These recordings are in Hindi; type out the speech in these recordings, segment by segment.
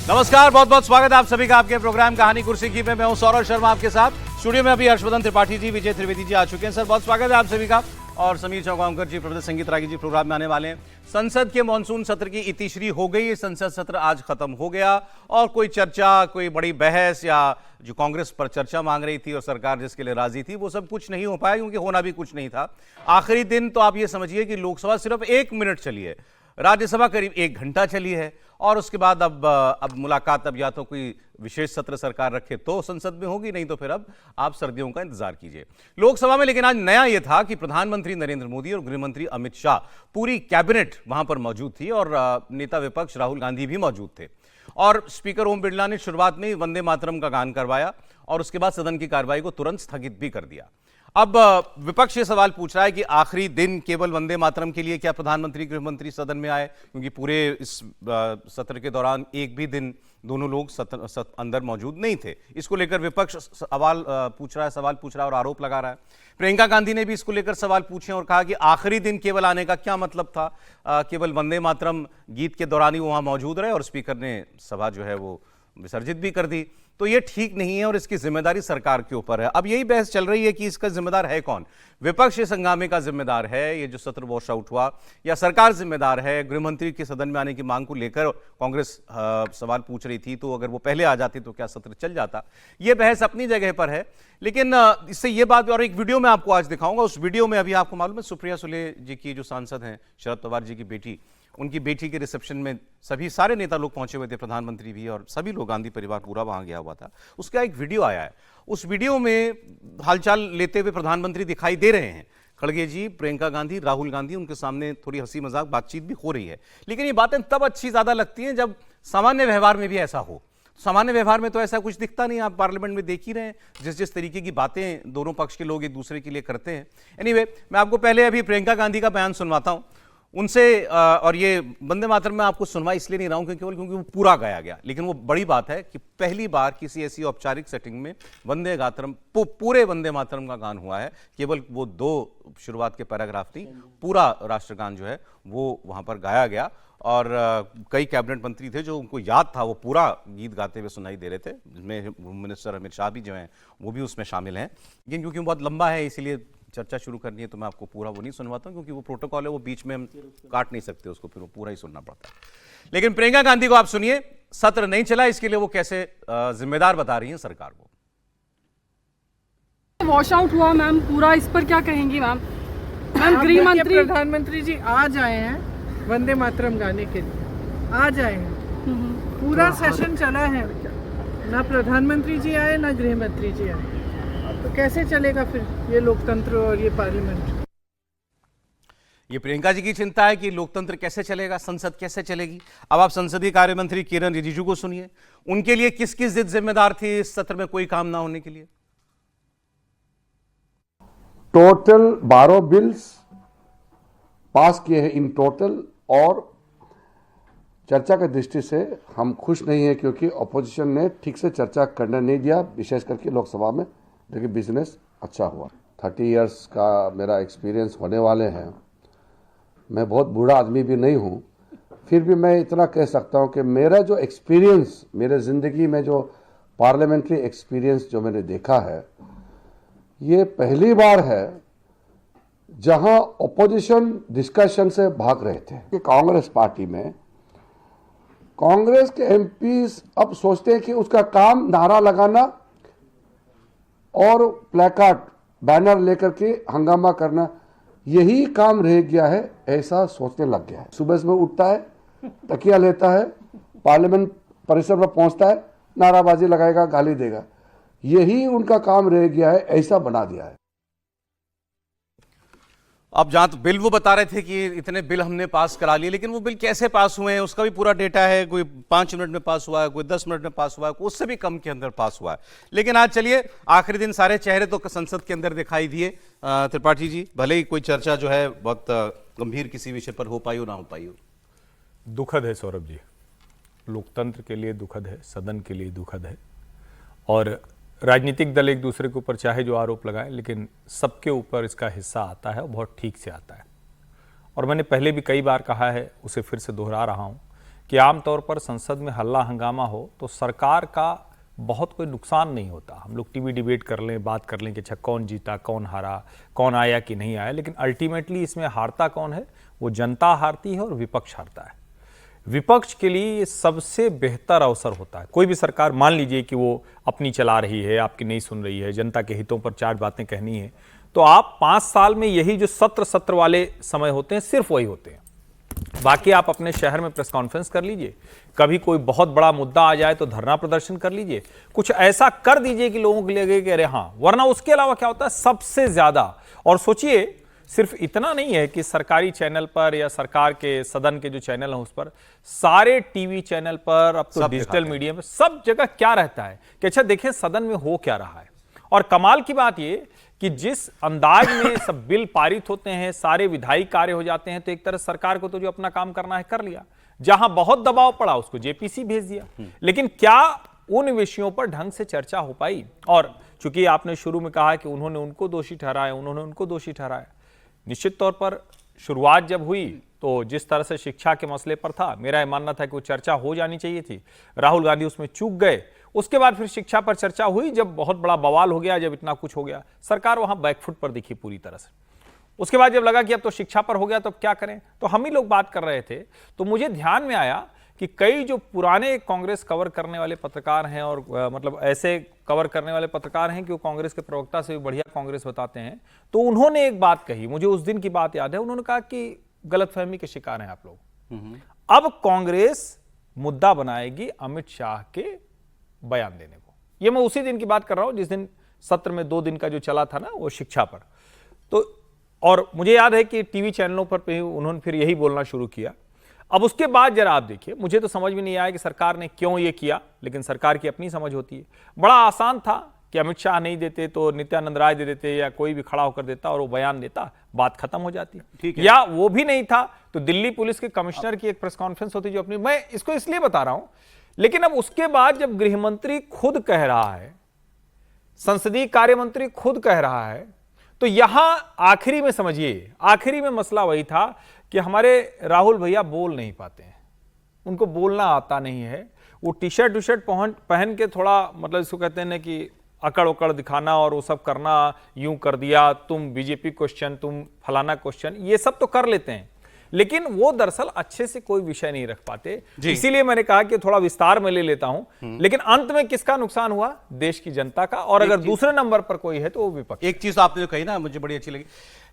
नमस्कार, बहुत बहुत स्वागत है आप सभी का आपके प्रोग्राम कहानी कुर्सी की पे। मैं हूं सौरभ शर्मा आपके साथ। स्टूडियो में अभी हर्षवर्धन त्रिपाठी जी, विजय त्रिवेदी जी आ चुके हैं। सर बहुत स्वागत है आप सभी का। और समीर चौगांवकर जी, प्रोफेसर संगीत रागी जी प्रोग्राम में आने वाले हैं। संसद के मानसून सत्र की इतिश्री हो गई। संसद सत्र आज खत्म हो गया और कोई चर्चा, कोई बड़ी बहस या जो कांग्रेस पर चर्चा मांग रही थी और सरकार जिसके लिए राजी थी, वो सब कुछ नहीं हो पाया क्योंकि होना भी कुछ नहीं था। आखिरी दिन तो आप ये समझिए कि लोकसभा सिर्फ 1 मिनट चली है, राज्यसभा करीब 1 घंटा चली है और उसके बाद अब मुलाकात अब या तो कोई विशेष सत्र सरकार रखे तो संसद में होगी, नहीं तो फिर अब आप सर्दियों का इंतजार कीजिए लोकसभा में। लेकिन आज नया यह था कि प्रधानमंत्री नरेंद्र मोदी और गृहमंत्री अमित शाह, पूरी कैबिनेट वहां पर मौजूद थी और नेता विपक्ष राहुल गांधी भी मौजूद थे। और स्पीकर ओम बिरला ने शुरुआत में वंदे मातरम का गान करवाया और उसके बाद सदन की कार्रवाई को तुरंत स्थगित भी कर दिया। अब विपक्ष ये सवाल पूछ रहा है कि आखिरी दिन केवल वंदे मातरम के लिए क्या प्रधानमंत्री गृहमंत्री सदन में आए, क्योंकि पूरे इस सत्र के दौरान एक भी दिन दोनों लोग अंदर मौजूद नहीं थे। इसको लेकर विपक्ष सवाल पूछ रहा है और आरोप लगा रहा है। प्रियंका गांधी ने भी इसको लेकर सवाल पूछे और कहा कि आखिरी दिन केवल आने का क्या मतलब था, केवल वंदे मातरम गीत के दौरान ही वहां मौजूद रहे और स्पीकर ने सभा जो है वो विसर्जित भी कर दी। तो ये ठीक नहीं है और इसकी जिम्मेदारी सरकार के ऊपर है। अब यही बहस चल रही है कि इसका जिम्मेदार है कौन। विपक्ष इस हंगामे का जिम्मेदार है, ये जो सत्र वॉश आउट हुआ, या सरकार जिम्मेदार है। गृहमंत्री के सदन में आने की मांग को लेकर कांग्रेस सवाल पूछ रही थी, तो अगर वो पहले आ जाती तो क्या सत्र चल जाता। ये बहस अपनी जगह पर है। लेकिन इससे ये बात, और एक वीडियो में आपको आज दिखाऊंगा। उस वीडियो में अभी आपको मालूम है सुप्रिया सुले जी की जो सांसद हैं, शरद पवार जी की बेटी, उनकी बेटी के रिसेप्शन में सारे नेता लोग पहुंचे हुए थे, प्रधानमंत्री भी और सभी लोग, गांधी परिवार पूरा वहां गया हुआ था। उसका एक वीडियो आया है। उस वीडियो में हालचाल लेते हुए प्रधानमंत्री दिखाई दे रहे हैं। खड़गे जी, प्रियंका गांधी, राहुल गांधी, उनके सामने थोड़ी हंसी मजाक बातचीत भी हो रही है। लेकिन ये बातें तब अच्छी ज्यादा लगती हैं जब सामान्य व्यवहार में भी ऐसा हो। सामान्य व्यवहार में तो ऐसा कुछ दिखता नहीं। आप पार्लियामेंट में देख ही रहे हैं जिस तरीके की बातें दोनों पक्ष के लोग एक दूसरे के लिए करते हैं। एनीवे, मैं आपको पहले अभी प्रियंका गांधी का बयान सुनवाता हूं उनसे। और ये वंदे मातरम में आपको सुनवा इसलिए नहीं रहा हूं क्योंकि वो पूरा गाया गया। लेकिन वो बड़ी बात है कि पहली बार किसी ऐसी औपचारिक सेटिंग में वंदे मातरम, पूरे वंदे मातरम का गान हुआ है। केवल वो 2 शुरुआत के पैराग्राफ नहीं, पूरा राष्ट्रगान जो है वो वहां पर गाया गया। और कई कैबिनेट मंत्री थे जो उनको याद था, वो पूरा गीत गाते हुए सुनाई दे रहे थे, जिसमें होम मिनिस्टर अमित शाह भी जो हैं वो भी उसमें शामिल हैं। लेकिन क्योंकि बहुत लंबा है इसीलिए चर्चा शुरू करनी है, तो मैं आपको पूरा वो नहीं सुनवाता हूं क्योंकि वो प्रोटोकॉल है, वो बीच में हम काट नहीं सकते उसको, फिर वो पूरा ही सुनना पड़ता है। लेकिन प्रियंका गांधी को आप सुनिए, सत्र नहीं चला इसके लिए वो कैसे जिम्मेदार बता रही हैं सरकार को। वॉश आउट हुआ मैम पूरा, इस पर क्या कहेंगी मैम? मैम गृह मंत्री, प्रधानमंत्री जी आज आए हैं वंदे मातरम गाने के लिए, आज आए हैं। पूरा सेशन चला है, ना प्रधानमंत्री जी आए ना गृह मंत्री जी आए, तो कैसे चलेगा फिर ये लोकतंत्र और ये पार्लियामेंट। ये प्रियंका जी की चिंता है कि लोकतंत्र कैसे चलेगा, संसद कैसे चलेगी। अब आप संसदीय कार्य मंत्री किरण रिजिजू को सुनिए, उनके लिए किस किस जिम्मेदार थी इस सत्र में कोई काम ना होने के लिए। टोटल 12 बिल्स पास किए हैं इन टोटल, और चर्चा की दृष्टि से हम खुश नहीं है क्योंकि अपोजिशन ने ठीक से चर्चा करने नहीं दिया, विशेष करके लोकसभा में। लेकिन बिजनेस अच्छा हुआ। 30 इयर्स का मेरा एक्सपीरियंस होने वाले हैं। मैं बहुत बूढ़ा आदमी भी नहीं हूँ, फिर भी मैं इतना कह सकता हूँ कि मेरा जो एक्सपीरियंस, मेरे ज़िंदगी में जो पार्लियामेंट्री एक्सपीरियंस जो मैंने देखा है, ये पहली बार है जहां ओपोजिशन डिस्कशन से भाग रहे थे। कि कांग्रेस पार्टी में कांग्रेस के एमपीज अब सोचते हैं कि उसका काम नारा लगाना और प्लेकार्ड बैनर लेकर के हंगामा करना, यही काम रह गया है, ऐसा सोचने लग गया है। सुबह में उठता है, तकिया लेता है, पार्लियामेंट परिसर में पहुंचता है, नाराबाजी लगाएगा, गाली देगा, यही उनका काम रह गया है, ऐसा बना दिया है। अब जहां बिल वो बता रहे थे कि इतने बिल हमने पास करा लिए, लेकिन वो बिल कैसे पास हुए हैं उसका भी पूरा डेटा है। कोई 5 मिनट में पास हुआ है, कोई 10 मिनट में पास हुआ है, कोई उससे भी कम के अंदर पास हुआ है। लेकिन आज चलिए, आखिरी दिन सारे चेहरे तो संसद के अंदर दिखाई दिए। त्रिपाठी जी, भले ही कोई चर्चा जो है बहुत गंभीर किसी विषय पर हो पाई हो ना हो पाई हो, दुखद है सौरभ जी, लोकतंत्र के लिए दुखद है, सदन के लिए दुखद है। और राजनीतिक दल एक दूसरे के ऊपर चाहे जो आरोप लगाए, लेकिन सबके ऊपर इसका हिस्सा आता है और बहुत ठीक से आता है। और मैंने पहले भी कई बार कहा है, उसे फिर से दोहरा रहा हूं कि आमतौर पर संसद में हल्ला हंगामा हो तो सरकार का बहुत कोई नुकसान नहीं होता। हम लोग टीवी डिबेट कर लें, बात कर लें कि अच्छा कौन जीता, कौन हारा, कौन आया कि नहीं आया, लेकिन अल्टीमेटली इसमें हारता कौन है? वो जनता हारती है और विपक्ष हारता है। विपक्ष के लिए ये सबसे बेहतर अवसर होता है। कोई भी सरकार, मान लीजिए कि वो अपनी चला रही है, आपकी नहीं सुन रही है, जनता के हितों पर 4 बातें कहनी है, तो आप 5 साल में यही जो सत्र वाले समय होते हैं, सिर्फ वही होते हैं। बाकी आप अपने शहर में प्रेस कॉन्फ्रेंस कर लीजिए, कभी कोई बहुत बड़ा मुद्दा आ जाए तो धरना प्रदर्शन कर लीजिए, कुछ ऐसा कर दीजिए कि लोगों को लगे कि अरे हाँ, वरना उसके अलावा क्या होता है सबसे ज्यादा। और सोचिए, सिर्फ इतना नहीं है कि सरकारी चैनल पर या सरकार के सदन के जो चैनल हैं उस पर, सारे टीवी चैनल पर, अब तो डिजिटल मीडिया में सब जगह क्या रहता है कि अच्छा देखें सदन में हो क्या रहा है। और कमाल की बात ये कि जिस अंदाज में सब बिल पारित होते हैं, सारे विधायी कार्य हो जाते हैं, तो एक तरह सरकार को तो जो अपना काम करना है कर लिया, जहां बहुत दबाव पड़ा उसको जेपीसी भेज दिया। लेकिन क्या उन विषयों पर ढंग से चर्चा हो पाई? और चूंकि आपने शुरू में कहा कि उन्होंने उनको दोषी ठहराया, उन्होंने उनको दोषी ठहराया, निश्चित तौर पर शुरुआत जब हुई तो जिस तरह से शिक्षा के मसले पर था, मेरा यह मानना था कि वो चर्चा हो जानी चाहिए थी। राहुल गांधी उसमें चूक गए। उसके बाद फिर शिक्षा पर चर्चा हुई, जब बहुत बड़ा बवाल हो गया, जब इतना कुछ हो गया, सरकार वहां बैकफुट पर दिखी पूरी तरह से। उसके बाद जब लगा कि अब तो शिक्षा पर हो गया तो अब क्या करें, तो हम ही लोग बात कर रहे थे, तो मुझे ध्यान में आया कि कई जो पुराने कांग्रेस कवर करने वाले पत्रकार हैं, और मतलब ऐसे कवर करने वाले पत्रकार हैं कि वो कांग्रेस के प्रवक्ता से भी बढ़िया कांग्रेस बताते हैं, तो उन्होंने एक बात कही, मुझे उस दिन की बात याद है। उन्होंने कहा कि गलतफहमी के शिकार हैं आप लोग। अब कांग्रेस मुद्दा बनाएगी अमित शाह के बयान देने को। ये मैं उसी दिन की बात कर रहा हूं जिस दिन सत्र में 2 दिन का जो चला था ना, वो शिक्षा पर। तो और मुझे याद है कि टीवी चैनलों पर भी उन्होंने फिर यही बोलना शुरू किया। अब उसके बाद जरा आप देखिए, मुझे तो समझ में नहीं आया कि सरकार ने क्यों ये किया, लेकिन सरकार की अपनी समझ होती है। बड़ा आसान था कि अमित शाह नहीं देते तो नित्यानंद राय दे देते, या कोई भी खड़ा होकर देता और वो बयान देता, बात खत्म हो जाती। ठीक है। या वो भी नहीं था तो दिल्ली पुलिस के कमिश्नर की एक प्रेस कॉन्फ्रेंस होती जो अपनी, मैं इसको इसलिए बता रहा हूं, लेकिन अब उसके बाद जब गृहमंत्री खुद कह रहा है, संसदीय कार्य मंत्री खुद कह रहा है, तो यहां आखिरी में समझिए, आखिरी में मसला वही था कि हमारे राहुल भैया बोल नहीं पाते हैं, उनको बोलना आता नहीं है। वो टी शर्ट पहन के थोड़ा, मतलब इसको कहते हैं ना कि अकड़ उकड़ दिखाना और वो सब करना, यूं कर दिया, तुम बीजेपी क्वेश्चन, तुम फलाना क्वेश्चन, ये सब तो कर लेते हैं, लेकिन वो दरअसल अच्छे से कोई विषय नहीं रख पाते। इसीलिए मैंने कहा कि थोड़ा विस्तार में ले लेता हूं। लेकिन अंत में किसका नुकसान हुआ? देश की जनता का। और अगर दूसरे नंबर पर कोई है तो वो विपक्ष। एक चीज आपने जो कही ना, मुझे बड़ी अच्छी लगी।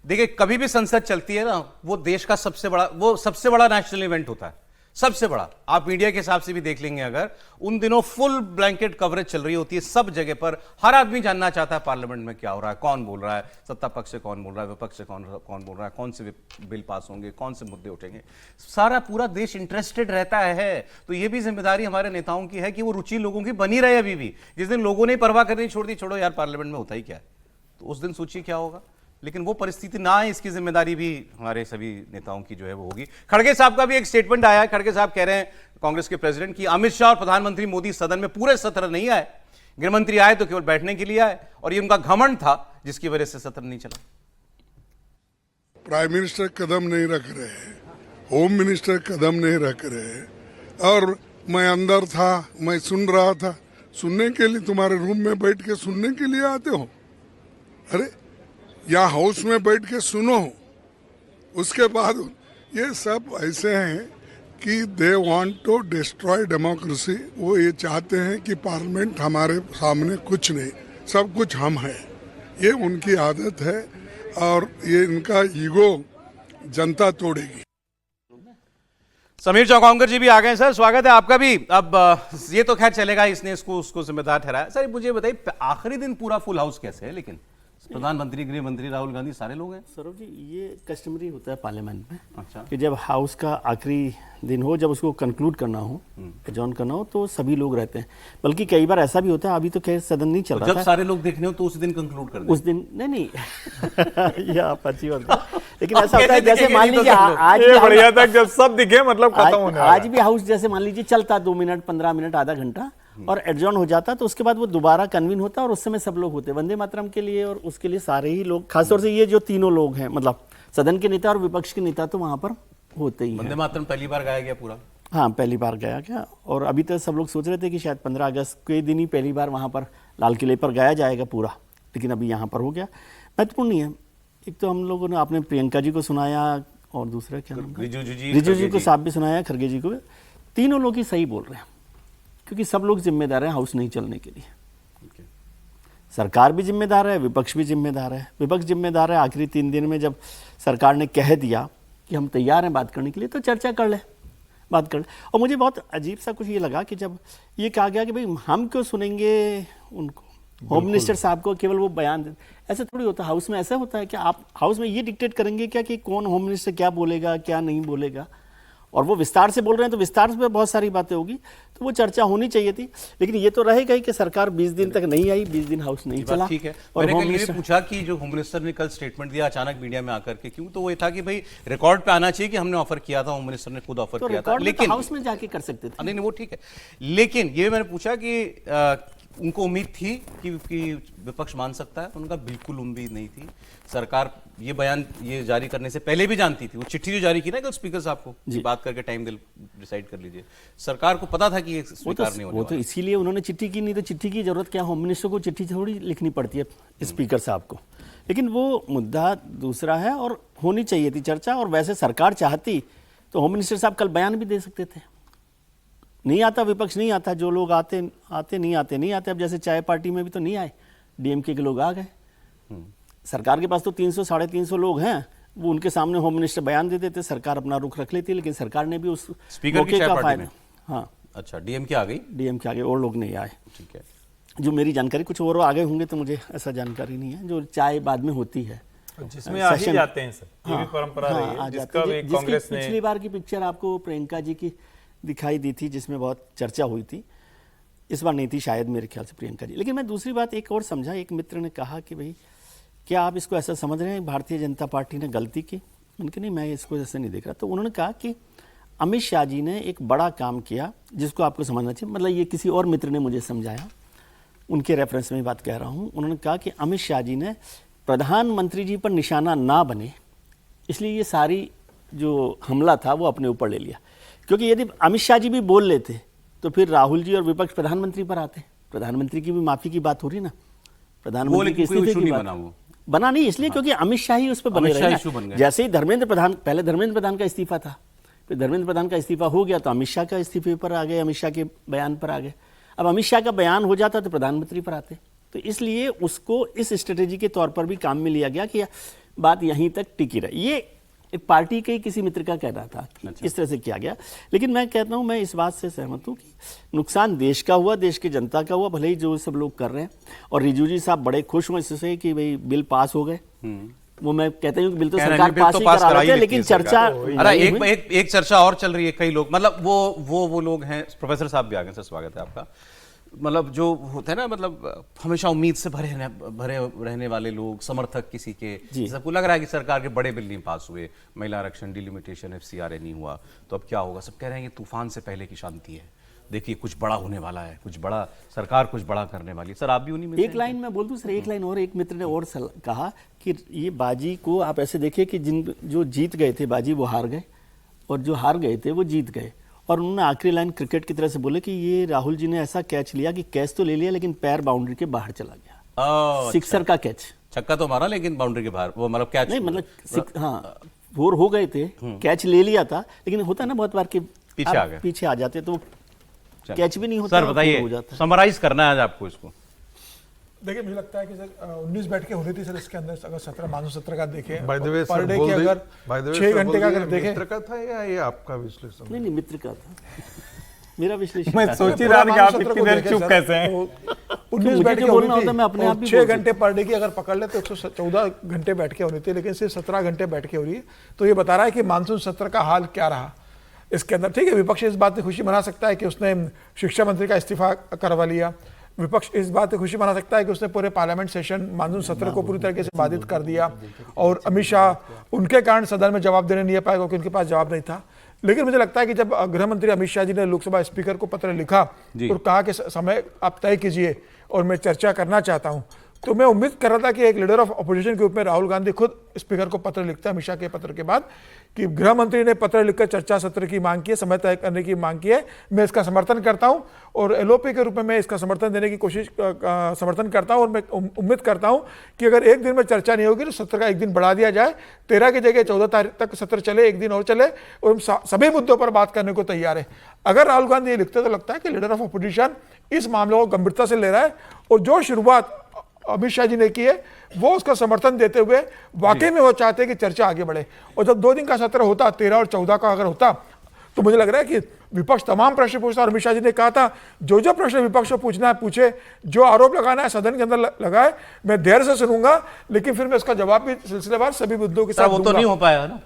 देखिए, कभी भी संसद चलती है ना, वो देश का सबसे बड़ा नेशनल इवेंट होता है, सबसे बड़ा। आप मीडिया के हिसाब से भी देख लेंगे, अगर उन दिनों फुल ब्लैंकेट कवरेज चल रही होती है सब जगह पर। हर आदमी जानना चाहता है पार्लियामेंट में क्या हो रहा है, कौन बोल रहा है, सत्ता पक्ष से कौन बोल रहा है, विपक्ष से कौन बोल रहा है, कौन से बिल पास होंगे, कौन से मुद्दे उठेंगे। सारा पूरा देश इंटरेस्टेड रहता है। तो ये भी जिम्मेदारी हमारे नेताओं की है कि वो रुचि लोगों की बनी रहे। अभी भी जिस दिन लोगों ने परवाह करनी छोड़ दी, छोड़ो यार पार्लियामेंट में होता ही क्या है, तो उस दिन सोचिए क्या होगा। लेकिन वो परिस्थिति ना आए, इसकी जिम्मेदारी भी हमारे सभी नेताओं की जो है वो होगी। खड़गे साहब का भी एक स्टेटमेंट आया है। खड़गे साहब कह रहे हैं, कांग्रेस के प्रेसिडेंट, कि अमित शाह और प्रधानमंत्री मोदी सदन में पूरे सत्र नहीं आए, गृहमंत्री आए तो केवल बैठने के लिए आए, और ये उनका घमंड था जिसकी वजह से सत्र नहीं चला। प्राइम मिनिस्टर कदम नहीं रख रहे हैं, होम मिनिस्टर कदम नहीं रख रहे हैं, और मैं अंदर था, मैं सुन रहा था। सुनने के लिए तुम्हारे रूम में बैठ के सुनने के लिए आते हो? अरे या हाउस में बैठ के सुनो। उसके बाद ये सब ऐसे हैं कि they want to destroy democracy. वो ये चाहते हैं कि पार्लियामेंट हमारे सामने कुछ नहीं, सब कुछ हम हैं। ये उनकी आदत है और ये इनका ईगो जनता तोड़ेगी। समीर चौकांकर जी भी आ गए। सर स्वागत है आपका भी। अब ये तो खैर चलेगा, इसने इसको उसको जिम्मेदार ठहराया। सर मुझे बताइए, आखिरी दिन पूरा फुल हाउस कैसे है? लेकिन प्रधानमंत्री, गृह मंत्री, राहुल गांधी, सारे लोग हैं। सौरभ जी, ये कस्टमरी होता है पार्लियामेंट में। अच्छा। कि जब हाउस का आखिरी दिन हो, जब उसको कंक्लूड करना हो, एडजॉर्न करना हो, तो सभी लोग रहते हैं। बल्कि कई बार ऐसा भी होता है, अभी तो खैर सदन नहीं चल रहा जब सारे लोग देखने हो तो उस दिन कंक्लूड कर दें। उस दिन नहीं ये आप अच्छी बात है। लेकिन ऐसा होता है जैसे मान लीजिए आज बढ़िया तक जब सब दिखे, मतलब खत्म होने वाला है। आज भी हाउस जैसे मान लीजिए चलता 2 मिनट, 15 मिनट, आधा घंटा, और एडजॉर्न हो जाता, तो उसके बाद वो दोबारा कन्वीन होता और उस समय सब लोग होते वंदे मातरम के लिए, और उसके लिए सारे ही लोग, खासतौर से ये जो तीनों लोग हैं, मतलब सदन के नेता और विपक्ष के नेता, तो वहां पर होते ही हैं। वंदे मातरम पहली बार गाया गया पूरा हाँ, पहली बार गया क्या, और अभी तक सब लोग सोच रहे थे कि शायद 15 अगस्त के दिन ही पहली बार वहाँ पर लाल किले पर गाया जाएगा पूरा, लेकिन अभी यहाँ पर हो गया। महत्वपूर्ण नहीं है। एक तो हम लोगों ने, आपने प्रियंका जी को सुनाया और दूसरा क्या नाम, रिजू जी को साहब भी सुनाया, खड़गे जी को। तीनों लोग ही सही बोल रहे हैं, क्योंकि सब लोग जिम्मेदार हैं हाउस नहीं चलने के लिए। सरकार भी जिम्मेदार है, विपक्ष भी जिम्मेदार है। विपक्ष जिम्मेदार है, आखिरी 3 दिन में जब सरकार ने कह दिया कि हम तैयार हैं बात करने के लिए, तो चर्चा कर ले, बात कर ले। और मुझे बहुत अजीब सा कुछ ये लगा कि जब ये कहा गया कि भाई हम क्यों सुनेंगे उनको, होम मिनिस्टर साहब को केवल वो बयान दे। ऐसा थोड़ी होता है, हाउस में ऐसा होता है कि आप हाउस में ये डिक्टेट करेंगे क्या कि कौन होम मिनिस्टर क्या बोलेगा क्या नहीं बोलेगा। और वो विस्तार से बोल रहे हैं तो विस्तार से बहुत सारी बातें होगी, तो वो चर्चा होनी चाहिए थी। लेकिन ये तो रहेगा ही कि सरकार 20 दिन तक नहीं आई, 20 दिन हाउस नहीं चला। ठीक है, और मैंने होम कल ये मिनिस्टर पूछा कि जो होम मिनिस्टर ने कल स्टेटमेंट दिया अचानक मीडिया में आकर के, क्यों, तो वो ये था कि भाई रिकॉर्ड पे आना चाहिए कि हमने ऑफर किया था, होम मिनिस्टर ने खुद ऑफर तो किया था। रिकॉर्ड में तो लेकिन हाउस में जाके कर सकते थे। नहीं नहीं, वो ठीक है, लेकिन ये मैंने पूछा कि उनको उम्मीद थी कि विपक्ष मान सकता है, उनका बिल्कुल उम्मीद नहीं थी। सरकार ये बयान ये जारी करने से पहले भी जानती थी, वो चिट्ठी जो जारी की ना कल स्पीकर साहब को, बात करके टाइम डिसाइड कर लीजिए, सरकार को पता था कि ये स्वीकार नहीं होने वो तो इसीलिए उन्होंने चिट्ठी की, नहीं तो चिट्ठी की जरूरत क्या, होम मिनिस्टर को चिट्ठी थोड़ी लिखनी पड़ती है स्पीकर साहब को। लेकिन वो मुद्दा दूसरा है और होनी चाहिए थी चर्चा। और वैसे सरकार चाहती तो होम मिनिस्टर साहब कल बयान भी दे सकते थे। नहीं आता, विपक्ष नहीं आता, जो लोग आते नहीं आते। अब जैसे चाय पार्टी में भी तो नहीं आए, डीएमके के लोग आ गए। सरकार के पास तो 300 साढ़े 300 लोग हैं, वो उनके सामने होम मिनिस्टर बयान दे देते, सरकार अपना रुख रख लेती। लेकिन सरकार ने भी उस स्पीकर का फायदा, हाँ अच्छा, डीएमके आ गई, डीएमके आगे और लोग नहीं आए। ठीक है, जो मेरी जानकारी, कुछ और आगे होंगे तो मुझे ऐसा जानकारी नहीं है। जो चाय बाद में होती है जिसमें आ ही जाते हैं सब, ये भी परंपरा रही है, जिसका भी कांग्रेस ने पिछली बार की पिक्चर आपको प्रियंका जी की दिखाई दी थी जिसमें बहुत चर्चा हुई थी, इस बार नहीं थी शायद, मेरे ख्याल से प्रियंका जी। लेकिन मैं दूसरी बात एक और समझा, एक मित्र ने कहा कि भाई क्या आप इसको ऐसा समझ रहे हैं भारतीय जनता पार्टी ने गलती की? उनके नहीं, मैं इसको ऐसे नहीं देख रहा। तो उन्होंने कहा कि अमित शाह जी ने एक बड़ा काम किया जिसको आपको समझना चाहिए। मतलब ये किसी और मित्र ने मुझे समझाया, उनके रेफरेंस में बात कह रहा हूँ। उन्होंने कहा कि अमित शाह जी ने प्रधानमंत्री जी पर निशाना ना बने, इसलिए ये सारी जो हमला था वो अपने ऊपर ले लिया। क्योंकि यदि अमित शाह जी भी बोल लेते तो फिर राहुल जी और विपक्ष प्रधानमंत्री पर आते। प्रधानमंत्री की भी माफी की बात हो रही ना, प्रधानमंत्री की इस्तीफे की बात बना नहीं, इसलिए क्योंकि अमित शाह ही उस पर बने रहे। जैसे ही धर्मेंद्र प्रधान, पहले धर्मेंद्र प्रधान का इस्तीफा था, फिर धर्मेंद्र प्रधान का इस्तीफा हो गया तो अमित शाह का इस्तीफे पर आ गए, अमित शाह के बयान पर आ गए। अब अमित शाह का बयान हो जाता तो प्रधानमंत्री पर आते। तो इसलिए उसको इस स्ट्रेटेजी के तौर पर भी काम में लिया गया कि बात यहीं तक टिकी रहे। ये एक पार्टी के किसी मित्र का कहना था कि इस तरह से किया गया। लेकिन मैं कहता हूं, मैं इस बात से सहमत हूं कि नुकसान देश का हुआ, देश की जनता का हुआ, भले ही जो सब लोग कर रहे हैं। और रिजू जी साहब बड़े खुश हुए इससे कि भाई बिल पास हो गए। वो मैं कहता हूं कि बिल तो सरकार पास ही करा रही है, लेकिन चर्चा, अरे एक चर्चा और चल रही है। कई लोग, मतलब वो लोग हैं, प्रोफेसर साहब भी आ गए, सर स्वागत है आपका। मतलब जो होते हैं ना, मतलब हमेशा उम्मीद से भरे रहने वाले लोग, समर्थक किसी के, सबको लग रहा है कि सरकार के बड़े बिल नहीं पास हुए, महिला आरक्षण, डिलिमिटेशन, FCRA नहीं हुआ, तो अब क्या होगा। सब कह रहे हैं ये तूफान से पहले की शांति है, देखिए कुछ बड़ा होने वाला है, कुछ बड़ा, सरकार कुछ बड़ा करने वाली है। सर आप भी उन्हीं में एक लाइन मैं बोल दूं सर, एक लाइन और, एक मित्र ने और कहा कि ये बाजी को आप ऐसे देखिए कि जो जीत गए थे बाजी वो हार गए, और जो हार गए थे वो जीत गए। और उन्होंने आखिरी लाइन क्रिकेट की तरह से बोले कि ये राहुल जी ने ऐसा कैच लिया कि कैच तो ले लिया लेकिन पैर बाउंड्री के बाहर चला गया। सिक्सर का कैच, छक्का तो मारा लेकिन बाउंड्री के बाहर, वो मतलब कैच नहीं, मतलब हाँ 4 हो गए थे, कैच ले लिया था, लेकिन होता है ना बहुत बार कि पीछे आ गए, पीछे आ जाते तो कैच भी नहीं होता। सर बताइए, समराइज करना है आज आपको इसको। देखिए मुझे लगता है कि सर 19 बैठकें हो रही थी सर इसके अंदर, अगर 17 मानसून सत्र का देखें, by the way per day की अगर 6 घंटे का अगर देखें, मित्र का था या ये आपका विश्लेषण? नहीं मित्र का था मेरा विश्लेषण। मैं सोच ही रहा था कि आप इतनी देर चुप कैसे हैं। 19 बैठकें हो रही थी, 6 घंटे पर डे की अगर पकड़ ले तो 114 घंटे बैठकें हो रही थी, लेकिन सिर्फ 17 घंटे बैठकें हो रही है। तो ये बता रहा है कि मानसून सत्र का हाल क्या रहा इसके अंदर। ठीक है, विपक्ष इस बात से खुशी मना सकता है कि उसने शिक्षा मंत्री का इस्तीफा करवा लिया, विपक्ष इस बात से खुशी मना सकता है कि उसने पूरे पार्लियामेंट सेशन मानसून सत्र को पूरी तरीके से बाधित कर दिया, और अमित शाह उनके कारण सदन में जवाब देने नहीं आ पाए क्योंकि उनके पास जवाब नहीं था। लेकिन मुझे लगता है कि जब गृह मंत्री अमित शाह जी ने लोकसभा स्पीकर को पत्र लिखा और कहा कि समय आप तय कीजिए और मैं चर्चा करना चाहता हूं, तो मैं उम्मीद कर रहा था कि एक लीडर ऑफ अपोजिशन के रूप में राहुल गांधी खुद स्पीकर को पत्र लिखते हैं अमित शाह के पत्र के बाद कि गृह मंत्री ने पत्र लिखकर चर्चा सत्र की मांग की है, समय तय करने की मांग की है, मैं इसका समर्थन करता हूं और एलओपी के रूप में मैं इसका समर्थन देने की समर्थन करता हूं और मैं उम्मीद करता हूं कि अगर एक दिन में चर्चा नहीं होगी तो सत्र का एक दिन बढ़ा दिया जाए, 13 की जगह 14 तारीख तक सत्र चले, एक दिन और चले और हम सभी मुद्दों पर बात करने को तैयार है। अगर राहुल गांधी ये लिखते तो लगता है कि लीडर ऑफ अपोजिशन इस मामले को गंभीरता से ले रहा है और जो शुरुआत अमित शाह जी ने की है वो उसका समर्थन देते हुए वाकई में वो चाहते हैं कि चर्चा आगे बढ़े। और जब 2 दिन का सत्र होता, 13 और 14 का अगर होता, तो मुझे लग रहा है कि विपक्ष तमाम प्रश्न पूछता। और अमित शाह जी ने कहा था जो जो प्रश्न विपक्ष को पूछना है पूछे, जो आरोप लगाना है सदन के अंदर लगाए, मैं धैर्य से सुनूंगा, लेकिन फिर मैं इसका जवाब भी सिलसिलेवार सभी मुद्दों के साथ वो तो नहीं हो पाया ना।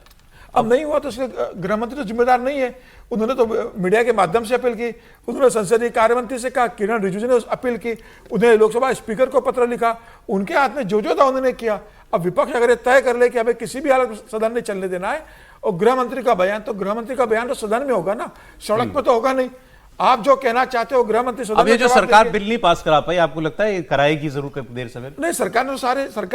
अब नहीं हुआ तो इसलिए गृह मंत्री तो जिम्मेदार नहीं है। उन्होंने तो मीडिया के माध्यम से अपील की, उन्होंने संसदीय कार्य मंत्री से कहा, किरण रिजिजू ने अपील की, उन्हें लोकसभा स्पीकर को पत्र लिखा, उनके हाथ में जो जो था उन्होंने किया। अब विपक्ष अगर तय कर ले कि हमें किसी भी हालत में सदन में चलने देना है और गृह मंत्री का बयान, तो गृह मंत्री का बयान तो सदन में होगा ना, सड़क पर तो होगा नहीं। आप जो कहना चाहते हो गृह मंत्री अब ये जो सरकार बिल नहीं पास करा पाई, आपको लगता है ये कराएगी जरूर देर सवेर? नहीं, सरकार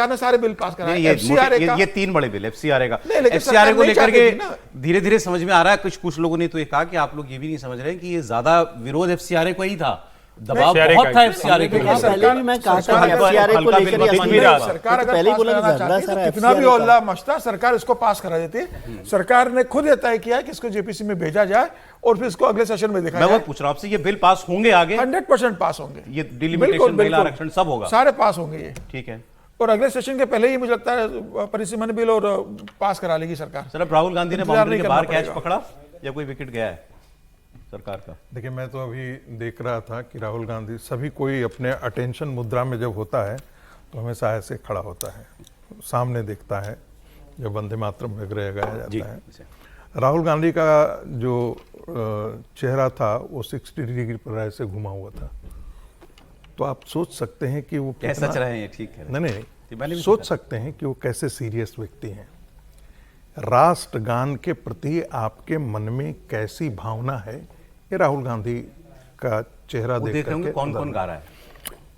ने सारे बिल पास कराए। ये 3 बड़े बिल एफसीआरए का, एफसीआरए को लेकर के धीरे धीरे समझ में आ रहा है। कुछ लोगों ने तो ये कहा कि आप लोग ये भी नहीं समझ रहे कि ये ज्यादा विरोध एफसीआरए को ही था, दबाव बहुत था एफसीआरए के ऊपर। पहले भी मैं कहा था एफसीआरए को लेकर सरकार अगर कितना भी हल्ला मचता, सरकार इसको पास करा देती है। सरकार ने खुद ये तय किया है कि इसको जेपीसी में भेजा जाए और फिर इसको अगले सेशन में देखा जाए। मैं वो पूछ रहा हूं आपसे, ये बिल पास होंगे आगे? 100% पास होंगे। ये डिलिमिटेशन, महिला आरक्षण सब होगा, सारे पास होंगे ये, ठीक है। और अगले सेशन के पहले ही मुझे लगता है परिसीमन बिल और पास करा लेगी सरकार। सर, अब राहुल गांधी ने बाउंड्री के बाहर कैच पकड़ा या कोई विकेट गया है सरकार का? देखिए, मैं तो अभी देख रहा था कि राहुल गांधी, सभी कोई अपने अटेंशन मुद्रा में जब होता है तो हमेशा ऐसे खड़ा होता है, सामने देखता है जब वंदे मातरम वगैरह गाया जाता है। राहुल गांधी का जो चेहरा था वो 60 डिग्री पर ऐसे घुमा हुआ था, तो आप सोच सकते हैं कि वो कैसा चल रहे हैं। ठीक है, नहीं, सोच सकते हैं कि वो कैसे सीरियस व्यक्ति हैं। राष्ट्रगान के प्रति आपके मन में कैसी भावना है, ये राहुल गांधी का चेहरा देख करके कौन गा रहा है?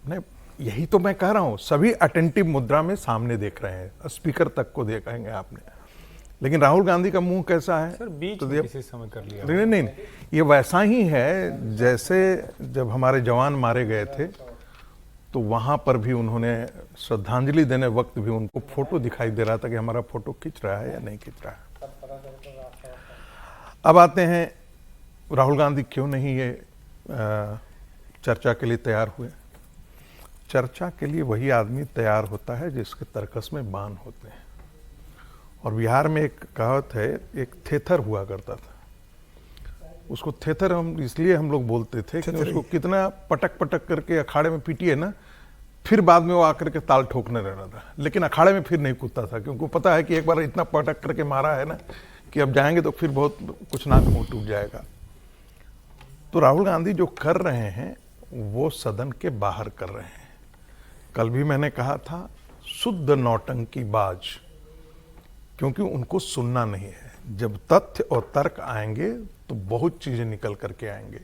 नहीं, यही तो मैं कह रहा हूं, सभी अटेंटिव मुद्रा में सामने देख रहे हैं, स्पीकर तक को देखेंगे आपने, लेकिन राहुल गांधी का मुंह कैसा है? सर, बीच तो में किसी समय कर लिया। नहीं, ये वैसा ही है जैसे जब हमारे जवान मारे गए थे तो वहां पर भी उन्होंने श्रद्धांजलि देने वक्त भी उनको फोटो दिखाई दे रहा था कि हमारा फोटो खींच रहा है या नहीं खींच रहा है। अब आते हैं राहुल गांधी क्यों नहीं ये चर्चा के लिए तैयार हुए। चर्चा के लिए वही आदमी तैयार होता है जिसके तर्कस में बाण होते हैं। और बिहार में एक कहावत है, एक थेथर हुआ करता था, उसको थेथर इसलिए हम लोग बोलते थे कि उसको कितना पटक पटक करके अखाड़े में पीटिए ना, फिर बाद में वो आकर के ताल ठोकने रहना था, लेकिन अखाड़े में फिर नहीं कूदता था, क्योंकि पता है कि एक बार इतना पटक करके मारा है ना कि अब जाएंगे तो फिर बहुत कुछ नाक मुंह टूट जाएगा। तो राहुल गांधी जो कर रहे हैं वो सदन के बाहर कर रहे हैं। कल भी मैंने कहा था, शुद्ध नौटंकी बाज, क्योंकि उनको सुनना नहीं है। जब तथ्य और तर्क आएंगे तो बहुत चीजें निकल करके आएंगे।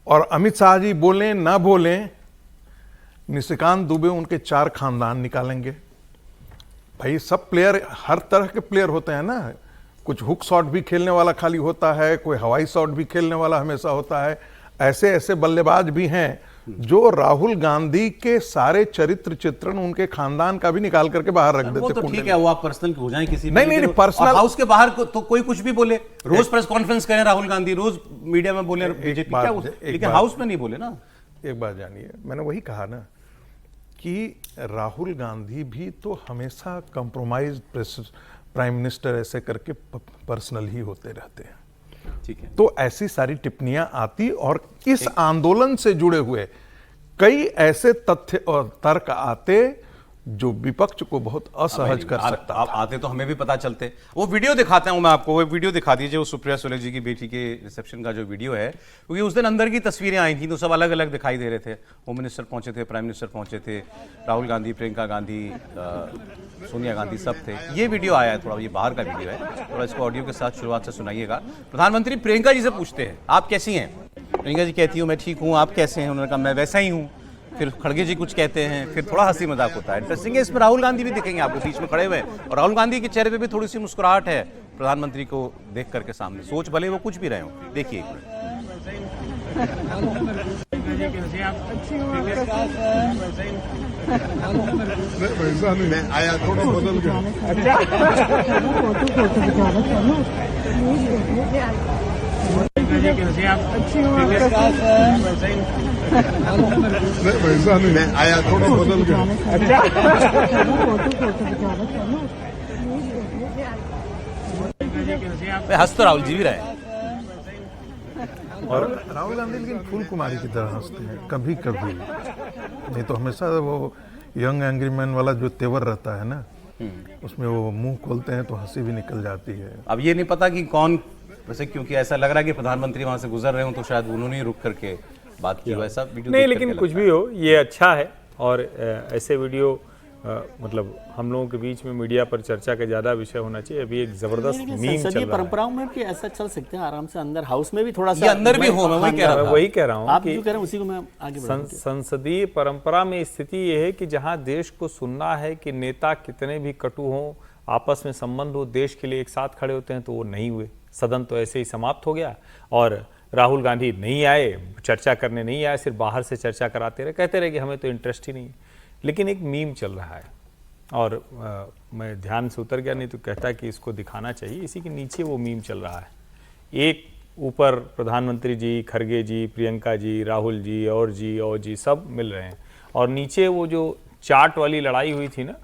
और अमित शाह जी बोलें ना बोलें, निशिकांत दुबे उनके 4 खानदान निकालेंगे। भाई, सब प्लेयर हर तरह के प्लेयर होते हैं ना, कुछ हुक शॉट भी खेलने वाला खाली होता है, कोई हवाई शॉट भी खेलने वाला हमेशा होता है। ऐसे ऐसे बल्लेबाज भी हैं जो राहुल गांधी के सारे चरित्र चित्रण उनके खानदान का भी निकाल करके बाहर रख देते। वो तो ठीक है, वो आप पर्सनल हो जाए किसी नहीं पर्सनल। हाउस के बाहर तो कोई कुछ भी बोले, रोज प्रेस कॉन्फ्रेंस करें राहुल गांधी, रोज मीडिया में बोले बीजेपी क्या, लेकिन हाउस में नहीं बोले ना। एक बात जानिए, मैंने वही कहा ना कि राहुल गांधी भी तो हमेशा कंप्रोमाइज प्राइम मिनिस्टर ऐसे करके पर्सनल ही होते रहते हैं। ठीक है, तो ऐसी सारी टिप्पणियां आती, और इस आंदोलन से जुड़े हुए कई ऐसे तथ्य और तर्क आते जो विपक्ष को बहुत असहज कर सकता था। आते तो हमें भी पता चलते। वो वीडियो दिखाता हूं मैं आपको, वो वीडियो दिखा दीजिए, वो सुप्रिया सुले जी की बेटी के रिसेप्शन का जो वीडियो है, क्योंकि उस दिन अंदर की तस्वीरें आई थी तो सब अलग अलग दिखाई दे रहे थे। होम मिनिस्टर पहुंचे थे, प्राइम मिनिस्टर पहुंचे थे, राहुल गांधी, प्रियंका गांधी, सोनिया गांधी सब थे। ये वीडियो आया है, थोड़ा ये बाहर का वीडियो है, थोड़ा इसको ऑडियो के साथ शुरुआत से सुनाइएगा। प्रधानमंत्री प्रियंका जी से पूछते हैं, आप कैसी हैं? प्रियंका जी कहती हूँ मैं ठीक हूँ, आप कैसे हैं? उन्होंने कहा मैं वैसा ही हूँ। फिर खड़गे जी कुछ कहते हैं, फिर थोड़ा हंसी मजाक होता है। इंटरेस्टिंग है, इसमें राहुल गांधी भी दिखेंगे आपको बीच में खड़े हुए, और राहुल गांधी के चेहरे पे भी थोड़ी सी मुस्कुराहट है प्रधानमंत्री को देख करके सामने। सोच भले वो कुछ भी रहे हो, देखिए एक मिनट। वैसा नहीं, मैं आया थोड़ा बदल गया। वैसा नहीं, मैं आया थोड़ा बदल गया। हंस तो राहुल जी भी रहे। और राहुल गांधी लेकिन फूल कुमारी की तरह हंसते हैं कभी कभी, नहीं तो हमेशा वो यंग एंग्री मैन वाला जो तेवर रहता है ना, उसमें वो मुंह खोलते हैं तो हंसी भी निकल जाती है। अब ये नहीं पता कि कौन, वैसे क्योंकि ऐसा लग रहा है कि प्रधानमंत्री वहां से गुजर रहे हो तो शायद उन्होंने ही रुक करके बात की, वैसा वीडियो नहीं, देख लेकिन करके कुछ लगता भी हो ये अच्छा है। और ऐसे वीडियो मतलब हम लोगों के बीच में मीडिया पर चर्चा का ज्यादा विषय होना चाहिए। अभी एक जबरदस्त मीम चल संसदीय रहा है। परंपराओं में भी ऐसा चल सकते हैं आराम से, अंदर हाउस में भी थोड़ा ये सा अंदर भी हो, मैं वही कह रहा था। वही कह रहा हूँ आप कि जो कह रहे हैं उसी को मैं आगे बढ़ा संसदीय परंपरा में स्थिति ये है कि जहां देश को सुनना है कि नेता कितने भी कटु हों, आपस में संबंध हो, देश के लिए एक साथ खड़े होते हैं, तो वो नहीं हुए। सदन तो ऐसे ही समाप्त हो गया और राहुल गांधी नहीं आए, चर्चा करने नहीं आए, सिर्फ बाहर से चर्चा कराते रहे, कहते रहे कि हमें तो इंटरेस्ट ही नहीं है। लेकिन एक मीम चल रहा है और मैं ध्यान से उतर गया, नहीं तो कहता कि इसको दिखाना चाहिए। इसी के नीचे वो मीम चल रहा है। एक ऊपर प्रधानमंत्री जी, खड़गे जी, प्रियंका जी, राहुल जी और जी सब मिल रहे हैं, और नीचे वो जो चाट वाली लड़ाई हुई थी ना,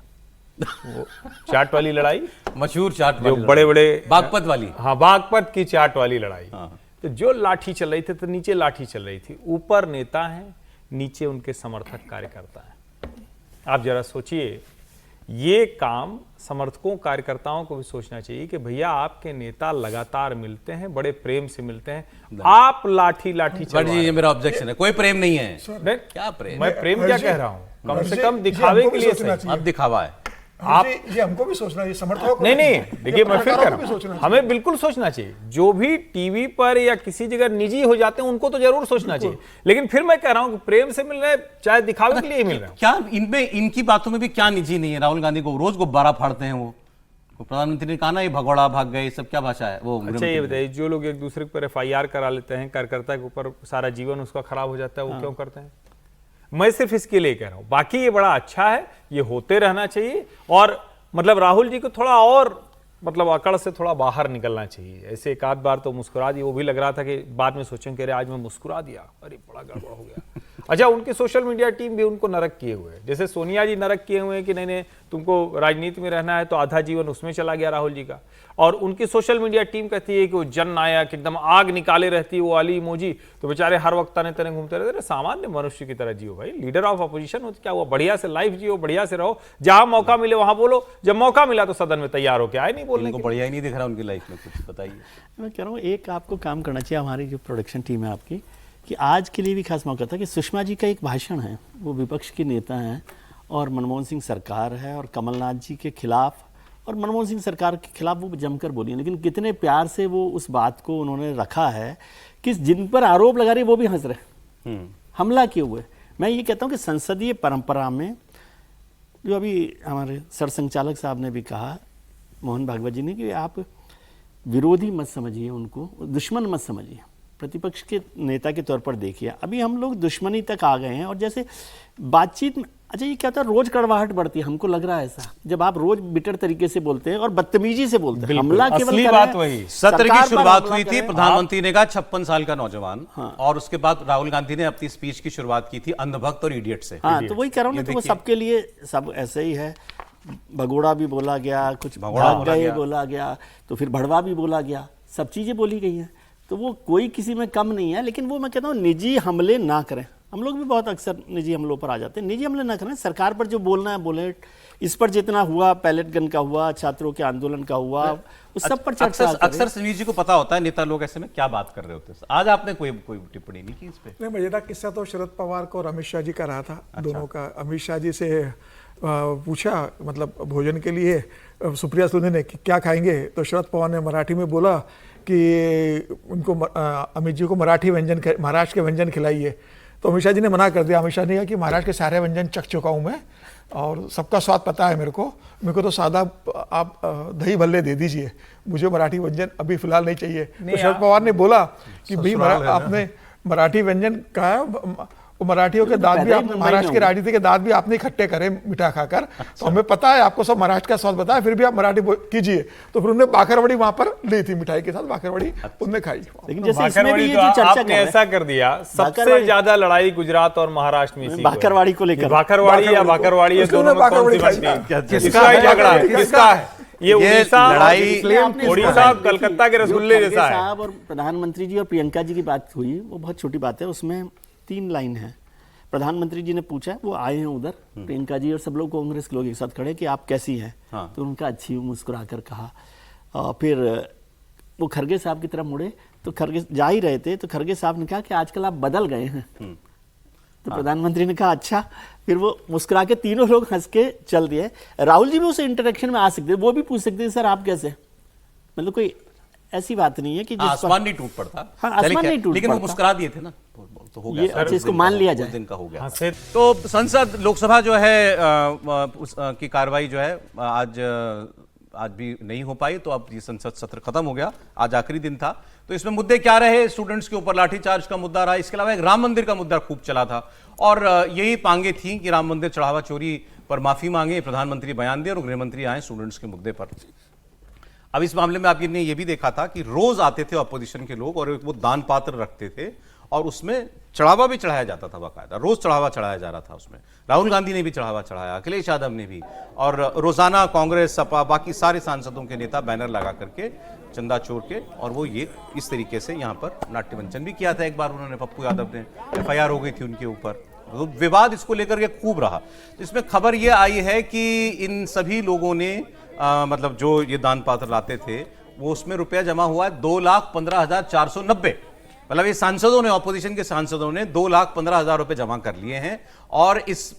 वो चाट वाली लड़ाई, मशहूर चाट जो वाली बड़े बड़े बागपत वाली, हाँ बागपत की चाट वाली लड़ाई। हाँ। तो जो लाठी चल रही थी, तो नीचे लाठी चल रही थी, ऊपर नेता हैं, नीचे उनके समर्थक कार्यकर्ता हैं। आप जरा सोचिए, ये काम समर्थकों कार्यकर्ताओं को भी सोचना चाहिए कि भैया आपके नेता लगातार मिलते हैं, बड़े प्रेम से मिलते हैं, आप लाठी चलवा रहे हैं। ये मेरा ऑब्जेक्शन है, कोई प्रेम नहीं है। नहीं, क्या प्रेम? मैं प्रेम क्या कह रहा हूँ, कम से कम ये दिखावे हमको के भी लिए सोचना सही। अब दिखावा है। आप ये हमको भी सोचना चाहिए, समर्थकों को नहीं देखिए, मैं फिर कह पत्रकारों को भी रहा सोचना हूं, हमें बिल्कुल सोचना चाहिए। जो भी टीवी पर या किसी जगह निजी हो जाते हैं उनको तो जरूर सोचना चाहिए, लेकिन फिर मैं कह रहा हूं कि प्रेम से मिल रहे हैं, चाहे दिखावे के लिए ही मिल रहे हैं। क्या इनमें, इनकी बातों में भी क्या निजी नहीं है? राहुल गांधी को रोज गुब्बारा फाड़ते हैं वो प्रधानमंत्री ने कहा ना, ये भगोड़ा भाग गए, सब क्या भाषा है वो? अच्छा ये बताइए, जो लोग एक दूसरे के ऊपर FIR करा लेते हैं, कार्यकर्ता के ऊपर सारा जीवन उसका खराब हो जाता है, वो क्यों करते हैं? मैं सिर्फ इसके लिए कह रहा हूं, बाकी ये बड़ा अच्छा है, ये होते रहना चाहिए। और मतलब राहुल जी को थोड़ा और मतलब अकड़ से थोड़ा बाहर निकलना चाहिए। ऐसे एक आध बार तो मुस्कुरा दिया, वो भी लग रहा था कि बाद में सोचें कि अरे आज मैं मुस्कुरा दिया, अरे बड़ा गड़बड़ हो गया। अच्छा, उनकी सोशल मीडिया टीम भी उनको नरक किए हुए है। जैसे सोनिया जी नरक किए हुए हैं कि नहीं तुमको राजनीति में रहना है, तो आधा जीवन उसमें चला गया राहुल जी का। और उनकी सोशल मीडिया टीम कहती है कि वो जननायक एकदम आग निकाले रहती है, वो वाली इमोजी, तो बेचारे हर वक्त तने तने घूमते रहते। सामान्य मनुष्य की तरह जियो भाई, लीडर ऑफ अपोजिशन हो तो क्या हुआ, बढ़िया से लाइफ जियो, बढ़िया से रहो, जहां मौका मिले वहां बोलो। जब मौका मिला तो सदन में तैयार होके आए, नहीं बोलने को बढ़िया ही नहीं दिख रहा उनकी लाइफ में, कुछ बताइए। मैं कह रहा हूँ एक आपको काम करना चाहिए, हमारी जो प्रोडक्शन टीम है आपकी, कि आज के लिए भी खास मौका था कि सुषमा जी का एक भाषण है, वो विपक्ष के नेता हैं और मनमोहन सिंह सरकार है और कमलनाथ जी के खिलाफ, और मनमोहन सिंह सरकार के खिलाफ वो जमकर बोली, लेकिन कितने प्यार से वो उस बात को उन्होंने रखा है कि जिन पर आरोप लगा रहे वो भी हंस रहे, हमला किए हुए। मैं ये कहता हूँ कि संसदीय परंपरा में, जो अभी हमारे सरसंघचालक साहब ने भी कहा, मोहन भागवत जी ने, कि आप विरोधी मत समझिए, उनको दुश्मन मत समझिए, प्रतिपक्ष के नेता के तौर पर देखिए। अभी हम लोग दुश्मनी तक आ गए हैं, और जैसे बातचीत में, अच्छा ये क्या होता है, रोज कड़वाहट बढ़ती है, हमको लग रहा है ऐसा, जब आप रोज बिटर तरीके से बोलते हैं और बदतमीजी से बोलते हैं। हमला केवल असली बात वही। सत्र की शुरुआत हुई थी, प्रधानमंत्री ने कहा 56 साल का नौजवान, और उसके बाद राहुल गांधी ने अपनी स्पीच की शुरुआत की थी अंधभक्त और इडियट से। हाँ, तो वही कह रहा हूँ ना, तो वो सबके लिए सब ऐसे ही है। भगोड़ा भी बोला गया, कुछ भाग गए बोला गया, तो फिर भड़वा भी बोला गया, सब चीजें बोली गई हैं। तो वो कोई किसी में कम नहीं है, लेकिन वो मैं कहता हूँ निजी हमले ना करें। हम लोग भी बहुत अक्सर निजी हमलों पर आ जाते हैं, निजी हमले ना करें, सरकार पर जो बोलना है बोले। इस पर जितना हुआ, पैलेट गन का हुआ, छात्रों के आंदोलन का हुआ, उस सब पर चर्चा। अक्सर समीर जी को पता होता है नेता लोग ऐसे में क्या बात कर रहे होते हैं। आज आपने कोई टिप्पणी नहीं की इस पे? नहीं, मजेदार किस्सा तो शरद पवार को और अमित शाह जी का रहा था। दोनों का। अमित शाह जी से पूछा, मतलब भोजन के लिए सुप्रिया सुले ने कि क्या खाएंगे, तो शरद पवार ने मराठी में बोला कि उनको अमित जी को मराठी व्यंजन, महाराष्ट्र के व्यंजन खिलाइए। तो अमित शाह जी ने मना कर दिया। अमित शाह ने कहा कि महाराष्ट्र के सारे व्यंजन चख चुका हूँ मैं और सबका स्वाद पता है मेरे को तो सादा आप दही भल्ले दे दीजिए, मुझे मराठी व्यंजन अभी फिलहाल नहीं चाहिए। तो शरद पवार ने बोला कि भाई आपने मराठी व्यंजन कहा, मराठियों के दांत भी, महाराष्ट्र के राजनीति के दांत भी आपने इकट्ठे करे मीठा खाकर, तो हमें पता है आपको सब महाराष्ट्र का स्वाद पता है, फिर भी आप मराठी कीजिए। तो फिर उन्होंने बाकरवड़ी वहां पर ली थी, मिठाई के साथ बाकरवड़ी उन्होंने खाई। लेकिन जैसे इसमें भी ये जो चर्चा आपने ऐसा कर दिया, सबसे ज्यादा लड़ाई गुजरात और महाराष्ट्र में इसी बाकरवाड़ी को लेकर, बाकरवाड़ी या बाकरवाड़ी ये दोनों में कौन सी बनती है? किसका झगड़ा है, किसका है ये? उड़ीसा कलकत्ता के रसगुल्ले जैसा है। साहब और प्रधानमंत्री जी और प्रियंका जी की बात हुई, वो बहुत छोटी बात है, उसमें 3 लाइन है। प्रधानमंत्री जी ने पूछा, वो आए हैं उधर, प्रियंका जी और सब लोग कांग्रेस के लोग एक साथ खड़े कि आप कैसी हैं, तो उनका अच्छी मुस्कुरा कर कहा। फिर वो खरगे साहब की तरफ मुड़े, तो खरगे जा ही रहे थे, तो खरगे साहब ने कहा कि आजकल आप बदल गए हैं। तो प्रधानमंत्री ने कहा अच्छा। फिर वो मुस्कुरा के तीनों लोग हंस के चल दिए। राहुल जी भी उस इंटरेक्शन में आ सकते, वो भी पूछ सकते सर आप कैसे, मतलब कोई ऐसी बात नहीं है कि आसमान नहीं टूट पड़ता। हाँ, आसमान नहीं टूट लेकिन वो पड़ता। मुस्कुरा दिए थे ना, तो हो गया। अच्छा, इसको मान लिया जाए, दिन का हो गया। तो संसद लोकसभा जो है की कार्रवाई जो है आज भी नहीं हो पाई, तो अब ये संसद सत्र खत्म हो गया, आज आखिरी दिन था। तो इसमें मुद्दे क्या रहे? स्टूडेंट्स के ऊपर लाठीचार्ज का मुद्दा रहा, इसके अलावा एक राम मंदिर का मुद्दा खूब चला था, और यही पांगे थी कि राम मंदिर चढ़ावा चोरी पर माफी मांगे, प्रधानमंत्री बयान दे और गृहमंत्री आए स्टूडेंट्स के मुद्दे पर। अब इस मामले में आपने ये भी देखा था कि रोज आते थे अपोजिशन के लोग और वो दान पात्र रखते थे और उसमें चढ़ावा भी चढ़ाया जाता था, बाकायदा रोज चढ़ावा चढ़ाया जा रहा था उसमें। राहुल गांधी ने भी चढ़ावा चढ़ाया, अखिलेश यादव ने भी, और रोजाना कांग्रेस, सपा, बाकी सारे सांसदों के नेता बैनर लगा करके चंदा चोर के, और वो ये इस तरीके से यहाँ पर नाट्यमंचन भी किया था। एक बार उन्होंने, पप्पू यादव ने, FIR हो गई थी उनके ऊपर, तो विवाद इसको लेकर के खूब रहा। तो इसमें खबर ये आई है कि इन सभी लोगों ने मतलब जो ये दान पात्र लाते थे, वो उसमें रुपया जमा हुआ है 2,15,490। मतलब ये सांसदों ने, ऑपोजिशन के सांसदों ने 2,15,000 रुपए जमा कर लिए हैं, और इस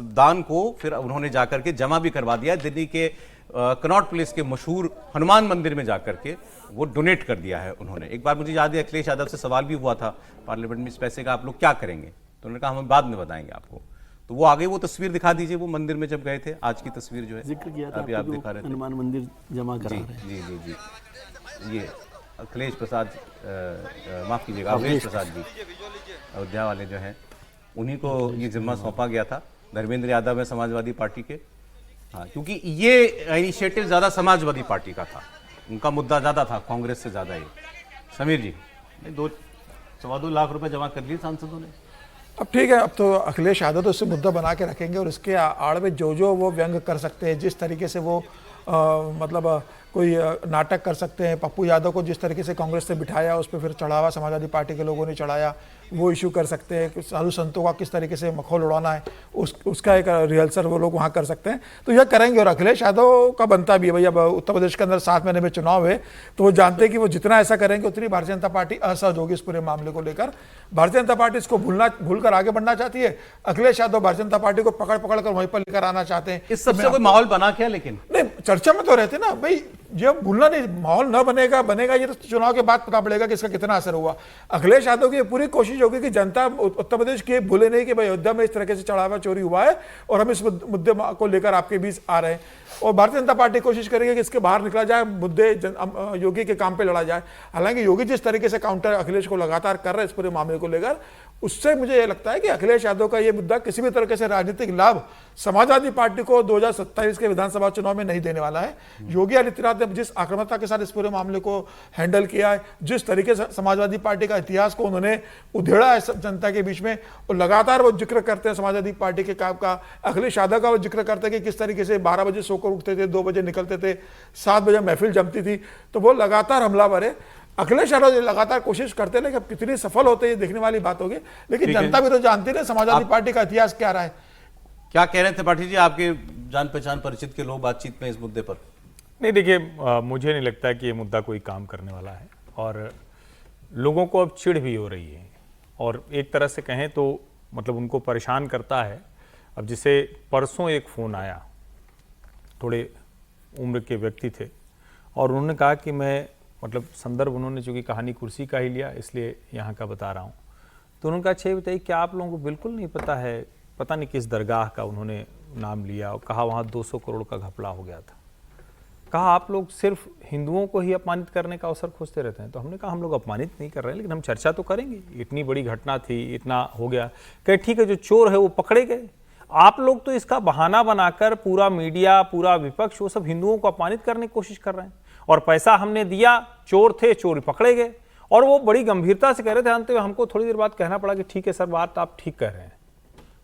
दान को फिर उन्होंने जाकर के जमा भी करवा दिया। दिल्ली के कनॉट प्लेस के मशहूर हनुमान मंदिर में जाकर के वो डोनेट कर दिया है उन्होंने। एक बार मुझे याद है अखिलेश यादव से सवाल भी हुआ था पार्लियामेंट में, इस पैसे का आप लोग क्या करेंगे? तो उन्होंने कहा हम बाद में बताएंगे आपको। तो वो आगे वो तस्वीर दिखा दीजिए, वो मंदिर में जब गए थे, आज की तस्वीर जो है जिक्र किया था अभी आप दिखा रहे थे, हनुमान मंदिर जमा करा जी, रहे हैं। जी, ये अखिलेश प्रसाद, माफ कीजिएगा, अखिलेश प्रसाद जी अयोध्या वाले जो हैं, उन्हीं को ये जिम्मा सौंपा गया था। धर्मेंद्र यादव है समाजवादी पार्टी के, हाँ, क्योंकि ये इनिशिएटिव ज्यादा समाजवादी पार्टी का था, उनका मुद्दा ज्यादा था कांग्रेस से ज्यादा। ये समीर जी, 2.25 लाख रुपए जमा कर लिए सांसदों ने। अब ठीक है, अब तो अखिलेश यादव तो इससे मुद्दा बना के रखेंगे, और इसके आड़ में जो वो व्यंग कर सकते हैं, जिस तरीके से वो मतलब कोई नाटक कर सकते हैं, पप्पू यादव को जिस तरीके से कांग्रेस ने बिठाया, उस पर फिर चढ़ावा समाजवादी पार्टी के लोगों ने चढ़ाया, वो इशू कर सकते हैं कि साधु संतों का किस तरीके से मखौल उड़ाना है, उसका एक रिहर्सल वो लोग वहाँ कर सकते हैं, तो यह करेंगे। और अखिलेश यादव का बनता भी है भाई, अब उत्तर प्रदेश के अंदर 7 महीने में चुनाव है, तो वो जानते हैं कि वो जितना ऐसा करेंगे उतनी भारतीय जनता पार्टी असहज होगी इस पूरे मामले को लेकर। भारतीय जनता पार्टी इसको भूल कर आगे बढ़ना चाहती है, अखिलेश यादव भारतीय जनता पार्टी को पकड़ कर वहीं पर लेकर आना चाहते हैं। इस सबसे कोई माहौल बना क्या? लेकिन नहीं, चर्चा में तो रहते ना भाई, ये भूलना नहीं, माहौल न बनेगा ये तो चुनाव के बाद पता पड़ेगा कि इसका कितना असर हुआ। अखिलेश यादव की पूरी कोशिश होगी कि जनता उत्तर प्रदेश के भूले नहीं कि भाई अयोध्या में इस तरह से चढ़ावा चोरी हुआ है और हम इस मुद्दे को लेकर आपके बीच आ रहे हैं, और भारतीय जनता पार्टी कोशिश करेगी कि इसके बाहर निकला जाए, मुद्दे योगी के काम पे लड़ा जाए। हालांकि योगी जिस तरीके से काउंटर अखिलेश को लगातार कर रहे हैं इस पूरे मामले को लेकर, उससे मुझे यह लगता है कि अखिलेश यादव का यह मुद्दा किसी भी तरीके से राजनीतिक लाभ समाजवादी पार्टी को 2027 के विधानसभा चुनाव में नहीं देने वाला है। योगी आदित्यनाथ ने जिस आक्रामकता के साथ इस पूरे मामले को हैंडल किया है, जिस तरीके से समाजवादी पार्टी का इतिहास को उन्होंने उधेड़ा है जनता के बीच में, और लगातार वो जिक्र करते हैं समाजवादी पार्टी के काम का। अखिलेश यादव का वो जिक्र करते हैं कि किस तरीके से 12 बजे सोकर उठते थे, 2 बजे निकलते थे, 7 बजे महफिल जमती थी, तो वो लगातार हमलावर है। अखिलेश यादव लगातार कोशिश करते हैं, लेकिन कितनी सफल होते हैं ये देखने वाली बात होगी। लेकिन जनता भी तो जानती है समाजवादी पार्टी का इतिहास क्या रहा है। क्या कह रहे थे पाठी जी, आपके जान पहचान परिचित के लोग बातचीत में इस मुद्दे पर? नहीं, देखिए, मुझे नहीं लगता कि ये मुद्दा कोई काम करने वाला है, और लोगों को अब चिढ़ भी हो रही है, और एक तरह से कहें तो मतलब उनको परेशान करता है। अब जैसे परसों एक फ़ोन आया, थोड़े उम्र के व्यक्ति थे, और उन्होंने कहा कि मैं, मतलब संदर्भ उन्होंने चूँकि कहानी कुर्सी का ही लिया इसलिए यहाँ का बता रहा हूँ, तो उन्होंने कहा अच्छा बताइए क्या आप लोगों को बिल्कुल नहीं पता है, पता नहीं किस दरगाह का उन्होंने नाम लिया और कहा वहाँ 200 करोड़ का घपला हो गया था। कहा आप लोग सिर्फ हिंदुओं को ही अपमानित करने का अवसर खोजते रहते हैं। तो हमने कहा हम लोग अपमानित नहीं कर रहे हैं, लेकिन हम चर्चा तो करेंगे, इतनी बड़ी घटना थी, इतना हो गया। कहे ठीक है, जो चोर है वो पकड़े गए, आप लोग तो इसका बहाना बनाकर पूरा मीडिया, पूरा विपक्ष, वो सब हिंदुओं को अपमानित करने की कोशिश कर रहे हैं। और पैसा हमने दिया, चोर थे, चोर पकड़े गए। और वो बड़ी गंभीरता से कह रहे थे। अंत में हमको थोड़ी देर बाद कहना पड़ा कि ठीक है सर, बात आप ठीक कह रहे हैं।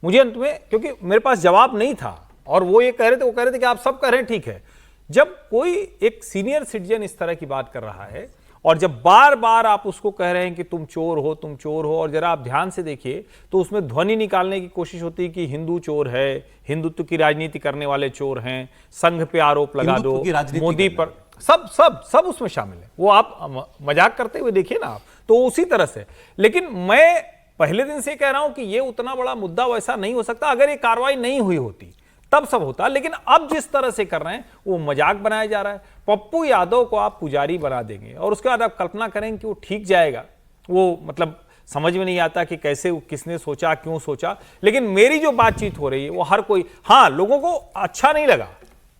मुझे अंत में, क्योंकि मेरे पास जवाब नहीं था और वो ये कह रहे थे, वो कह रहे थे कि आप सब कह रहे हैं ठीक है। जब कोई एक सीनियर सिटीजन इस तरह की बात कर रहा है और जब बार बार आप उसको कह रहे हैं कि तुम चोर हो, तुम चोर हो, और जरा आप ध्यान से देखिए तो उसमें ध्वनि निकालने की कोशिश होती है कि हिंदू चोर है, हिंदुत्व की राजनीति करने वाले चोर हैं, संघ पे आरोप लगा दो, मोदी पर, सब सब सब उसमें शामिल है। वो आप मजाक करते हुए देखिए ना आप, तो उसी तरह से। लेकिन मैं पहले दिन से कह रहा हूं कि ये उतना बड़ा मुद्दा वैसा नहीं हो सकता। अगर ये कार्रवाई नहीं हुई होती तब सब होता, लेकिन अब जिस तरह से कर रहे हैं वो मजाक बनाया जा रहा है। पप्पू यादव को आप पुजारी बना देंगे और उसके बाद आप कल्पना करेंगे कि वो ठीक जाएगा। वो मतलब समझ में नहीं आता कि कैसे, किसने सोचा, क्यों सोचा। लेकिन मेरी जो बातचीत हो रही है वो हर कोई, हाँ, लोगों को अच्छा नहीं लगा,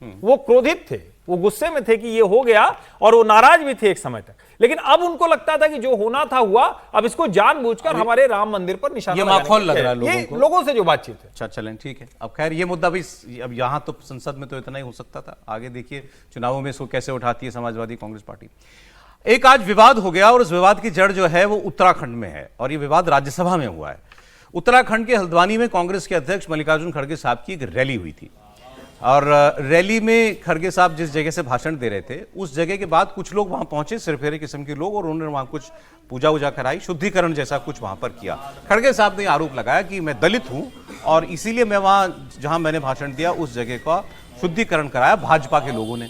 वो क्रोधित थे, वो गुस्से में थे कि ये हो गया, और वो नाराज भी थे एक समय तक। लेकिन अब उनको लगता था कि जो होना था हुआ, अब इसको जानबूझकर हमारे राम मंदिर पर निशाना, ये माहौल लग रहा है लोगों को, लोगों से जो बातचीत है। अच्छा चलें, ठीक है। अब खैर ये मुद्दा भी, अब यहाँ तो संसद में तो इतना ही हो सकता था, आगे देखिए चुनावों में इसको कैसे उठाती है समाजवादी कांग्रेस पार्टी। एक आज विवाद हो गया और उस विवाद की जड़ जो है वो उत्तराखंड में है, और ये विवाद राज्यसभा में हुआ है। उत्तराखंड के हल्द्वानी में कांग्रेस के अध्यक्ष मल्लिकार्जुन खड़गे साहब की एक रैली हुई थी, और रैली में खड़गे साहब जिस जगह से भाषण दे रहे थे, उस जगह के बाद कुछ लोग वहां पहुंचे, सिरफेरे किस्म के लोग, और उन्होंने वहां कुछ पूजा वूजा कराई, शुद्धिकरण जैसा कुछ वहां पर किया। खड़गे साहब ने आरोप लगाया कि मैं दलित हूं और इसीलिए मैं वहां जहां मैंने भाषण दिया उस जगह का शुद्धिकरण कराया भाजपा के लोगों ने।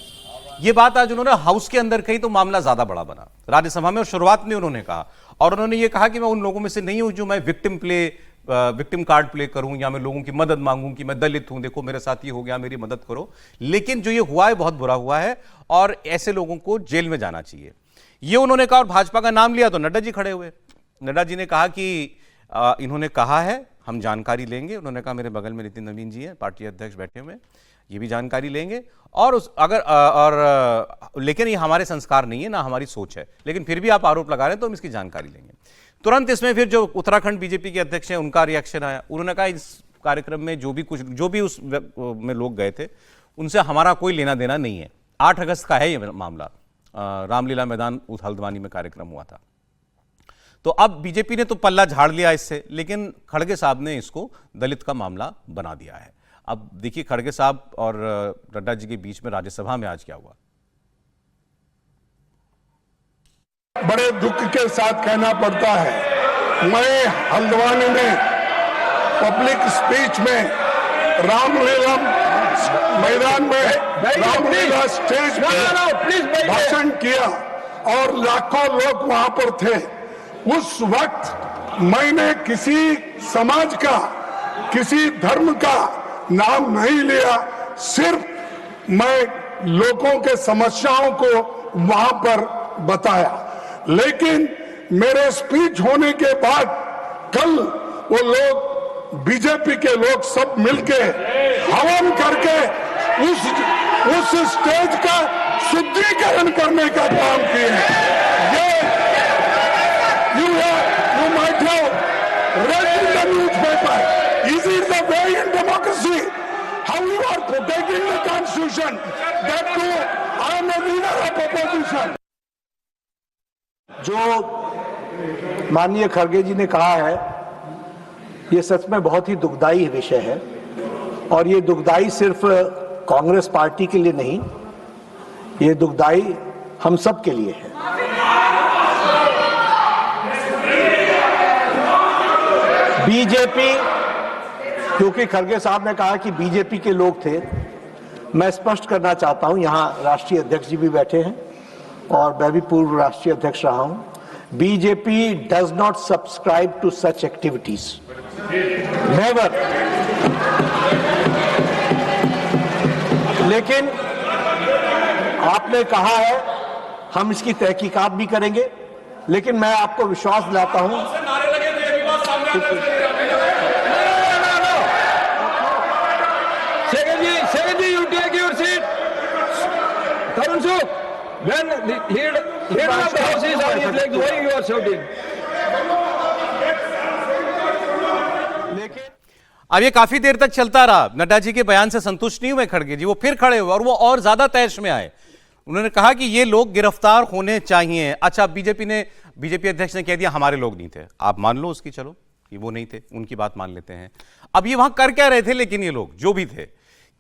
ये बात आज उन्होंने हाउस के अंदर कही तो मामला ज्यादा बड़ा बना राज्यसभा में, और शुरुआत में उन्होंने कहा, और उन्होंने ये कहा कि मैं उन लोगों में से नहीं हूं जो मैं विक्टिम कार्ड प्ले करूं या मैं लोगों की मदद मांगूं कि मैं दलित हूं, देखो मेरे साथ ये हो गया, मेरी मदद करो। लेकिन जो ये हुआ है बहुत बुरा हुआ है और ऐसे लोगों को जेल में जाना चाहिए, ये उन्होंने कहा। और भाजपा का नाम लिया तो नड्डा जी खड़े हुए। नड्डा जी ने कहा कि इन्होंने कहा है, हम जानकारी लेंगे। उन्होंने कहा मेरे बगल में नितिन नवीन जी हैं, पार्टी अध्यक्ष बैठे हुए, ये भी जानकारी लेंगे, और लेकिन ये हमारे संस्कार नहीं है, ना हमारी सोच है, लेकिन फिर भी आप आरोप लगा रहे हैं तो हम इसकी जानकारी लेंगे। तुरंत इसमें फिर जो उत्तराखंड बीजेपी के अध्यक्ष हैं उनका रिएक्शन आया। उन्होंने कहा इस कार्यक्रम में जो भी उस में लोग गए थे उनसे हमारा कोई लेना देना नहीं है। 8 अगस्त का है ये मामला, रामलीला मैदान उस हल्द्वानी में कार्यक्रम हुआ था। तो अब बीजेपी ने तो पल्ला झाड़ लिया इससे, लेकिन खड़गे साहब ने इसको दलित का मामला बना दिया है। अब देखिए खड़गे साहब और नड्डा जी के बीच में राज्यसभा में आज क्या हुआ। बड़े दुख के साथ कहना पड़ता है, मैं हल्द्वानी में पब्लिक स्पीच में रामलीला मैदान में रामलीला स्टेज पर भाषण किया और लाखों लोग वहां पर थे। उस वक्त मैंने किसी समाज का, किसी धर्म का नाम नहीं लिया, सिर्फ मैं लोगों के समस्याओं को वहां पर बताया। लेकिन मेरे स्पीच होने के बाद कल वो लोग, बीजेपी के लोग सब मिलके हवन करके उस स्टेज का शुद्धिकरण करने का काम किए हैं। ये you might have read in the newspaper. Is it the way in democracy? How you are protecting the constitution? That too, I am a leader of opposition. जो माननीय खड़गे जी ने कहा है, ये सच में बहुत ही दुखदाई विषय है, और ये दुखदाई सिर्फ कांग्रेस पार्टी के लिए नहीं, ये दुखदाई हम सब के लिए है। बीजेपी, क्योंकि खड़गे साहब ने कहा कि बीजेपी के लोग थे, मैं स्पष्ट करना चाहता हूं, यहां राष्ट्रीय अध्यक्ष जी भी बैठे हैं और मैं भी पूर्व राष्ट्रीय अध्यक्ष रहा हूं। BJP does not subscribe to such activities, never. लेकिन आपने कहा है, हम इसकी तहकीकात भी करेंगे, लेकिन मैं आपको विश्वास दिलाता हूं Second ji, you take your seat. Tarun Suk, when the leader of the house is on his legs, why you are shouting? अब ये काफी देर तक चलता रहा। नड्डा जी के बयान से संतुष्ट नहीं हुए खड़गे जी, वो फिर खड़े हुए और वो और ज्यादा तैश में आए। उन्होंने कहा कि ये लोग गिरफ्तार होने चाहिए। अच्छा, बीजेपी अध्यक्ष ने कह दिया हमारे लोग नहीं थे। आप मान लो उसकी, चलो कि वो नहीं थे, उनकी बात मान लेते हैं। अब ये वहां कर क्या रहे थे? लेकिन ये लोग जो भी थे,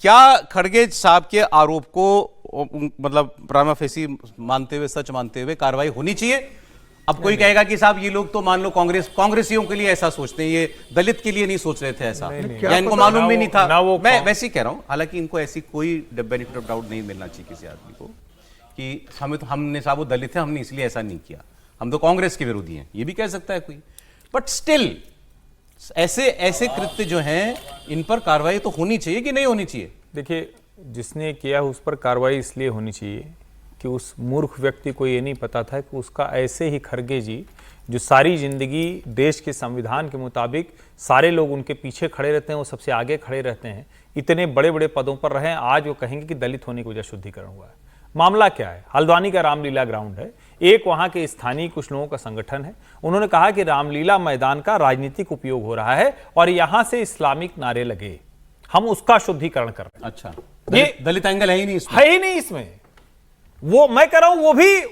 क्या खड़गे साहब के आरोप को मतलब प्रामा फेसी मानते हुए, सच मानते हुए कार्रवाई होनी चाहिए? अब कोई कहेगा कि साहब ये लोग तो मान लो कांग्रेसियों के लिए ऐसा सोचते हैं, ये दलित के लिए नहीं सोच रहे थे ऐसा, या इनको मालूम भी नहीं था। मैं वैसे ही कह रहा हूं, हालांकि इनको ऐसी कोई बेनिफिट ऑफ डाउट नहीं मिलना चाहिए किसी आदमी को कि हमने साहब वो दलित है, हमने इसलिए ऐसा नहीं किया, हम तो कांग्रेस के विरोधी हैं, ये भी कह सकता है कोई। बट स्टिल ऐसे कृत्य जो हैं, इन पर कार्रवाई तो होनी चाहिए कि नहीं होनी चाहिए? देखिए, जिसने किया उस पर कार्रवाई इसलिए होनी चाहिए कि उस मूर्ख व्यक्ति को ये नहीं पता था कि उसका ऐसे ही खड़गे जी, जो सारी जिंदगी देश के संविधान के मुताबिक सारे लोग उनके पीछे खड़े रहते हैं, वो सबसे आगे खड़े रहते हैं, इतने बड़े बड़े पदों पर रहे, आज वो कहेंगे कि दलित होने की वजह शुद्धिकरण हुआ है। मामला क्या है? हल्द्वानी का रामलीला ग्राउंड है, एक वहां के स्थानीय कुछ लोगों का संगठन है, उन्होंने कहा कि रामलीला मैदान का राजनीतिक उपयोग हो रहा है और यहां से इस्लामिक नारे लगे, हम उसका शुद्धिकरण कर रहे हैं। अच्छा, ये दलित एंगल है ही नहीं इसमें? है ही नहीं इसमें। वो मैं कह रहा हूं, वो भी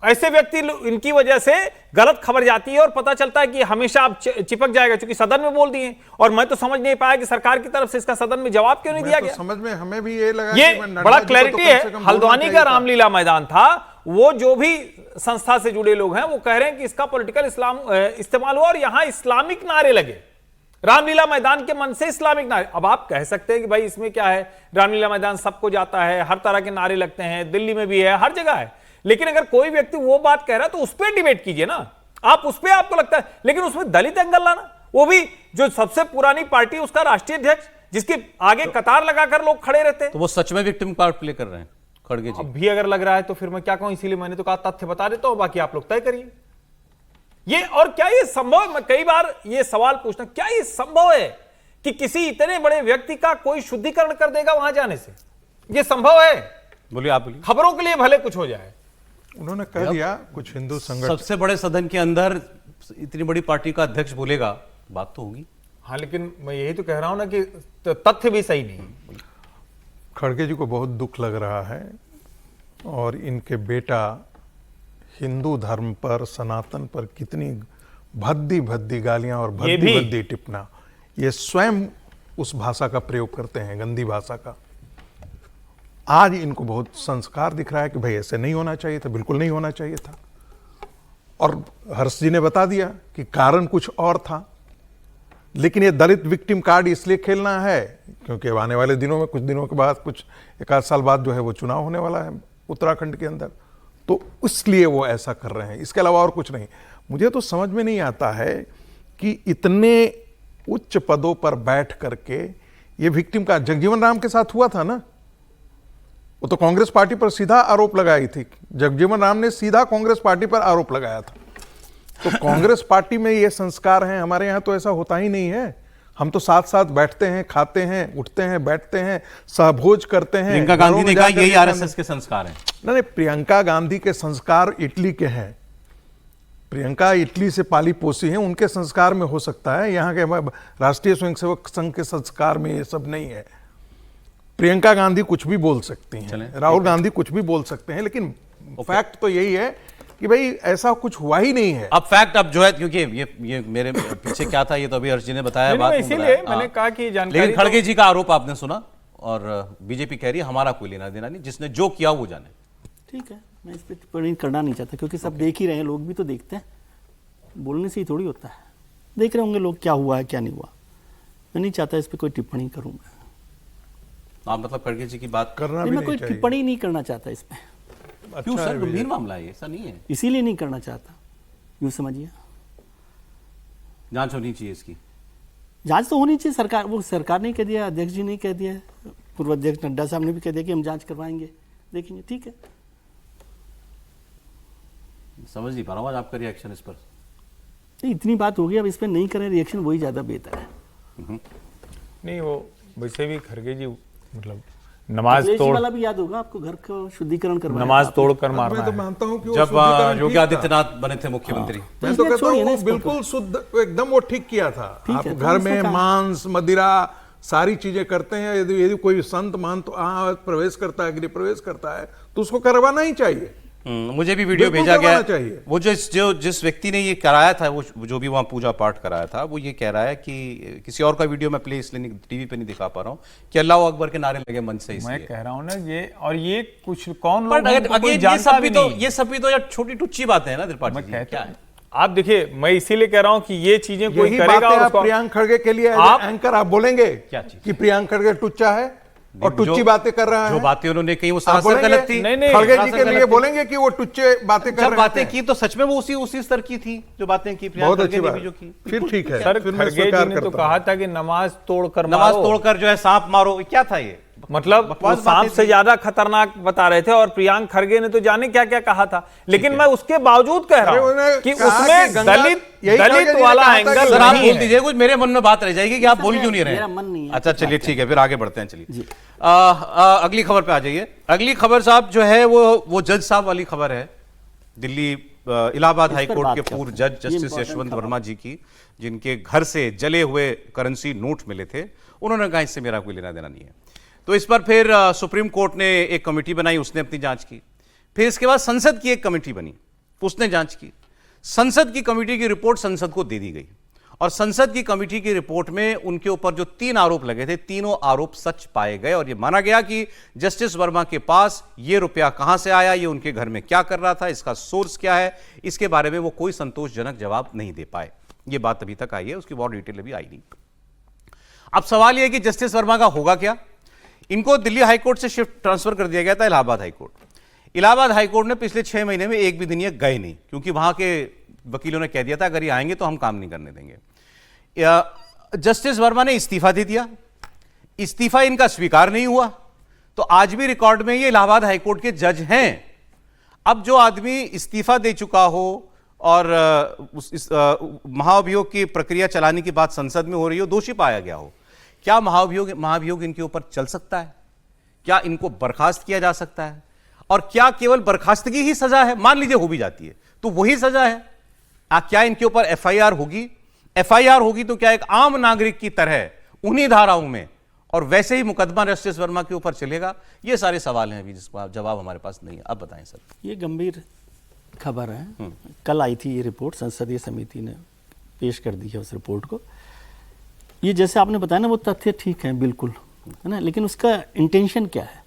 ऐसे व्यक्ति, इनकी वजह से गलत खबर जाती है और पता चलता है कि हमेशा आप चिपक जाएगा, क्योंकि सदन में बोल दिए। और मैं तो समझ नहीं पाया कि सरकार की तरफ से इसका सदन में जवाब क्यों नहीं दिया गया। समझ में हमें भी ये लगा, ये बड़ा क्लैरिटी है। हल्द्वानी का रामलीला मैदान था, वो जो भी संस्था से जुड़े लोग हैं वो कह रहे हैं कि इसका पॉलिटिकल इस्तेमाल हुआ और यहां इस्लामिक नारे लगे, रामलीला मैदान के मन से इस्लामिक नारे। अब आप कह सकते हैं कि भाई इसमें क्या है, रामलीला मैदान सबको जाता है, हर तरह के नारे लगते हैं, दिल्ली में भी है, हर जगह है। लेकिन अगर कोई व्यक्ति वो बात कह रहा है तो उस पर डिबेट कीजिए ना, आप उस पर आपको लगता है। लेकिन उसमें दलित एंगल लाना, वो भी जो सबसे पुरानी पार्टी, उसका राष्ट्रीय अध्यक्ष, जिसके आगे कतार लगाकर लोग खड़े रहते हैं, तो वो सच में विक्टिम पार्ट प्ले कर रहे हैं खड़गे जी। अब भी अगर लग रहा है तो फिर मैं क्या कहूं, इसीलिए मैंने तो कहा तथ्य बता देता हूं, बाकी आप लोग तय करिए। ये और क्या ये संभव है? मैं कई बार ये सवाल पूछना, क्या ये संभव है कि किसी इतने बड़े व्यक्ति का कोई शुद्धिकरण कर देगा वहां जाने से? ये संभव है? बोलिए, आप बोलिए। खबरों के लिए भले कुछ हो जाए। उन्होंने कह दिया कुछ हिंदू संगठन, सबसे बड़े सदन के अंदर इतनी बड़ी पार्टी का अध्यक्ष बोलेगा, बात तो होगी। हाँ, लेकिन मैं यही तो कह रहा हूं ना कि तथ्य भी सही नहीं। खड़गे जी को बहुत दुख लग रहा है और इनके बेटा हिंदू धर्म पर, सनातन पर कितनी भद्दी भद्दी गालियां और भद्दी भद्दी टिप्पणा, ये स्वयं उस भाषा का प्रयोग करते हैं, गंदी भाषा का। आज इनको बहुत संस्कार दिख रहा है कि भाई ऐसे नहीं होना चाहिए था, बिल्कुल नहीं होना चाहिए था। और हर्ष जी ने बता दिया कि कारण कुछ और था, लेकिन ये दलित विक्टिम कार्ड इसलिए खेलना है क्योंकि आने वाले दिनों में, कुछ दिनों के बाद, कुछ एक आध साल बाद जो है वो चुनाव होने वाला है उत्तराखंड के अंदर, तो इसलिए वो ऐसा कर रहे हैं, इसके अलावा और कुछ नहीं। मुझे तो समझ में नहीं आता है कि इतने उच्च पदों पर बैठ करके ये विक्टिम का जगजीवन राम के साथ हुआ था ना, वो तो कांग्रेस पार्टी पर सीधा आरोप लगाई थी, जगजीवन राम ने सीधा कांग्रेस पार्टी पर आरोप लगाया था। तो कांग्रेस पार्टी में ये संस्कार हैं, हमारे यहां तो ऐसा होता ही नहीं है। हम तो साथ साथ बैठते हैं, खाते हैं, उठते हैं, बैठते हैं, सहभोज करते हैं। प्रियंका गांधी ने कहा यही आरएसएस के संस्कार हैं। नहीं, प्रियंका गांधी के संस्कार इटली के हैं, प्रियंका इटली से पाली पोसी हैं, उनके संस्कार में हो सकता है, यहाँ के राष्ट्रीय स्वयंसेवक संघ के संस्कार में ये सब नहीं है। प्रियंका गांधी कुछ भी बोल सकती हैं, राहुल गांधी कुछ भी बोल सकते हैं, लेकिन फैक्ट तो यही है कि भाई ऐसा कुछ हुआ ही नहीं है। अब फैक्ट अब जो है, क्योंकि ये मेरे पीछे क्या था ये तो अभी हर्ष जी ने बताया, बात इसीलिए मैंने कहा कि जानकारी। लेकिन खड़गे जी का आरोप आपने सुना और बीजेपी कह रही है हमारा कोई लेना देना नहीं, जिसने जो किया वो जाने। ठीक है, मैं इस पर टिप्पणी करना नहीं चाहता क्योंकि सब देख ही रहे हैं, लोग भी तो देखते हैं, बोलने से ही थोड़ी होता है। देख रहे होंगे लोग क्या हुआ है क्या नहीं हुआ, मैं नहीं चाहता इस पर कोई टिप्पणी करूँ मैं। आप मतलब खड़गे जी की बात करना भी मैं कोई टिप्पणी नहीं करना चाहता इस पर। क्यों सर, गंभीर मामला है, ऐसा नहीं है। इसीलिए नहीं करना चाहता, यूँ समझिए। जांच होनी चाहिए इसकी, जांच तो होनी चाहिए। सरकार, वो सरकार ने कह दिया, अध्यक्ष जी ने कह दिया, पूर्व अध्यक्ष नड्डा साहब ने भी कह दिया कि हम जांच करवाएंगे, देखेंगे। ठीक है, समझ नहीं पा रहा हूँ आपका रिएक्शन इस पर। नहीं, इतनी बात हो गई, अब इस पर नहीं करें रिएक्शन, वही ज़्यादा बेहतर है। नहीं, वो वैसे भी खड़गे जी मतलब नमाज अखिलेश जी तोड़ वाला भी याद होगा आपको, घर का शुद्धिकरण करवाया नमाज था तोड़कर मारना मैं तो है। मानता हूं कि वो जब शुद्धिकरण योगी ठीक था। आदित्यनाथ बने थे मुख्यमंत्री। मैं तो कहता छोड़िए हूँ ना वो इस पर बिल्कुल शुद्ध एकदम वो ठीक किया था। ठीक आप है, तो घर इसमें में कहा- मांस मदिरा सारी चीजें करते हैं, यदि कोई संत मान तो प्रवेश करता है, गृह प्रवेश करता है, तो उसको करवाना ही चाहिए। मुझे भी वीडियो बिल्कुल भेजा गया करवाना चाहिए। वो जिस व्यक्ति ने ये कराया था, वो जो भी वहाँ पूजा पाठ कराया था, वो ये कह रहा है कि किसी और का वीडियो मैं प्ले इसलिए टीवी पे नहीं दिखा पा रहा हूँ कि अल्लाह अकबर के नारे लगे मन से, मैं इसलिए। कह रहा हूँ ना ये, और ये कुछ कौन लोग पर हैं, उनको कोई जानता भी नहीं। ये सब भी तो यार छोटी टुच्ची बातें हैं ना त्रिपाठी मैं जी, कहता क्या हूं। है? आप देखिए, मैं इसीलिए कह रहा हूं कि ये चीजें कोई यही करेगा बातें और आप उसको प्रियंक खड़गे के लिए आप- एंकर आप बोलेंगे क्या चीज? कि प्रियंक खड़गे टुच्चा है और टुच्ची जो- बातें कर रहा है। जो बातें उन्होंने कही वो आप सरासर बोलेंगे? गलत थी। नहीं, नहीं, खड़गे जी सरासर के गलत लिए थी। बोलेंगे कि वो टुच्चे बातें कर जब रहे बातें थे। की तो सच में वो उसी स्तर की थी जो बातें की प्रियंका बहुत अच्छी खड़गे ने बात, भी जो की। फिर ठीक है, सर फिर मैं खड़गे जी स्वीकार ने तो करता कहा हूं। था कि नमाज तोड़कर नमाज मारो। तोड़कर जो है सांप मारो, क्या था ये? मतलब वो बकवास सांप बातें से थी। ज्यादा खतरनाक बता रहे थे, और प्रियंक खड़गे ने तो जाने क्या क्या कहा था। लेकिन मैं उसके बावजूद कह रहा अरे हूं उन्होंने कि कहा उसमें कि गंगा- दलित यही खड़गे जी दलित ने वाला कहा था कि एंगल सर आप नहीं बोल है। दीजिए, कुछ मेरे मन में बात रह जाएगी कि आप बोल क्यों नहीं रहे मेरा हैं। मन नहीं है। अच्छा चलिए ठीक है, फिर आगे बढ़ते हैं। चलिए अगली खबर पे आ जाइए। अगली खबर साहब जो है वो जज साहब वाली खबर है, दिल्ली इलाहाबाद हाई कोर्ट बात के करते पूर्व हैं। जज ये जस्टिस important यशवंत खबर। वर्मा जी की, जिनके घर से जले हुए करेंसी नोट मिले थे। उन्होंने कहा इससे मेरा कोई लेना देना नहीं है। तो इस पर फिर सुप्रीम कोर्ट ने एक कमेटी बनाई, उसने अपनी जांच की। फिर इसके बाद संसद की एक कमेटी बनी, उसने जांच की। संसद की कमेटी की रिपोर्ट संसद को दे दी गई, और संसद की कमेटी की रिपोर्ट में उनके ऊपर जो 3 आरोप लगे थे, तीनों आरोप सच पाए गए। और यह माना गया कि जस्टिस वर्मा के पास ये रुपया कहां से आया, ये उनके घर में क्या कर रहा था, इसका सोर्स क्या है, इसके बारे में वो कोई संतोषजनक जवाब नहीं दे पाए। ये बात अभी तक आई है, उसकी बहुत डिटेल अभी आई नहीं। अब सवाल यह है कि जस्टिस वर्मा का होगा क्या। इनको दिल्ली हाईकोर्ट से शिफ्ट ट्रांसफर कर दिया गया था इलाहाबाद हाईकोर्ट। इलाहाबाद हाईकोर्ट ने पिछले 6 महीने में एक भी दिन ये गए नहीं, क्योंकि वहां के वकीलों ने कह दिया था अगर ये आएंगे तो हम काम नहीं करने देंगे। जस्टिस वर्मा ने इस्तीफा दे दिया, इस्तीफा इनका स्वीकार नहीं हुआ, तो आज भी रिकॉर्ड में ये इलाहाबाद हाईकोर्ट के जज हैं। अब जो आदमी इस्तीफा दे चुका हो और महाअभियोग की प्रक्रिया चलाने की बात संसद में हो रही हो, दोषी पाया गया हो, क्या महाभियोग इनके ऊपर चल सकता है? क्या इनको बर्खास्त किया जा सकता है? और क्या केवल बर्खास्तगी ही सजा है? मान लीजिए हो भी जाती है तो वही सजा है। क्या इनके ऊपर एफआईआर होगी? एफआईआर होगी तो क्या एक आम नागरिक की तरह उन्हीं धाराओं में और वैसे ही मुकदमा जस्टिस वर्मा के ऊपर चलेगा? ये सारे सवाल हैं अभी जिसका जवाब हमारे पास नहीं है। अब बताएं सर। ये गंभीर खबर है। कल आई थी ये रिपोर्ट, संसदीय समिति ने पेश कर दी है उस रिपोर्ट को। ये जैसे आपने बताया ना, वो तथ्य ठीक है बिल्कुल, है ना, लेकिन उसका इंटेंशन क्या है,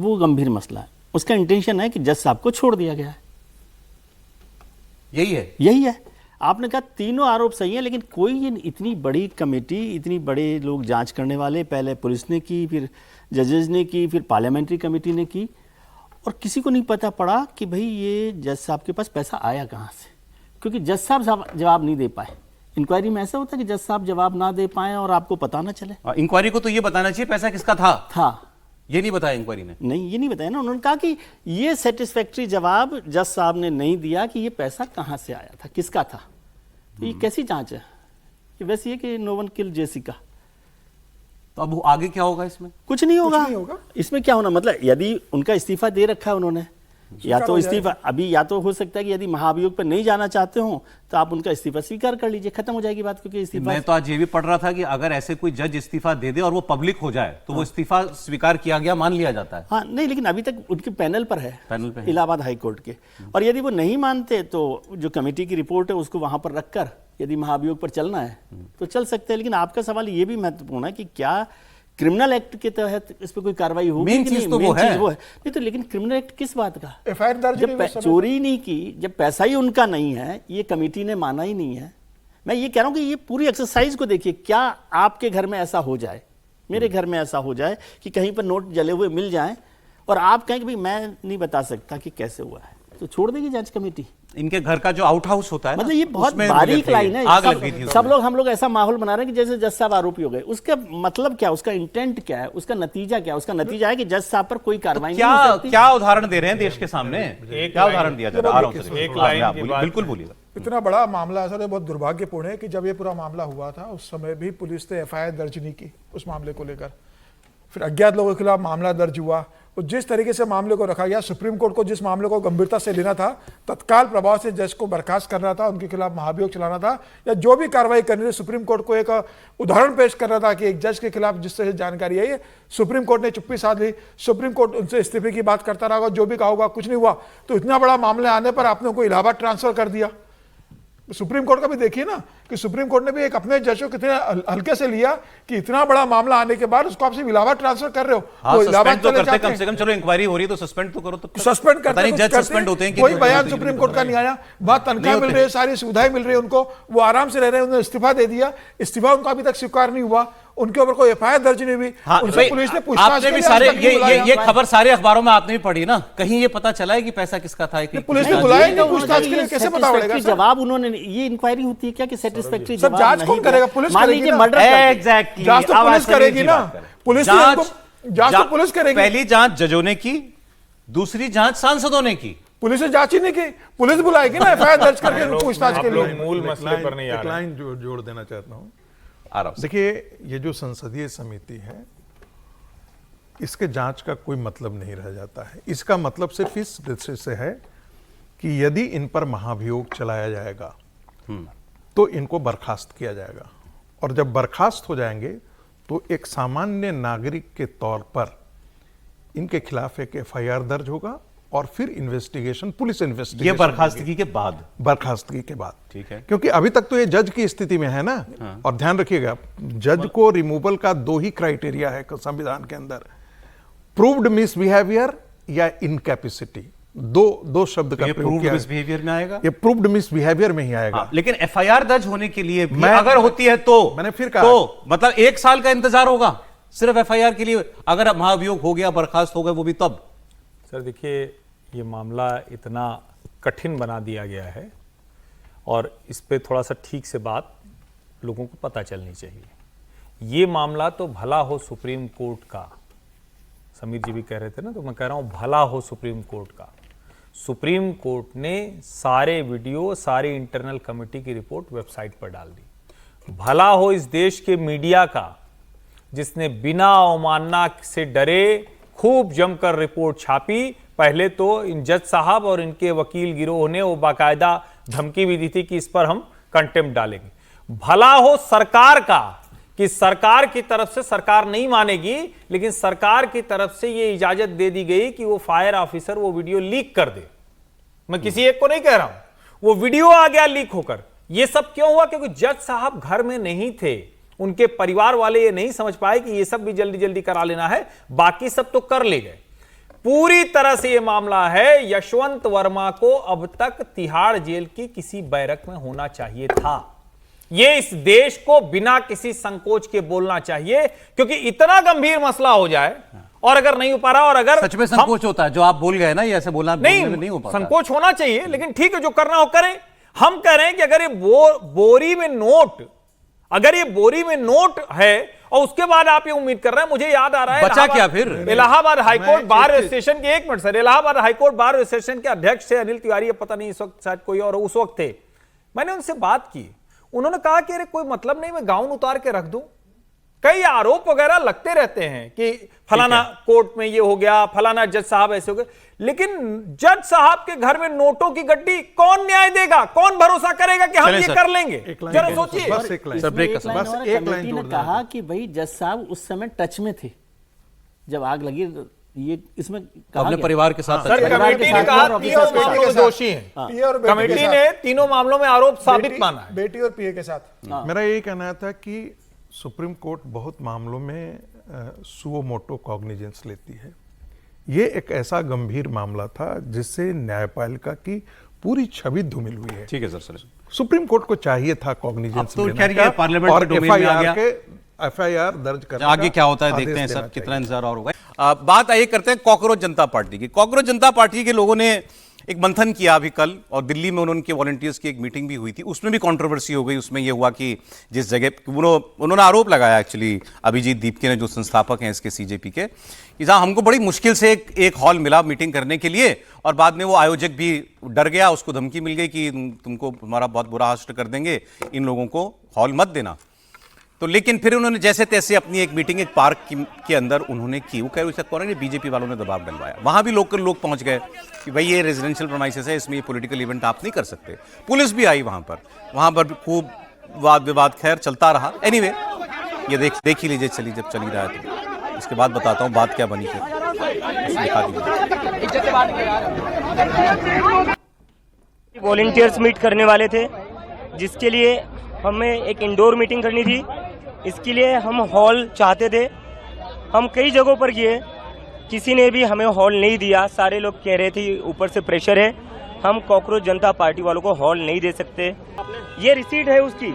वो गंभीर मसला है। उसका इंटेंशन है कि जज साहब को छोड़ दिया गया है, यही है। आपने कहा तीनों आरोप सही है, लेकिन कोई ये इतनी बड़ी कमेटी, इतनी बड़े लोग जांच करने वाले, पहले पुलिस ने की, फिर जजेस ने की, फिर पार्लियामेंट्री कमेटी ने की, और किसी को नहीं पता पड़ा कि भाई ये जज साहब के पास पैसा आया कहाँ से, क्योंकि जज साहब जवाब नहीं दे पाए। इंक्वायरी में ऐसा होता है कि जज साहब जवाब ना दे पाए और आपको पता ना चले। इंक्वायरी को तो ये बताना चाहिए पैसा किसका था। ये नहीं बताया इंक्वायरी ने। नहीं, ये नहीं बताया ना। उन्होंने कहा कि ये सेटिस्फैक्ट्री जवाब जज साहब ने नहीं दिया कि ये पैसा कहाँ से आया था, किसका था। तो ये कैसी जांच है? ये वैसे ही है कि नो वन किल जेसिका। तो अब आगे क्या होगा इसमें? कुछ नहीं होगा। इसमें क्या होना, मतलब यदि उनका इस्तीफा दे रखा है उन्होंने, या तो इस्तीफा अभी, या तो हो सकता है कि यदि महाभियोग पर नहीं जाना चाहते हो तो आप उनका इस्तीफा स्वीकार कर लीजिए, खत्म हो जाएगी बात। क्योंकि इस्तीफा, मैं तो आज ये भी पढ़ रहा था कि अगर ऐसे कोई जज इस्तीफा दे दे और वो पब्लिक हो जाए तो वो इस्तीफा स्वीकार किया गया मान लिया जाता है। हाँ नहीं, लेकिन अभी तक उनके पैनल पर है, पैनल पे इलाहाबाद हाईकोर्ट के। और यदि वो नहीं मानते तो जो कमेटी की रिपोर्ट है उसको वहां पर रखकर यदि महाभियोग पर चलना है तो चल सकते हैं। लेकिन आपका सवाल ये भी महत्वपूर्ण है कि क्या क्रिमिनल एक्ट के तहत इस पर कोई कार्रवाई होगी? मेन चीज तो वो है। नहीं तो, लेकिन क्रिमिनल एक्ट किस बात का? एफआईआर दर्ज जब चोरी नहीं की, जब पैसा ही उनका नहीं है, ये कमेटी ने माना ही नहीं है। मैं ये कह रहा हूं कि ये पूरी एक्सरसाइज को देखिए। क्या आपके घर में ऐसा हो जाए, मेरे घर में ऐसा हो जाए कि कहीं पर नोट जले हुए मिल जाएं और आप कहें कि भाई मैं नहीं बता सकता कि कैसे हुआ है, तो छोड़ देगी जांच कमेटी। इनके घर का जो आउट हाउस होता है, मतलब ये बहुत बारीक लाइन है। आग लग गई थी। सब लोग, हम लोग ऐसा माहौल बना रहे हैं कि जैसे जज साहब आरोपी हो गए। उसका मतलब क्या, उसका इंटेंट क्या है, उसका नतीजा क्या है? उसका नतीजा है कि जज साहब पर कोई कार्रवाई नहीं हो सकती। क्या उदाहरण दे रहे हैं देश के सामने? क्या उदाहरण दिया जा रहा है? एक लाइन की बात बिल्कुल बोलिएगा। इतना बड़ा मामला सर, बहुत दुर्भाग्यपूर्ण है कि जब ये पूरा मामला हुआ था उस समय भी पुलिस ने एफआईआर दर्ज नहीं की उस मामले को लेकर। फिर अज्ञात लोगों के खिलाफ मामला दर्ज हुआ और जिस तरीके से मामले को रखा गया, सुप्रीम कोर्ट को जिस मामले को गंभीरता से लेना था, तत्काल प्रभाव से जज को बर्खास्त करना था, उनके खिलाफ महाभियोग चलाना था, या जो भी कार्रवाई करनी थी, सुप्रीम कोर्ट को एक उदाहरण पेश करना था कि एक जज के खिलाफ जिस तरह से जानकारी आई है, सुप्रीम कोर्ट ने चुप्पी साध ली, सुप्रीम कोर्ट उनसे इस्तीफे की बात करता रहा, जो भी कहा होगा, कुछ नहीं हुआ। तो इतना बड़ा मामले आने पर आपने उनको इलाहाबाद ट्रांसफर कर दिया। सुप्रीम कोर्ट का भी देखिए ना कि सुप्रीम कोर्ट ने भी एक अपने जज को कितने हल्के से लिया कि इतना बड़ा मामला आने के बाद उसको आप सिर्फ इलाहाबाद ट्रांसफर कर रहे हो। हाँ, वो इलाहाबाद सस्पेंड तो चले करते, जाते कम से कम चलो इंक्वायरी हो रही है तो सस्पेंड तो करो। तो सस्पेंड करते नहीं, जज सस्पेंड होते हैं कि कोई बयान सुप्रीम कोर्ट का नहीं आया, वहां तनख्वाह मिल रही है, सारी सुविधाएं मिल रही है उनको, वो आराम से रह रहे हैं, उन्होंने इस्तीफा दे दिया, इस्तीफा उनका अभी तक स्वीकार नहीं हुआ, उनके ऊपर कोई एफआईआर दर्ज नहीं हुई। हाँ, उनसे पुलिस ने पूछताछ आपने के भी लिए सारे आज तक नहीं बुलाया। ये खबर सारे अखबारों में आपने भी पढ़ी ना, कहीं ये पता चला है कि पैसा किसका था? पुलिस ने बुलाया नहीं पूछताछ के लिए, कैसे पता पड़ेगा? जवाब उन्होंने, ये इंक्वायरी होती है क्या कि सेटिस्फैक्टरी सब जांच कौन करेगा? पुलिस करेगी ना। एग्जैक्टली, जांच तो पुलिस करेगी ना, पुलिस जांच तो पुलिस करेगी। पहली जांच जजों ने की, दूसरी जांच सांसदों ने की, पुलिस ने जांच ही नहीं की, पुलिस बुलाएगी ना एफआईआर दर्ज करके पूछताछ के लिए। मूल मसले पर नहीं आ रहे। लाइन जोड़ देना चाहता हूं। आराम से। देखिए, ये जो संसदीय समिति है, इसके जांच का कोई मतलब नहीं रह जाता है। इसका मतलब सिर्फ इस दृष्टि से है कि यदि इन पर महाभियोग चलाया जाएगा तो इनको बर्खास्त किया जाएगा, और जब बर्खास्त हो जाएंगे तो एक सामान्य नागरिक के तौर पर इनके खिलाफ एक एफआईआर दर्ज होगा और फिर इन्वेस्टिगेशन, पुलिस इन्वेस्टिगेशन। ये बर्खास्तगी के बाद? बर्खास्तगी के बाद, ठीक है। क्योंकि अभी तक तो ये जज की स्थिति में है ना। हाँ। और ध्यान रखिएगा, जज को रिमूवल का 2 ही क्राइटेरिया है संविधान के अंदर, प्रूव्ड मिसबिहेवियर या इनकैपेसिटी। दो शब्द का प्रयोग किया है। मिसबिहेवियर में आएगा, ये प्रूव्ड मिसबिहेवियर में ही आएगा। हाँ, लेकिन एफआईआर दर्ज होने के लिए भी अगर होती है तो मैंने फिर कहा, तो मतलब 1 साल का इंतजार होगा सिर्फ एफआईआर के लिए, अगर महाभियोग हो गया, बर्खास्त हो गए, वो भी तब। सर देखिए, ये मामला इतना कठिन बना दिया गया है और इस पे थोड़ा सा ठीक से बात लोगों को पता चलनी चाहिए। ये मामला तो भला हो सुप्रीम कोर्ट का, समीर जी भी कह रहे थे ना, तो मैं कह रहा हूं भला हो सुप्रीम कोर्ट का। सुप्रीम कोर्ट ने सारे वीडियो, सारी इंटरनल कमेटी की रिपोर्ट वेबसाइट पर डाल दी। भला हो इस देश के मीडिया का, जिसने बिना अवमानना से डरे खूब जमकर रिपोर्ट छापी। पहले तो इन जज साहब और इनके वकील गिरोह ने वो बाकायदा धमकी भी दी थी कि इस पर हम कंटेम्प्ट डालेंगे। भला हो सरकार का कि सरकार की तरफ से, सरकार नहीं मानेगी, लेकिन सरकार की तरफ से ये इजाजत दे दी गई कि वो फायर ऑफिसर वो वीडियो लीक कर दे। मैं किसी एक को नहीं कह रहा हूं, वो वीडियो आ गया लीक होकर। ये सब क्यों हुआ? क्योंकि जज साहब घर में नहीं थे, उनके परिवार वाले ये नहीं समझ पाए कि ये सब भी जल्दी जल्दी करा लेना है, बाकी सब तो कर ले गए। पूरी तरह से ये मामला है, यशवंत वर्मा को अब तक तिहाड़ जेल की किसी बैरक में होना चाहिए था। ये इस देश को बिना किसी संकोच के बोलना चाहिए, क्योंकि इतना गंभीर मसला हो जाए और अगर नहीं हो पा रहा, और अगर सच में संकोच होता है, जो आप बोल गए ना, ये ऐसे बोलना नहीं हो पाता। संकोच होना चाहिए, लेकिन ठीक है, जो करना हो करें। हम कह रहे हैं कि अगर ये बोरी में नोट, अगर ये बोरी में नोट है और उसके बाद आप ये उम्मीद कर रहे हैं, मुझे याद आ रहा है बचा क्या फिर? इलाहाबाद हाईकोर्ट बार एसोसिएशन के, एक minute sir, Allahabad high court bar association के अध्यक्ष थे अनिल तिवारी, पता नहीं इस वक्त शायद कोई और उस वक्त थे। मैंने उनसे बात की, उन्होंने कहा कि अरे कोई मतलब नहीं, मैं गाउन उतार के रख दूं। कई आरोप वगैरह लगते रहते हैं कि फलाना कोर्ट में ये हो गया, फलाना जज साहब ऐसे हो गए, लेकिन जज साहब के घर में नोटों की गड्डी कौन न्याय देगा? कौन भरोसा करेगा कि हम ये कर लेंगे? जरा सोचिए। बस एक लाइन ने कहा कि भाई जज साहब उस समय टच में थे जब आग लगी। ये इसमें अपने परिवार के साथ, कमेटी ने कहा तीनों मामलों में दोषी हैं। कमेटी ने तीनों मामलों में आरोप साबित माना है, बेटी और पीए के साथ। मेरा यही कहना था कि सुप्रीम कोर्ट बहुत मामलों में सुओ मोटो कॉग्निजेंस लेती है। ये एक ऐसा गंभीर मामला था जिससे न्यायपालिका की पूरी छवि धूमिल हुई है। ठीक है सर, सुप्रीम कोर्ट को चाहिए था कॉग्निजेंस तो पार्लियामेंट के डोमेन में आ गया, एफआईआर दर्ज करने आगे क्या होता है देखते हैं सर, कितना इंतजार और होगा। बात आइए करते हैं कॉकरोच जनता पार्टी की। कॉकरोच जनता पार्टी के लोगों ने एक मंथन किया अभी कल, और दिल्ली में उनके वॉलंटियर्स की एक मीटिंग भी हुई थी, उसमें भी कंट्रोवर्सी हो गई। उसमें यह हुआ कि जिस जगह उन्होंने आरोप लगाया एक्चुअली अभिजीत दीपके ने, जो संस्थापक हैं इसके सीजेपी के, कि जहां हमको बड़ी मुश्किल से एक हॉल मिला मीटिंग करने के लिए, और बाद में वो आयोजक भी डर गया, उसको धमकी मिल गई कि तुमको हमारा बहुत बुरा हाल कर देंगे, इन लोगों को हॉल मत देना। तो लेकिन फिर उन्होंने जैसे तैसे अपनी एक मीटिंग एक पार्क के अंदर उन्होंने की। वो कह रहे कौन है, बीजेपी वालों ने दबाव डलवाया। वहां भी लोग पहुंच गए कि भाई ये रेजिडेंशियल प्रेमाइसेस है, इसमें ये पॉलिटिकल इवेंट आप नहीं कर सकते। पुलिस भी आई वहां पर खूब वाद विवाद खैर चलता रहा। एनीवे, ये देख ही लीजिए, जब चली रहा है तो इसके बाद बताता हूँ बात क्या बनी फिर। वॉलंटियर्स मीट करने वाले थे, जिसके लिए हमें एक इंडोर मीटिंग करनी थी। इसके लिए हम हॉल चाहते थे। हम कई जगहों पर गए, किसी ने भी हमें हॉल नहीं दिया। सारे लोग कह रहे थे ऊपर से प्रेशर है, हम कॉकरोच जनता पार्टी वालों को हॉल नहीं दे सकते। ये रिसीट है उसकी,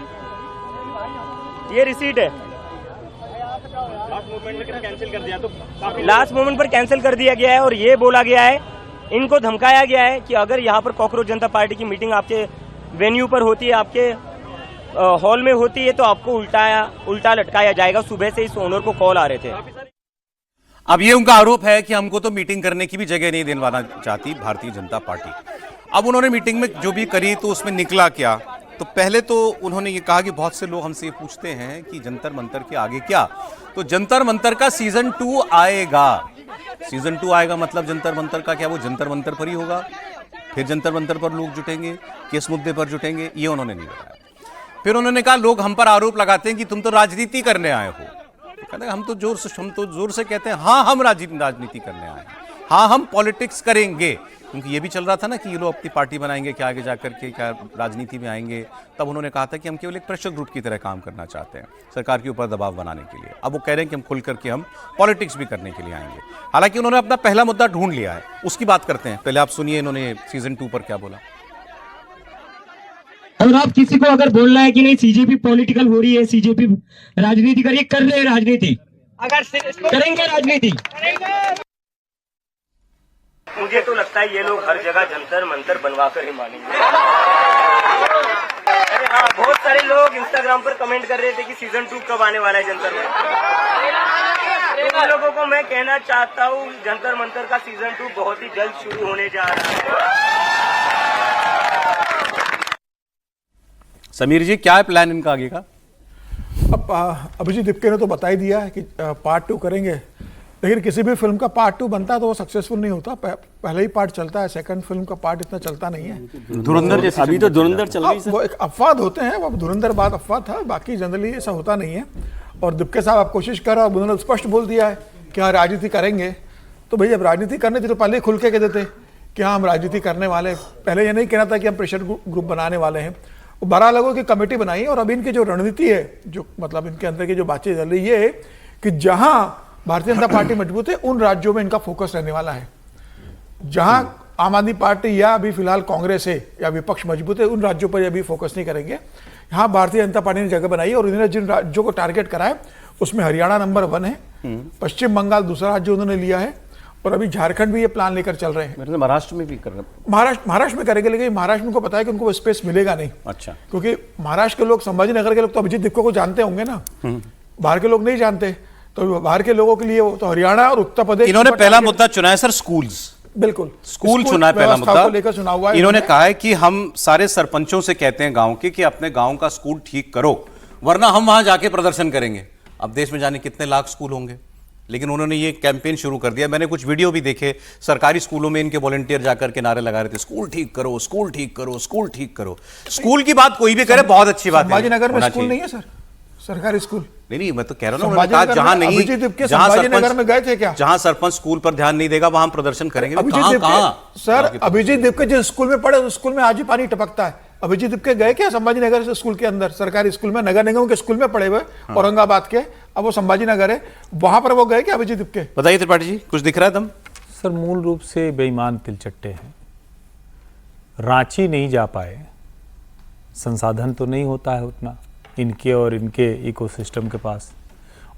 ये रिसीट है। लास्ट मोमेंट पर कैंसिल कर दिया गया है, और ये बोला गया है, इनको धमकाया गया है कि अगर यहाँ पर कॉकरोच जनता पार्टी की मीटिंग आपके वेन्यू पर होती है, आपके हॉल में होती है, तो आपको उल्टा लटकाया जाएगा। सुबह से इस ओनर को कॉल आ रहे थे। अब ये उनका आरोप है कि हमको तो मीटिंग करने की भी जगह नहीं दिलवाना चाहती भारतीय जनता पार्टी। अब उन्होंने मीटिंग में जो भी करी तो उसमें निकला क्या, तो पहले तो उन्होंने ये कहा कि बहुत से लोग हमसे ये पूछते हैं कि जंतर मंतर के आगे क्या, तो जंतर मंतर का सीजन 2 आएगा। सीजन 2 आएगा मतलब जंतर मंतर का क्या, वो जंतर मंतर पर ही होगा। फिर जंतर मंतर पर लोग जुटेंगे, किस मुद्दे पर जुटेंगे, ये उन्होंने नहीं बताया। फिर उन्होंने कहा लोग हम पर आरोप लगाते हैं कि तुम तो राजनीति करने आए हो। कहते हैं हम तो जोर से कहते हैं हाँ हम राजनीति करने आए हैं, हाँ हम पॉलिटिक्स करेंगे। क्योंकि ये भी चल रहा था ना कि ये लोग अपनी पार्टी बनाएंगे क्या, आगे जाकर के क्या राजनीति में आएंगे। तब उन्होंने कहा था कि हम केवल एक प्रेशर ग्रुप की तरह काम करना चाहते हैं सरकार के ऊपर दबाव बनाने के लिए। अब वो कह रहे हैं कि हम खुल करके हम पॉलिटिक्स भी करने के लिए आएंगे। हालांकि उन्होंने अपना पहला मुद्दा ढूंढ लिया है, उसकी बात करते हैं। पहले आप सुनिए इन्होंने सीजन 2 पर क्या बोला। और आप किसी को अगर बोलना है कि नहीं सीजेपी पॉलिटिकल हो रही है, सीजेपी राजनीति करिए, कर रहे हैं राजनीति, अगर करेंगे राजनीति। मुझे तो लगता है ये लोग हर जगह जंतर मंतर बनवा कर ही मानेंगे। अरे हाँ, बहुत सारे लोग इंस्टाग्राम पर कमेंट कर रहे थे कि सीजन 2 कब आने वाला है जंतर मंतर। इन लोगों को मैं कहना चाहता हूँ जंतर मंतर का सीजन 2 बहुत ही जल्द शुरू होने जा रहा है। समीर जी, क्या है प्लान इनका आगे का? अब अभिजीत दीपके ने तो बता ही दिया है कि पार्ट 2 करेंगे, लेकिन किसी भी फिल्म का पार्ट 2 बनता है तो वो सक्सेसफुल नहीं होता। पहले ही पार्ट चलता है, सेकंड फिल्म का पार्ट इतना चलता नहीं है। धुरंधर जैसे अभी तो धुरंधर चल रही है, वो एक अफवाद होते हैं। अब धुरंधर बाद अफवाद था, बाकी जनरली ऐसा होता नहीं है। और दीपके साहब आप कोशिश कर रहे हो, उन्होंने स्पष्ट बोल दिया है कि हाँ राजनीति करेंगे। तो भाई जब राजनीति करनी थी तो पहले खुल के कह देते कि हाँ हम राजनीति करने वाले। पहले ये नहीं कहना था कि हम प्रेशर ग्रुप बनाने वाले हैं। 12 लोगों की कमेटी बनाई है, और अब इनकी जो रणनीति है, जो मतलब इनके अंदर की जो बातचीत चल रही है कि जहां भारतीय जनता पार्टी मजबूत है उन राज्यों में इनका फोकस रहने वाला है। जहां आम आदमी पार्टी या अभी फिलहाल कांग्रेस है या विपक्ष मजबूत है, उन राज्यों पर अभी फोकस नहीं करेंगे। यहाँ भारतीय जनता पार्टी ने जगह बनाई है, और इन्होंने जिन राज्यों को टारगेट करा है उसमें हरियाणा नंबर 1 है, पश्चिम बंगाल दूसरा राज्य उन्होंने लिया है, और अभी झारखंड भी ये प्लान लेकर चल रहे हैं। महाराष्ट्र में भी कर रहे हैं। महाराष्ट्र में करेंगे, लेकिन महाराष्ट्र में उनको पता है कि उनको वो स्पेस मिलेगा नहीं। अच्छा, क्योंकि महाराष्ट्र के लोग, संभाजीनगर के लोग तो अभिजीत दीपके को जानते होंगे ना, बाहर के लोग नहीं जानते। तो बाहर के लोगों के लिए वो तो हरियाणा और उत्तर प्रदेश। इन्होंने पहला मुद्दा चुना है सर, स्कूल्स। बिल्कुल, स्कूल चुना है पहला मुद्दा लेकर चुना हुआ है। इन्होंने कहा है कि हम सारे सरपंचों से कहते हैं गांव के कि अपने गांव का स्कूल ठीक करो, वरना हम वहां जाके प्रदर्शन करेंगे। अब देश में जाने कितने लाख स्कूल होंगे, लेकिन उन्होंने ये कैंपेन शुरू कर दिया। मैंने कुछ वीडियो भी देखे, सरकारी स्कूलों में इनके वॉलंटियर जाकर के नारे लगा रहे थे, स्कूल ठीक करो, स्कूल ठीक करो, स्कूल ठीक करो। स्कूल की बात कोई भी करे बहुत अच्छी बात है। संभाजीनगर में स्कूल नहीं है सर, सरकारी स्कूल नहीं, मैं तो कह रहा हूँ जहां नहीं, संभाजीनगर में गए थे क्या? जहां सरपंच स्कूल पर ध्यान नहीं देगा वहां हम प्रदर्शन करेंगे। सर अभिजीत दीपके जिस स्कूल में पढ़े उस स्कूल में आज ही पानी टपकता है। अभिजीत दीपके गए क्या संभाजीनगर से स्कूल के अंदर, सरकारी स्कूल में, नगर निगम के स्कूल में पढ़े हुए औरंगाबाद के, अब वो संभाजीनगर है, वहां पर वो गए क्या अभिजीत दीपके? बताइए त्रिपाठी जी, कुछ दिख रहा है दम? सर मूल रूप से बेईमान तिलचट्टे हैं। रांची नहीं जा पाए, संसाधन तो नहीं होता है उतना इनके और इनके इकोसिस्टम के पास,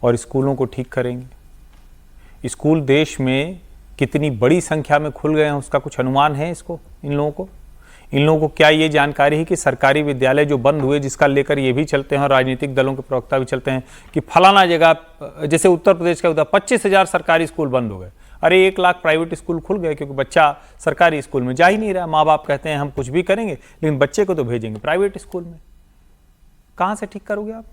और स्कूलों को ठीक करेंगे। स्कूल देश में कितनी बड़ी संख्या में खुल गए हैं उसका कुछ अनुमान है इसको, इन लोगों को क्या ये जानकारी है कि सरकारी विद्यालय जो बंद हुए, जिसका लेकर ये भी चलते हैं और राजनीतिक दलों के प्रवक्ता भी चलते हैं कि फलाना जगह, जैसे उत्तर प्रदेश का होता, 25,000 सरकारी स्कूल बंद हो गए, अरे 1 लाख प्राइवेट स्कूल खुल गए, क्योंकि बच्चा सरकारी स्कूल में जा ही नहीं रहा। माँ बाप कहते हैं हम कुछ भी करेंगे लेकिन बच्चे को तो भेजेंगे प्राइवेट स्कूल में। कहाँ से ठीक करोगे आप?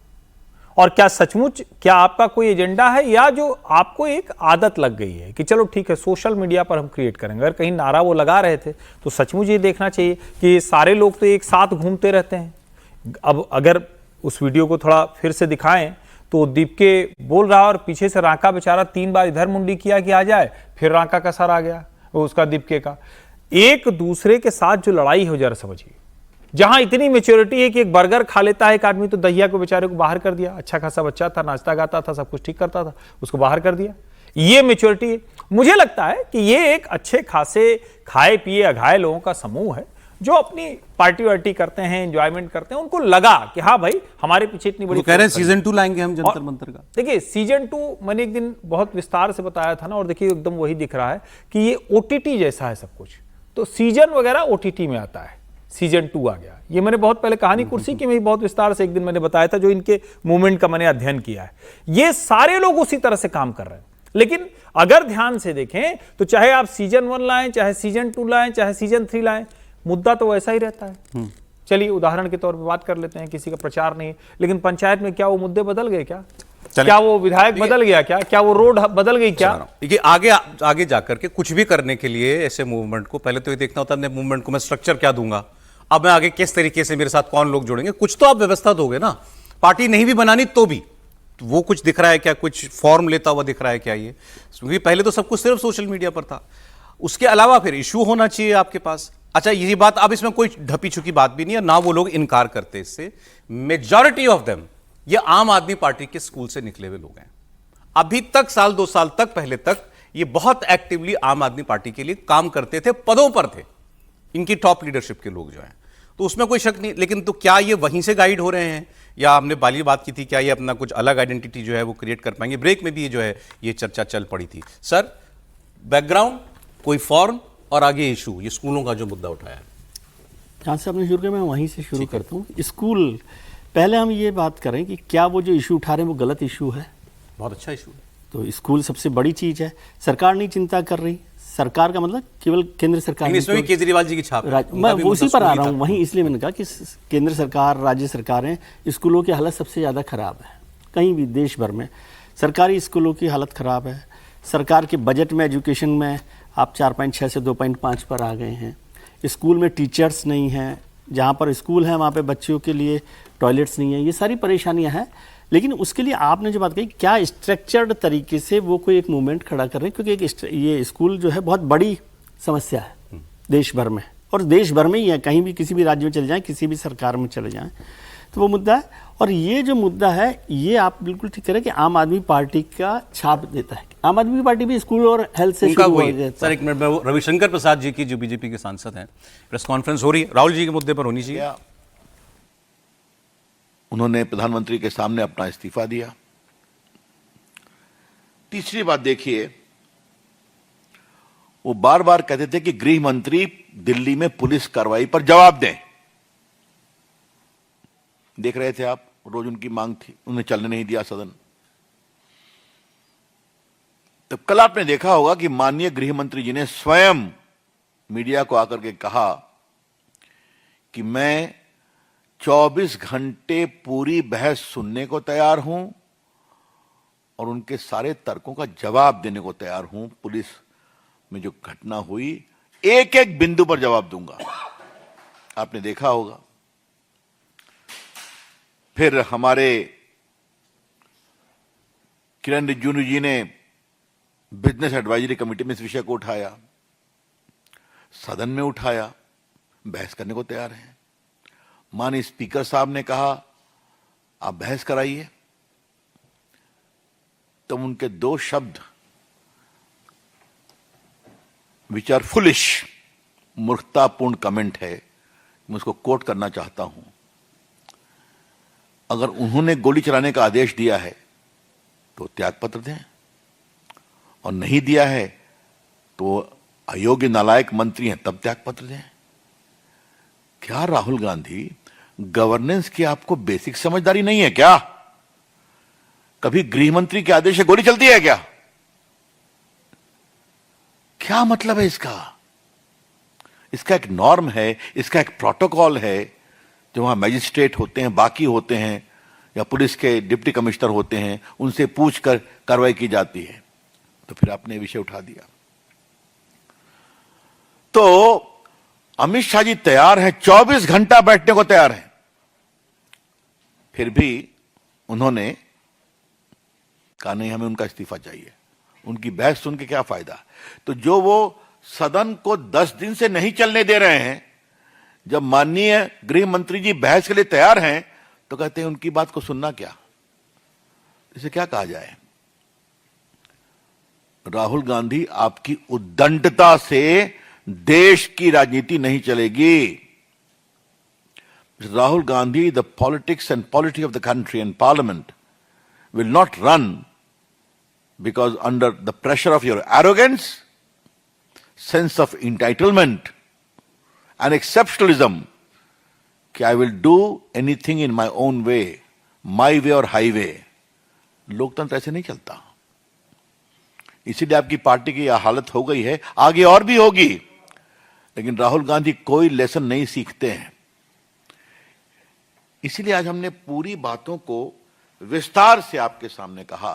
और क्या सचमुच क्या आपका कोई एजेंडा है, या जो आपको एक आदत लग गई है कि चलो ठीक है सोशल मीडिया पर हम क्रिएट करेंगे? अगर कहीं नारा वो लगा रहे थे तो सचमुच ये देखना चाहिए कि सारे लोग तो एक साथ घूमते रहते हैं। अब अगर उस वीडियो को थोड़ा फिर से दिखाएं तो दीपके बोल रहा और पीछे से रांका बेचारा 3 बार इधर मुंडी किया कि आ जाए, फिर रांका का सर आ गया उसका, दीपके का। एक दूसरे के साथ जो लड़ाई हो, जरा समझिए, जहां इतनी मेच्योरिटी है कि एक बर्गर खा लेता है एक आदमी तो दहिया को बेचारे को बाहर कर दिया। अच्छा खासा बच्चा था, नाचता गाता था, सब कुछ ठीक करता था, उसको बाहर कर दिया। ये मेच्योरिटी है। मुझे लगता है कि ये एक अच्छे खासे खाए पिए अघाए लोगों का समूह है जो अपनी पार्टी वार्टी करते हैं, एंजॉयमेंट करते हैं। उनको लगा कि हाँ भाई हमारे पीछे इतनी बड़ी, कह रहे हैं सीजन 2 लाएंगे हम जंतर मंतर का। देखिए सीजन 2 मैंने एक दिन बहुत विस्तार से बताया था ना, और देखिए एकदम वही दिख रहा है कि ये ओटीटी जैसा है सब कुछ। तो सीजन वगैरह ओटीटी में आता है, सीजन 2 आ गया। ये मैंने बहुत पहले कहानी कुर्सी की में बहुत विस्तार से एक दिन मैंने बताया था, जो इनके मूवमेंट का मैंने अध्ययन किया है। ये सारे लोग उसी तरह से काम कर रहे हैं। लेकिन अगर ध्यान से देखें तो चाहे आप सीजन 1 लाएं, चाहे सीजन 2 लाएं, चाहे सीजन 3 लाएं, मुद्दा तो वैसा ही रहता है। चलिए उदाहरण के तौर पर बात कर लेते हैं, किसी का प्रचार नहीं है, लेकिन पंचायत में क्या वो मुद्दे बदल गए क्या? क्या वो विधायक बदल गया क्या वो रोड बदल गई क्या? देखिए आगे जाकर के कुछ भी करने के लिए ऐसे मूवमेंट को पहले तो ये देखना होता है, अपने मूवमेंट को मैं स्ट्रक्चर क्या दूंगा, अब मैं आगे किस तरीके से मेरे साथ कौन लोग जुड़ेंगे, कुछ तो आप व्यवस्था दोगे ना। पार्टी नहीं भी बनानी तो भी तो वो कुछ दिख रहा है क्या, कुछ फॉर्म लेता हुआ दिख रहा है क्या? ये क्योंकि पहले तो सब कुछ सिर्फ सोशल मीडिया पर था। उसके अलावा फिर इशू होना चाहिए आपके पास। अच्छा यही बात, अब इसमें कोई ढपी छुकी बात भी नहीं है, ना वो लोग इनकार करते इससे। मेजॉरिटी ऑफ देम ये आम आदमी पार्टी के स्कूल से निकले हुए लोग हैं। अभी तक साल 2 साल तक पहले तक ये बहुत एक्टिवली आम आदमी पार्टी के लिए काम करते थे, पदों पर थे, इनकी टॉप लीडरशिप के लोग जो हैं, तो उसमें कोई शक नहीं। लेकिन तो क्या ये वहीं से गाइड हो रहे हैं, या हमने बाली बात की थी, क्या ये अपना कुछ अलग आइडेंटिटी जो है वो क्रिएट कर पाएंगे? ब्रेक में भी ये जो है ये चर्चा चल पड़ी थी। सर बैकग्राउंड, कोई फॉर्म और आगे इशू, ये स्कूलों का जो मुद्दा उठाया है, जहाँ से आपने शुरू किया मैं वहीं से शुरू करता हूँ। स्कूल, पहले हम ये बात करें कि क्या वो जो इशू उठा रहे हैं वो गलत इशू है? बहुत अच्छा इशू है। तो स्कूल सबसे बड़ी चीज़ है, सरकार नहीं चिंता कर रही। सरकार का मतलब केवल केंद्र सरकार, इसमें भी केजरीवाल जी की छाप है। मैं उसी पर आ रहा हूँ, वहीं इसलिए मैंने कहा कि केंद्र सरकार, राज्य सरकारें, स्कूलों की हालत सबसे ज़्यादा खराब है कहीं भी देश भर में। सरकारी स्कूलों की हालत खराब है। सरकार के बजट में एजुकेशन में आप 4.6 से 2.5 पर आ गए हैं। स्कूल में टीचर्स नहीं हैं, जहाँ पर स्कूल है वहाँ पे बच्चों के लिए टॉयलेट्स नहीं है। ये सारी परेशानियाँ हैं। लेकिन उसके लिए आपने जो बात कही, क्या स्ट्रक्चर्ड तरीके से वो कोई एक मूवमेंट खड़ा कर रहे हैं? क्योंकि ये स्कूल जो है बहुत बड़ी समस्या है देश भर में, और देश भर में ही है, कहीं भी किसी भी राज्य में चले जाएं, किसी भी सरकार में चले जाएं, तो वो मुद्दा है। और ये जो मुद्दा है, ये आप बिल्कुल ठीक करें कि आम आदमी पार्टी का छाप देता है। आम आदमी पार्टी भी स्कूल और हेल्थ से शुरू हो गया। सर एक मिनट में, रविशंकर प्रसाद जी की जो बीजेपी के सांसद हैं, प्रेस कॉन्फ्रेंस हो रही है, राहुल जी के मुद्दे पर होनी चाहिए। उन्होंने प्रधानमंत्री के सामने अपना इस्तीफा दिया। तीसरी बात देखिए, वो बार बार कहते थे कि गृह मंत्री दिल्ली में पुलिस कार्रवाई पर जवाब दें। देख रहे थे आप, रोज उनकी मांग थी, उन्हें चलने नहीं दिया सदन। तो कल आपने देखा होगा कि माननीय गृह मंत्री जी ने स्वयं मीडिया को आकर के कहा कि मैं 24 घंटे पूरी बहस सुनने को तैयार हूं और उनके सारे तर्कों का जवाब देने को तैयार हूं। पुलिस में जो घटना हुई, एक एक बिंदु पर जवाब दूंगा। आपने देखा होगा। फिर हमारे किरण रिजिजू जी ने बिजनेस एडवाइजरी कमेटी में इस विषय को उठाया, सदन में उठाया, बहस करने को तैयार हैं। माननीय स्पीकर साहब ने कहा आप बहस कराइए, तब उनके 2 शब्द विच आर फुलिश, मूर्खतापूर्ण कमेंट है, मैं उसको कोट करना चाहता हूं। अगर उन्होंने गोली चलाने का आदेश दिया है तो त्यागपत्र दें, और नहीं दिया है तो अयोग्य नालायक मंत्री हैं तब त्यागपत्र दें। क्या राहुल गांधी, गवर्नेंस की आपको बेसिक समझदारी नहीं है क्या? कभी गृह मंत्री के आदेश से गोली चलती है क्या? क्या मतलब है इसका? इसका एक नॉर्म है, इसका एक प्रोटोकॉल है। जो वहां मैजिस्ट्रेट होते हैं, बाकी होते हैं, या पुलिस के डिप्टी कमिश्नर होते हैं, उनसे पूछकर कार्रवाई की जाती है। तो फिर आपने विषय उठा दिया। तो अमित शाह जी तैयार हैं, 24 घंटा बैठने को तैयार हैं, फिर भी उन्होंने कहा नहीं, हमें उनका इस्तीफा चाहिए। उनकी बहस सुन के क्या फायदा? तो जो वो सदन को 10 दिन से नहीं चलने दे रहे हैं, जब माननीय गृह मंत्री जी बहस के लिए तैयार हैं, तो कहते हैं उनकी बात को सुनना क्या? इसे क्या कहा जाए? राहुल गांधी, आपकी उद्दंडता से देश की राजनीति नहीं चलेगी। Rahul Gandhi, the politics and polity of the country and parliament will not run because under the pressure of your arrogance, sense of entitlement and exceptionalism, कि I will do anything in my own way, my way or highway। लोकतंत्र ऐसे नहीं चलता। इसीलिए आपकी पार्टी की यह हालत हो गई है, आगे और भी होगी। लेकिन राहुल गांधी कोई लेसन नहीं सीखते हैं। इसीलिए आज हमने पूरी बातों को विस्तार से आपके सामने कहा।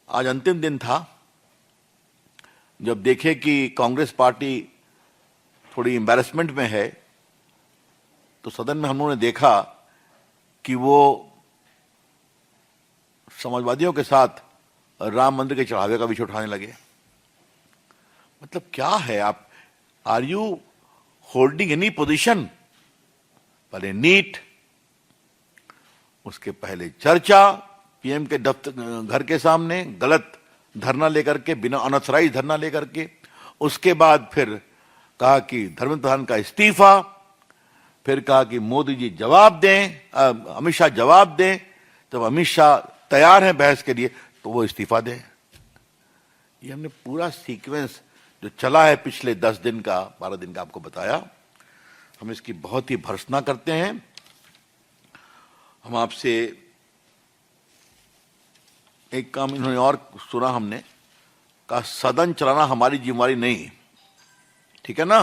आज अंतिम दिन था, जब देखे कि कांग्रेस पार्टी थोड़ी एम्बैरेसमेंट में है, तो सदन में हम लोगों ने देखा कि वो समाजवादियों के साथ राम मंदिर के चढ़ावे का विषय उठाने लगे। मतलब क्या है? आप are you holding any position? पहले नीट, उसके पहले चर्चा पीएम के दफ्तर घर के सामने गलत धरना लेकर के, बिना अनऑथराइज धरना लेकर के, उसके बाद फिर कहा कि धर्मेंद्र प्रधान का इस्तीफा, फिर कहा कि मोदी जी जवाब दें, अमित शाह जवाब दें। जब अमित शाह तैयार हैं बहस के लिए तो वो इस्तीफा दें। ये हमने पूरा सीक्वेंस जो चला है पिछले 10 दिन का, 12 दिन का आपको बताया। हम इसकी बहुत ही भर्त्सना करते हैं। हम आपसे एक काम इन्होंने और सुना, हमने कहा सदन चलाना हमारी जिम्मेवारी नहीं, ठीक है ना?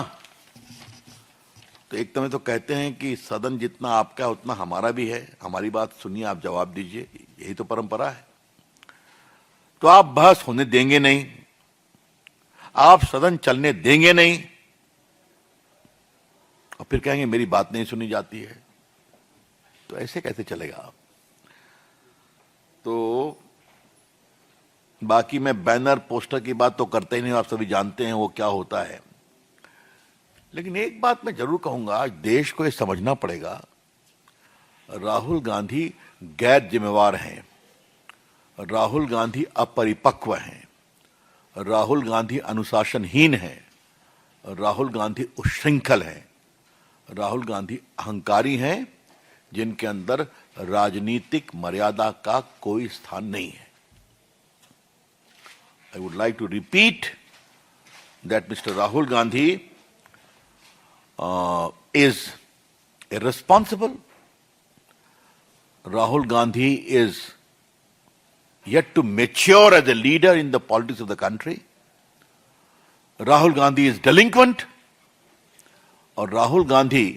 तो एक समय तो कहते हैं कि सदन जितना आपका है उतना हमारा भी है, हमारी बात सुनिए, आप जवाब दीजिए, यही तो परंपरा है। तो आप बहस होने देंगे नहीं, आप सदन चलने देंगे नहीं, और फिर कहेंगे मेरी बात नहीं सुनी जाती है। तो ऐसे कैसे चलेगा? तो बाकी मैं बैनर पोस्टर की बात तो करते ही नहीं, आप सभी जानते हैं वो क्या होता है। लेकिन एक बात मैं जरूर कहूंगा, आज देश को ये समझना पड़ेगा, राहुल गांधी गैर जिम्मेवार हैं, राहुल गांधी अपरिपक्व हैं, राहुल गांधी अनुशासनहीन हैं, राहुल गांधी उच्छृंखल हैं, राहुल गांधी अहंकारी हैं, जिनके अंदर राजनीतिक मर्यादा का कोई स्थान नहीं है। I would like to repeat that Mr. Rahul Gandhi is irresponsible. Rahul Gandhi is yet to mature as a leader in the politics of the country. Rahul Gandhi is delinquent, और Rahul Gandhi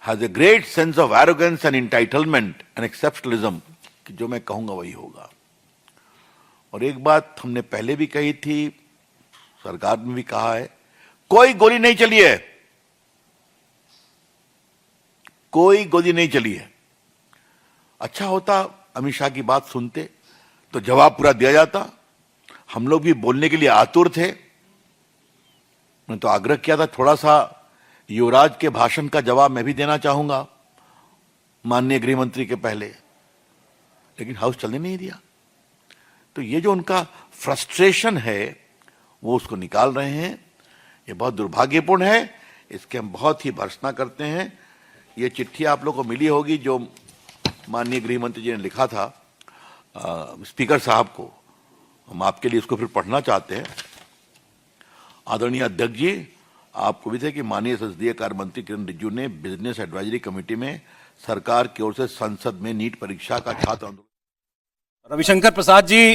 has a great sense of arrogance and entitlement and exceptionalism, कि जो मैं कहूंगा वही होगा। और एक बात हमने पहले भी कही थी, सरकार में भी कहा है, कोई गोली नहीं चली है, कोई गोली नहीं चली है। अच्छा होता अमित शाह की बात सुनते तो जवाब पूरा दिया जाता। हम लोग भी बोलने के लिए आतुर थे। मैं तो आग्रह किया था थोड़ा सा युवराज के भाषण का जवाब मैं भी देना चाहूंगा माननीय गृह मंत्री के पहले, लेकिन हाउस चलने नहीं दिया। तो ये जो उनका फ्रस्ट्रेशन है वो उसको निकाल रहे हैं, ये बहुत दुर्भाग्यपूर्ण है। इसके हम बहुत ही भर्त्सना करते हैं। ये चिट्ठी आप लोग को मिली होगी जो माननीय गृह मंत्री जी ने लिखा था स्पीकर साहब को, हम आपके लिए इसको फिर पढ़ना चाहते हैं। आदरणीय अध्यक्ष जी, आपको भी थे कि माननीय संसदीय कार्य मंत्री किरण रिजिजू ने बिजनेस एडवाइजरी कमेटी में सरकार की ओर से संसद में नीट परीक्षा का छात्र आंदोलन। रविशंकर प्रसाद जी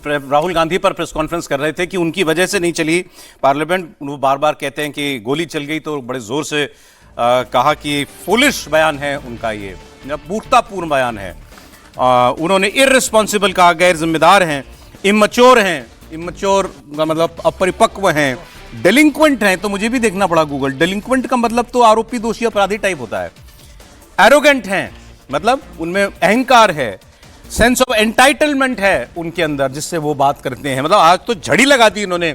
राहुल गांधी पर प्रेस कॉन्फ्रेंस कर रहे थे कि उनकी वजह से नहीं चली पार्लियामेंट। वो बार बार कहते हैं कि गोली चल गई, तो बड़े जोर से कहा कि फुलिश बयान है उनका, ये मूर्खतापूर्ण बयान है। उन्होंने इररिस्पॉन्सिबल कहा, गैर जिम्मेदार हैं, इमैच्योर हैं, इमैच्योर का मतलब अपरिपक्व हैं, डेलिंक्वेंट हैं। तो मुझे भी देखना पड़ा गूगल, डेलिंक्वेंट का मतलब तो आरोपी, दोषी, अपराधी टाइप होता है। एरोगेंट हैं, मतलब उनमें अहंकार है, सेंस ऑफ एंटाइटलमेंट है उनके अंदर, जिससे वो बात करते हैं। मतलब आज तो झड़ी लगा दी इन्होंने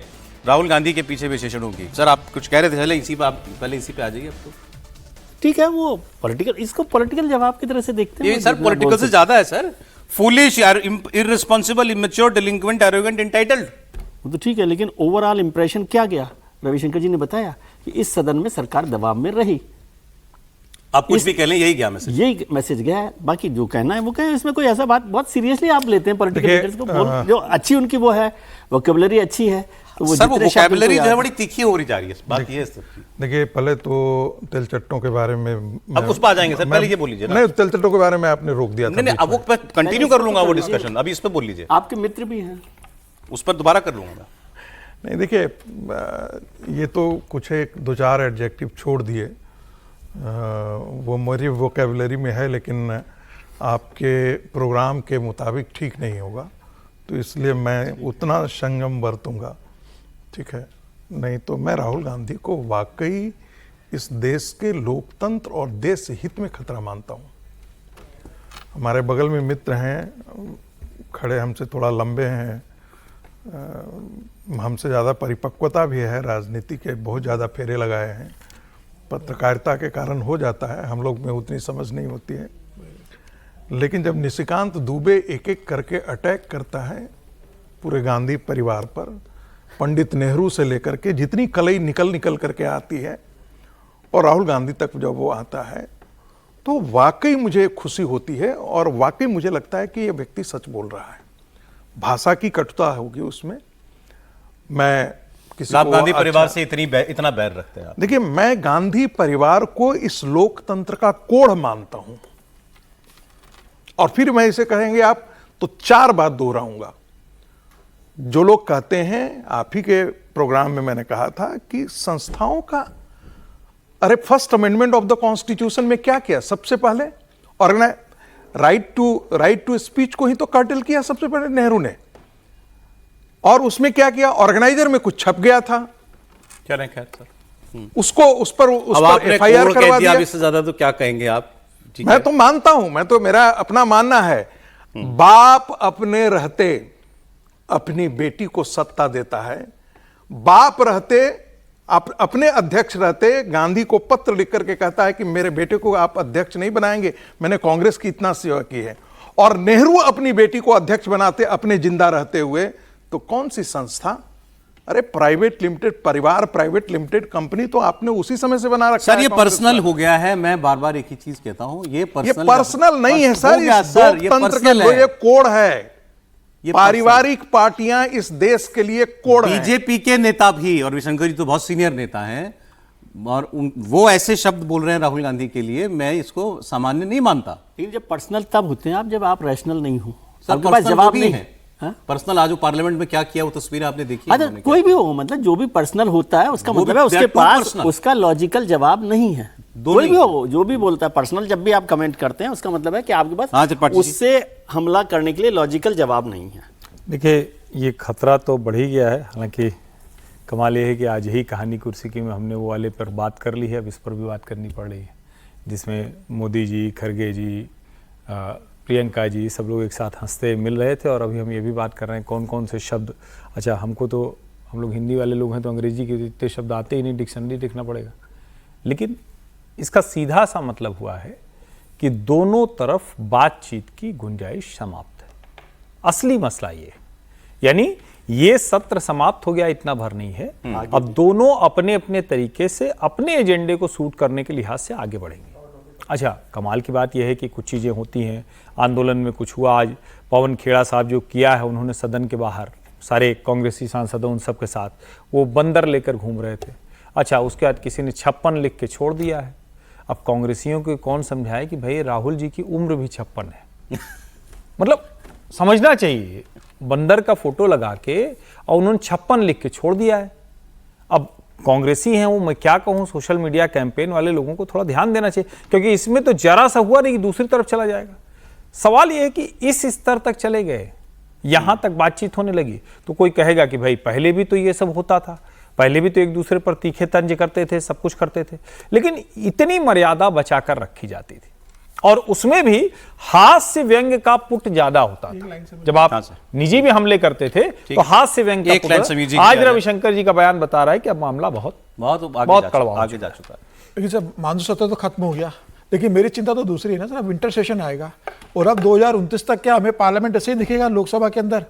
राहुल गांधी के पीछे विशेषणों की। सर आप कुछ कह रहे थे, चले इसी पे आप पहले इसी पे आ जाइए। अब तो ठीक है, वो पॉलिटिकल, इसको पॉलिटिकल जवाब की तरह से देखते हैं। ये सर पॉलिटिकल से ज्यादा है sir. Foolish, irresponsible, immature, delinquent, arrogant, entitled. वो तो ठीक है, लेकिन ओवरऑल इंप्रेशन क्या गया? रविशंकर जी ने बताया कि इस सदन में सरकार दबाव में रही। आप कुछ भी कह लें, यही गया मैसेज, यही मैसेज गया है। बाकी जो कहना है वो कहें, इसमें कोई ऐसा बात बहुत सीरियसली आप लेते हैं पॉलिटिकल लीडर्स को। जो अच्छी उनकी वो है, वोकैबुलरी अच्छी है, तो वो सर वो वोकैबुलरी जो है बड़ी तीखी हो रही जा रही है। बात ये है। देखिए, पहले तो तिलचट्टों के बारे में अब उस पर आ जाएंगे सर, पहले ये बोल लीजिए ना। नहीं, तिलचट्टों के बारे में आपने रोक दिया था। नहीं, अब वो कंटिन्यू कर लूंगा वो डिस्कशन, अभी इस पर बोल लीजिए। आपके मित्र भी हैं, उस पर दोबारा कर लूंगा। नहीं, देखिए, ये तो कुछ एक दो चार एडजेक्टिव छोड़ दिए, वो मेरी वोकैबुलरी में है, लेकिन आपके प्रोग्राम के मुताबिक ठीक नहीं होगा, तो इसलिए मैं उतना संयम बरतूंगा, ठीक है। नहीं तो मैं राहुल गांधी को वाकई इस देश के लोकतंत्र और देश हित में खतरा मानता हूँ। हमारे बगल में मित्र हैं, खड़े हमसे थोड़ा लंबे हैं, हमसे ज़्यादा परिपक्वता भी है, राजनीति के बहुत ज़्यादा फेरे लगाए हैं। पत्रकारिता के कारण हो जाता है, हम लोग में उतनी समझ नहीं होती है। लेकिन जब निशिकांत दुबे एक एक करके अटैक करता है पूरे गांधी परिवार पर, पंडित नेहरू से लेकर के जितनी कलई निकल करके आती है, और राहुल गांधी तक जब वो आता है, तो वाकई मुझे खुशी होती है और वाकई मुझे लगता है कि ये व्यक्ति सच बोल रहा है। भाषा की कटुता होगी उसमें। मैं आप गांधी परिवार से इतना बैर रखते हैं? देखिए, मैं गांधी परिवार को इस लोकतंत्र का कोढ़ मानता हूं, और फिर मैं इसे कहेंगे आप तो चार बात दोहराऊंगा। जो लोग कहते हैं, आप ही के प्रोग्राम में मैंने कहा था कि संस्थाओं का, अरे first amendment of the constitution में क्या किया? सबसे पहले ऑर्गेनाइज राइट टू स्पीच को ही तो कर्टेल किया सबसे पहले नेहरू ने, और उसमें क्या किया? ऑर्गेनाइजर में कुछ छप गया था, चलें खैर सर, उसको उस पर एफआईआर करवा दिया। इससे ज्यादा तो क्या कहेंगे आप? मैं तो मानता हूं, मैं तो, मेरा अपना मानना है, बाप अपने रहते अपनी बेटी को सत्ता देता है। बाप रहते, अपने अध्यक्ष रहते, गांधी को पत्र लिख करके कहता है कि मेरे बेटे को आप अध्यक्ष नहीं बनाएंगे, मैंने कांग्रेस की इतना सेवा की है। और नेहरू अपनी बेटी को अध्यक्ष बनाते अपने जिंदा रहते हुए, तो कौन सी संस्था? अरे प्राइवेट लिमिटेड परिवार, प्राइवेट लिमिटेड कंपनी तो आपने उसी समय से बना रखा है। सर ये पर्सनल हो गया है, मैं बार बार एक ही चीज कहता हूं, ये पर्सनल नहीं है सर, लोकतंत्र के लिए कोड है। पारिवारिक पार्टियां इस देश के लिए कोड है। बीजेपी के नेता भी, और रविशंकर जी तो बहुत सीनियर नेता हैं, और वो ऐसे शब्द बोल रहे हैं राहुल गांधी के लिए, मैं इसको सामान्य नहीं मानता। लेकिन जब पर्सनल तब होते हैं आप, जब आप रैशनल नहीं हो। सर आपके पास जवाब नहीं है। पर्सनल आज पार्लियामेंट में क्या किया वो तस्वीर आपने देखी? कोई भी हो, मतलब जो भी पर्सनल होता है उसका मतलब है उसके पास उसका लॉजिकल जवाब नहीं है। कोई भी हो, जो भी बोलता है पर्सनल, जब भी आप कमेंट करते हैं उसका मतलब है कि आपके पास उससे हमला करने के लिए लॉजिकल जवाब नहीं है। देखिए, ये खतरा तो बढ़ ही गया है। हालांकि कमाल ये है कि आज ही कहानी कुर्सी की में हमने वो वाले पर बात कर ली है, अब इस पर भी बात करनी पड़ रही है, जिसमें मोदी जी, खड़गे जी, प्रियंका जी, सब लोग एक साथ हंसते मिल रहे थे। और अभी हम ये भी बात कर रहे हैं कौन कौन से शब्द, अच्छा हमको तो, हम लोग हिंदी वाले लोग हैं तो अंग्रेजी के इतने शब्द आते ही नहीं, डिक्शनरी देखना पड़ेगा। लेकिन इसका सीधा सा मतलब हुआ है कि दोनों तरफ बातचीत की गुंजाइश समाप्त है। असली मसला ये, यानी ये सत्र समाप्त हो गया इतना भर नहीं है, अब दोनों अपने अपने तरीके से अपने एजेंडे को सूट करने के लिहाज से आगे बढ़ेंगे। अच्छा, कमाल की बात यह है कि कुछ चीज़ें होती हैं, आंदोलन में कुछ हुआ, आज पवन खेड़ा साहब जो किया है उन्होंने सदन के बाहर, सारे कांग्रेसी सांसदों उन सब के साथ, वो बंदर लेकर घूम रहे थे। अच्छा, उसके बाद किसी ने 56 लिख के छोड़ दिया है। अब कांग्रेसियों को कौन समझाए कि भाई राहुल जी की उम्र भी 56 है। मतलब समझना चाहिए, बंदर का फोटो लगा के और उन्होंने 56 लिख के छोड़ दिया है। अब कांग्रेसी हैं वो, मैं क्या कहूँ, सोशल मीडिया कैंपेन वाले लोगों को थोड़ा ध्यान देना चाहिए, क्योंकि इसमें तो जरा सा हुआ नहीं कि दूसरी तरफ चला जाएगा। सवाल ये है कि इस स्तर तक चले गए, यहां तक बातचीत होने लगी, तो कोई कहेगा कि भाई पहले भी तो ये सब होता था, पहले भी तो एक दूसरे पर तीखे तंज करते थे, सब कुछ करते थे, लेकिन इतनी मर्यादा बचाकर रखी जाती थी। और उसमें भी हास्य व्यंग का पुट ज्यादा होता था। जब आप निजी भी हमले करते थे तो हास्य व्यंग का पुट। आज रविशंकर जी का बयान बता रहा है कि अब मामला बहुत कड़वा आगे जा चुका है। लेकिन सर मानसून सत्र तो खत्म हो गया, लेकिन मेरी चिंता तो दूसरी है ना सर, अब विंटर सेशन आएगा और अब 2029 तक क्या हमें पार्लियामेंट ऐसे ही दिखेगा लोकसभा के अंदर,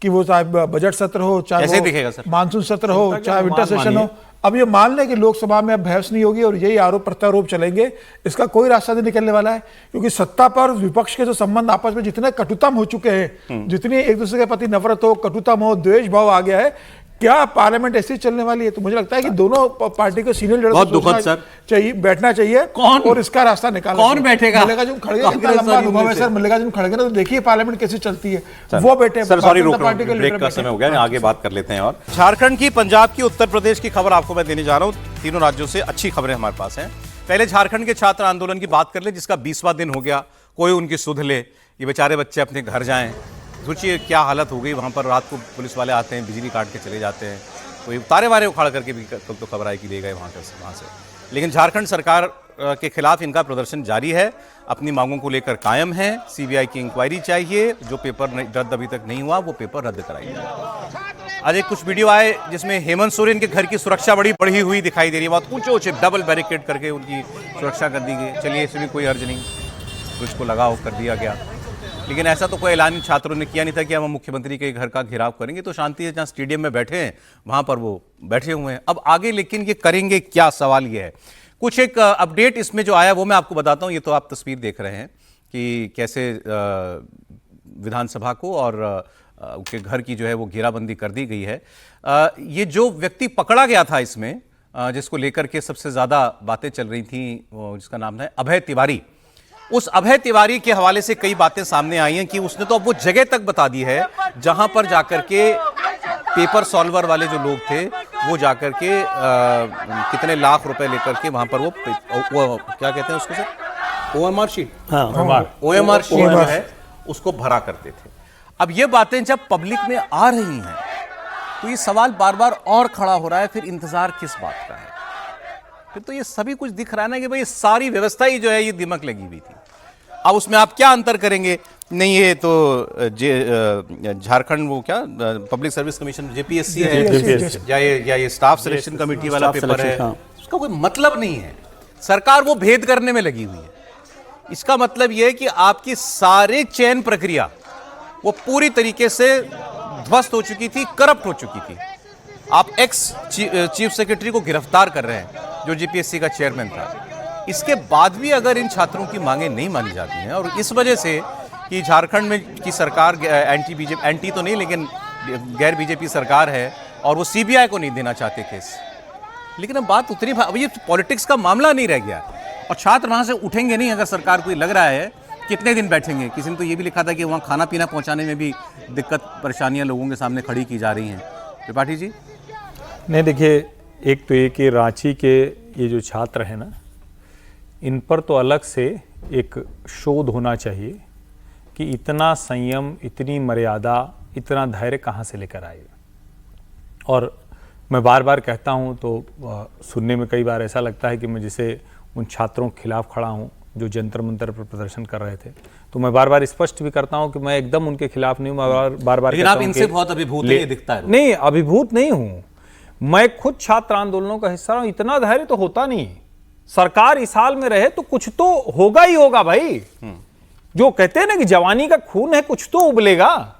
कि वो चाहे बजट सत्र हो, चाहे मानसून सत्र हो, चाहे विंटर सेशन हो। अब ये मान लें कि लोकसभा में अब बहस नहीं होगी और यही आरोप प्रत्यारोप चलेंगे, इसका कोई रास्ता नहीं निकलने वाला है, क्योंकि सत्ता पर विपक्ष के जो संबंध आपस में जितने कटुतम हो चुके हैं, जितनी एक दूसरे के प्रति नफरत हो, कटुतम हो, द्वेष भाव आ गया है, क्या पार्लियामेंट ऐसे ही चलने वाली है? तो मुझे लगता है कि दोनों पार्टी को सीनियर लीडर चाहिए, बैठना चाहिए और इसका रास्ता निकालना। कौन बैठेगा? मल्लिकार्जुन खड़गे कितना लंबा अनुभव है सर मल्लिकार्जुन खड़गे ना, तो देखिए पार्लियामेंट कैसे चलती है, वो बैठे। सर सॉरी, ब्रेक का समय हो गया, आगे बात कर लेते हैं। और झारखंड की, पंजाब की, उत्तर प्रदेश की खबर आपको मैं देने जा रहा हूँ। तीनों राज्यों से अच्छी खबरें हमारे पास हैं। पहले झारखंड के छात्र आंदोलन की बात कर ले, जिसका 20वां दिन हो गया, कोई उनकी सुध ले, ये बेचारे बच्चे अपने घर जाएं। सोचिए क्या हालत हो गई वहाँ पर। रात को पुलिस वाले आते हैं, बिजली काट के चले जाते हैं, कोई तारे वारे उखाड़ करके भी तो खबर आई कि ले गए वहाँ से। लेकिन झारखंड सरकार के खिलाफ इनका प्रदर्शन जारी है, अपनी मांगों को लेकर कायम है। सीबीआई की इंक्वायरी चाहिए, जो पेपर रद्द अभी तक नहीं हुआ वो पेपर रद्द कराइए। आज एक कुछ वीडियो आए जिसमें हेमंत सोरेन के घर की सुरक्षा बड़ी बढ़ी हुई दिखाई दे रही है, बहुत ऊंचे ऊंचे डबल बैरिकेड करके उनकी सुरक्षा कर दी गई। चलिए, इसमें कोई हर्ज नहीं, पुलिस को लगाव कर दिया गया। लेकिन ऐसा तो कोई ऐलान छात्रों ने किया नहीं था कि हम मुख्यमंत्री के घर का घेराव करेंगे। तो शांति से जहाँ स्टेडियम में बैठे हैं वहाँ पर वो बैठे हुए हैं। अब आगे लेकिन ये करेंगे क्या, सवाल ये है। कुछ एक अपडेट इसमें जो आया वो मैं आपको बताता हूँ। ये तो आप तस्वीर देख रहे हैं कि कैसे विधानसभा को और उनके घर की जो है वो घेराबंदी कर दी गई है। ये जो व्यक्ति पकड़ा गया था इसमें, जिसको लेकर के सबसे ज़्यादा बातें चल रही थी, जिसका नाम है अभय तिवारी, उस अभय तिवारी के हवाले से कई बातें सामने आई हैं कि उसने तो अब वो जगह तक बता दी है जहां पर जाकर के पेपर सॉल्वर वाले जो लोग थे वो जाकर के कितने लाख रुपए लेकर के वहां पर वो क्या कहते हैं उसको sir, OMR sheet, OMR sheet जो है उसको भरा करते थे। अब ये बातें जब पब्लिक में आ रही हैं तो ये सवाल बार बार और खड़ा हो रहा है, फिर इंतजार किस बात का है? फिर तो ये सभी कुछ दिख रहा है ना कि भाई सारी व्यवस्था ही जो है ये दिमक लगी हुई थी। अब उसमें आप क्या अंतर करेंगे? नहीं, ये तो झारखंड वो क्या पब्लिक सर्विस कमीशन JPSC है या ये स्टाफ सिलेक्शन कमेटी वाला पेपर है, उसका कोई मतलब नहीं है। सरकार वो भेद करने में लगी हुई है। इसका मतलब यह है कि आपकी सारी चयन प्रक्रिया वो पूरी तरीके से ध्वस्त हो चुकी थी, करप्ट हो चुकी थी। आप एक्स चीफ सेक्रेटरी को गिरफ्तार कर रहे हैं जो JPSC का चेयरमैन था। इसके बाद भी अगर इन छात्रों की मांगे नहीं मानी जाती हैं और इस वजह से कि झारखंड में की सरकार एंटी तो नहीं लेकिन गैर बीजेपी सरकार है और वो CBI को नहीं देना चाहते केस, लेकिन अब बात उतनी, अब ये पॉलिटिक्स का मामला नहीं रह गया और छात्र वहां से उठेंगे नहीं। अगर सरकार को लग रहा है कितने दिन बैठेंगे? किसी ने तो ये भी लिखा था कि वहाँ खाना पीना पहुँचाने में भी दिक्कत परेशानियाँ लोगों के सामने खड़ी की जा रही हैं। त्रिपाठी जी, नहीं देखिए, एक तो ये कि रांची के ये जो छात्र हैं ना, इन पर तो अलग से एक शोध होना चाहिए कि इतना संयम, इतनी मर्यादा, इतना धैर्य कहाँ से लेकर आए। और मैं बार बार कहता हूँ तो सुनने में कई बार ऐसा लगता है कि मैं जैसे उन छात्रों के खिलाफ खड़ा हूँ जो जंतर मंतर पर प्रदर्शन कर रहे थे। तो मैं बार बार स्पष्ट भी करता हूँ कि मैं एकदम उनके खिलाफ नहीं हूँ। मैं बार बार आप इनसे बहुत अभिभूत दिखता है। नहीं, अभिभूत नहीं हूँ, मैं खुद छात्र आंदोलनों का हिस्सा हूँ। इतना धैर्य तो होता नहीं। सरकार इस हाल में रहे तो कुछ तो होगा ही होगा भाई। जो कहते हैं ना कि जवानी का खून है, कुछ तो उबलेगा।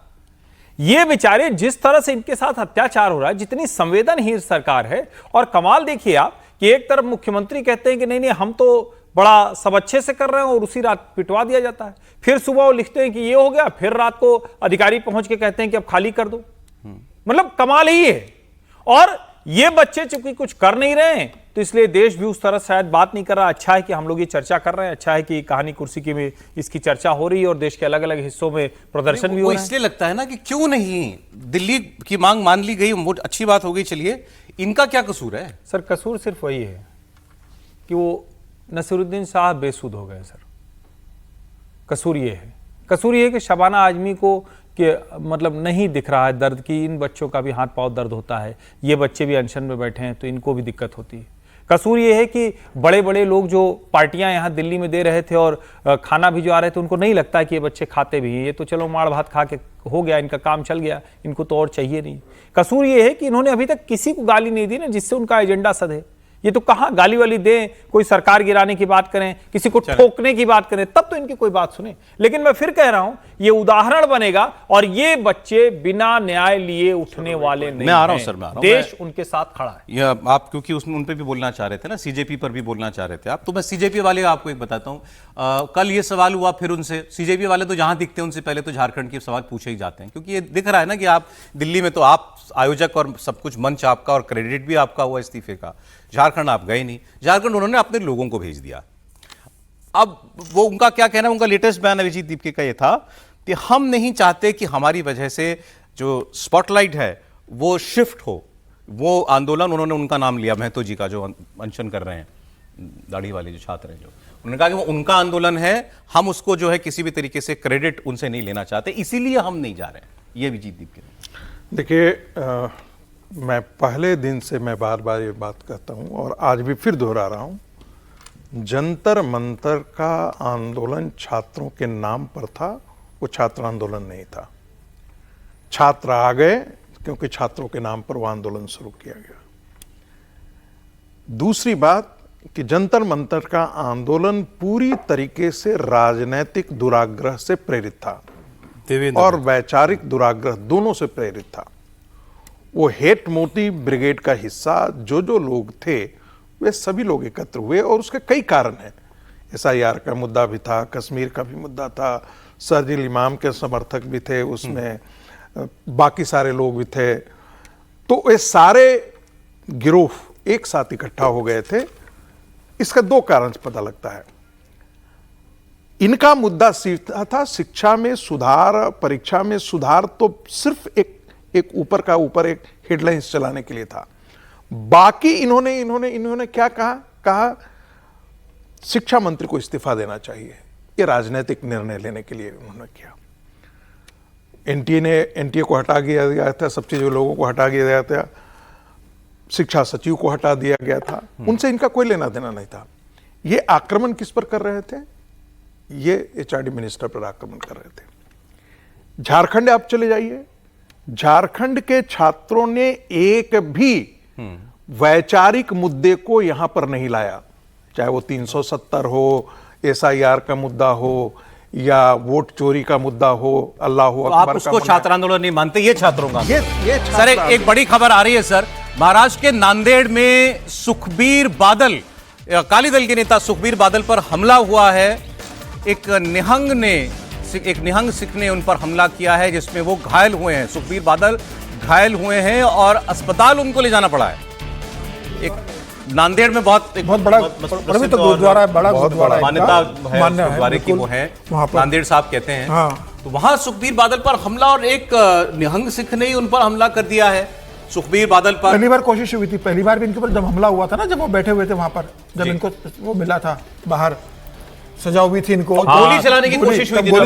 ये बेचारे जिस तरह से इनके साथ अत्याचार हो रहा है, जितनी संवेदनहीन सरकार है। और कमाल देखिए आप कि एक तरफ मुख्यमंत्री कहते हैं कि नहीं नहीं हम तो बड़ा सब अच्छे से कर रहे हैं और उसी रात पिटवा दिया जाता है। फिर सुबह वो लिखते हैं कि ये हो गया, फिर रात को अधिकारी पहुंच के कहते हैं कि अब खाली कर दो। मतलब कमाल ही है। और ये बच्चे चूंकि कुछ कर नहीं रहे हैं तो इसलिए देश भी उस तरह शायद बात नहीं कर रहा। अच्छा है कि हम लोग ये चर्चा कर रहे हैं, अच्छा है कि कहानी कुर्सी की में इसकी चर्चा हो रही है और देश के अलग अलग हिस्सों में प्रदर्शन भी हो रहा है। इसलिए लगता है ना कि क्यों नहीं दिल्ली की मांग मान ली गई, वो अच्छी बात हो गई, चलिए इनका क्या कसूर है? सर कसूर सिर्फ वही है कि वो नसीरुद्दीन साहब बेसुध हो गए सर। कसूर ये है, कसूर ये है कि शबाना आजमी को कि मतलब नहीं दिख रहा है दर्द की इन बच्चों का भी हाथ पांव दर्द होता है, ये बच्चे भी अनशन में बैठे हैं तो इनको भी दिक्कत होती है। कसूर ये है कि बड़े बड़े लोग जो पार्टियां यहाँ दिल्ली में दे रहे थे और खाना भी जो आ रहे थे उनको नहीं लगता कि ये बच्चे खाते भी हैं, ये तो चलो माड़ भात खा के हो गया, इनका काम चल गया, इनको तो और चाहिए नहीं। कसूर ये है कि इन्होंने अभी तक किसी को गाली नहीं दी ना जिससे उनका एजेंडा सधे। ये तो कहां गाली वाली दें, कोई सरकार गिराने की बात करें, किसी को ठोकने की बात करें, तब तो इनकी कोई बात सुने। लेकिन मैं फिर कह रहा हूं ये उदाहरण बनेगा और ये बच्चे बिना न्याय लिए उठने वाले नहीं। मैं आ रहा हूं सर, मैं आ रहा हूं। देश उनके साथ खड़ा है। ये आप क्योंकि उसमें उन पे भी बोलना चाह रहे थे ना, सीजेपी पर भी बोलना चाह रहे थे आप, तो मैं सीजेपी वाले का आपको एक बताता हूं। कल ये सवाल हुआ फिर उनसे, सीजेपी वाले तो जहां दिखते हैं उनसे पहले तो झारखंड के सवाल पूछे ही जाते हैं, क्योंकि ये दिख रहा है ना कि आप दिल्ली में तो आप आयोजक और सब कुछ मंच आपका और क्रेडिट भी आपका हुआ इस्तीफे का, झारखंड आप गए नहीं, झारखंड उन्होंने अपने लोगों को भेज दिया। अब वो उनका क्या कहना है, उनका लेटेस्ट बयान अभिजीत दीपके का ये था कि हम नहीं चाहते कि हमारी वजह से जो स्पॉटलाइट है वो शिफ्ट हो। वो आंदोलन उन्होंने उनका नाम लिया, महतो जी का जो अनशन कर रहे हैं, दाढ़ी वाले जो छात्र हैं, जो उन्होंने कहा कि वो उनका आंदोलन है, हम उसको जो है किसी भी तरीके से क्रेडिट उनसे नहीं लेना चाहते, इसीलिए हम नहीं जा रहे हैं। ये अभिजीत दीपके। देखिए मैं पहले दिन से मैं बार बार ये बात कहता हूँ और आज भी फिर दोहरा रहा हूँ, जंतर मंतर का आंदोलन छात्रों के नाम पर था, वो छात्र आंदोलन नहीं था। छात्र आ गए क्योंकि छात्रों के नाम पर वो आंदोलन शुरू किया गया। दूसरी बात कि जंतर मंतर का आंदोलन पूरी तरीके से राजनीतिक दुराग्रह से प्रेरित था और वैचारिक दुराग्रह दोनों से प्रेरित था। वो हेट मोटिव ब्रिगेड का हिस्सा जो लोग थे वे सभी लोग एकत्र हुए और उसके कई कारण हैं। SIR का मुद्दा भी था, कश्मीर का भी मुद्दा था, सर्जिल इमाम के समर्थक भी थे उसमें, बाकी सारे लोग भी थे, तो ये सारे गिरोह एक साथ इकट्ठा हो गए थे। इसका दो कारण पता लगता है। इनका मुद्दा सीधा था शिक्षा में सुधार, परीक्षा में सुधार, तो सिर्फ एक ऊपर एक हेडलाइंस चलाने के लिए था। बाकी इन्होंने क्या कहा शिक्षा मंत्री को इस्तीफा देना चाहिए, ये राजनीतिक निर्णय लेने के लिए उन्होंने किया। एनटीए को हटा दिया गया था, सब चीज़ों लोगों को हटा दिया गया था, शिक्षा सचिव को हटा दिया गया था, उनसे इनका कोई लेना देना नहीं था। ये आक्रमण किस पर कर रहे थे? ये HRD मिनिस्टर पर आक्रमण कर रहे थे। झारखंड आप चले जाइए, झारखंड के छात्रों ने एक भी वैचारिक मुद्दे को यहां पर नहीं लाया, चाहे वो 370 हो, SIR का मुद्दा हो या वोट चोरी का मुद्दा हो, अल्लाह हो अकबर। आप उसको छात्र आंदोलन नहीं मानते, ये छात्रों का ये सर। एक बड़ी खबर आ रही है सर, महाराष्ट्र के नांदेड़ में सुखबीर बादल, अकाली दल के नेता सुखबीर बादल पर हमला हुआ है। एक निहंग सिख ने उन पर हमला किया है जिसमें वो घायल हुए हैं। सुखबीर बादल घायल हुए हैं और अस्पताल उनको ले जाना पड़ा है। एक नांदेड़ में बहुत बड़ा गुरुद्वारा है, बड़ा गुरुद्वारा, मान्यता है गुरुद्वारे की, वो है नांदेड़ साहब कहते हैं। तो वहां सुखबीर बादल पर हमला और एक निहंग सिख ने ही उन पर हमला कर दिया है। सुखबीर बादल पर पहली बार कोशिश हुई थी, पहली बार भी इनके ऊपर जब हमला हुआ था ना, जब वो बैठे हुए थे वहां पर, जब इनको वो मिला था बाहर, सजा हुई थी इनको, गोली चलाने की कोशिश हुई थी, वो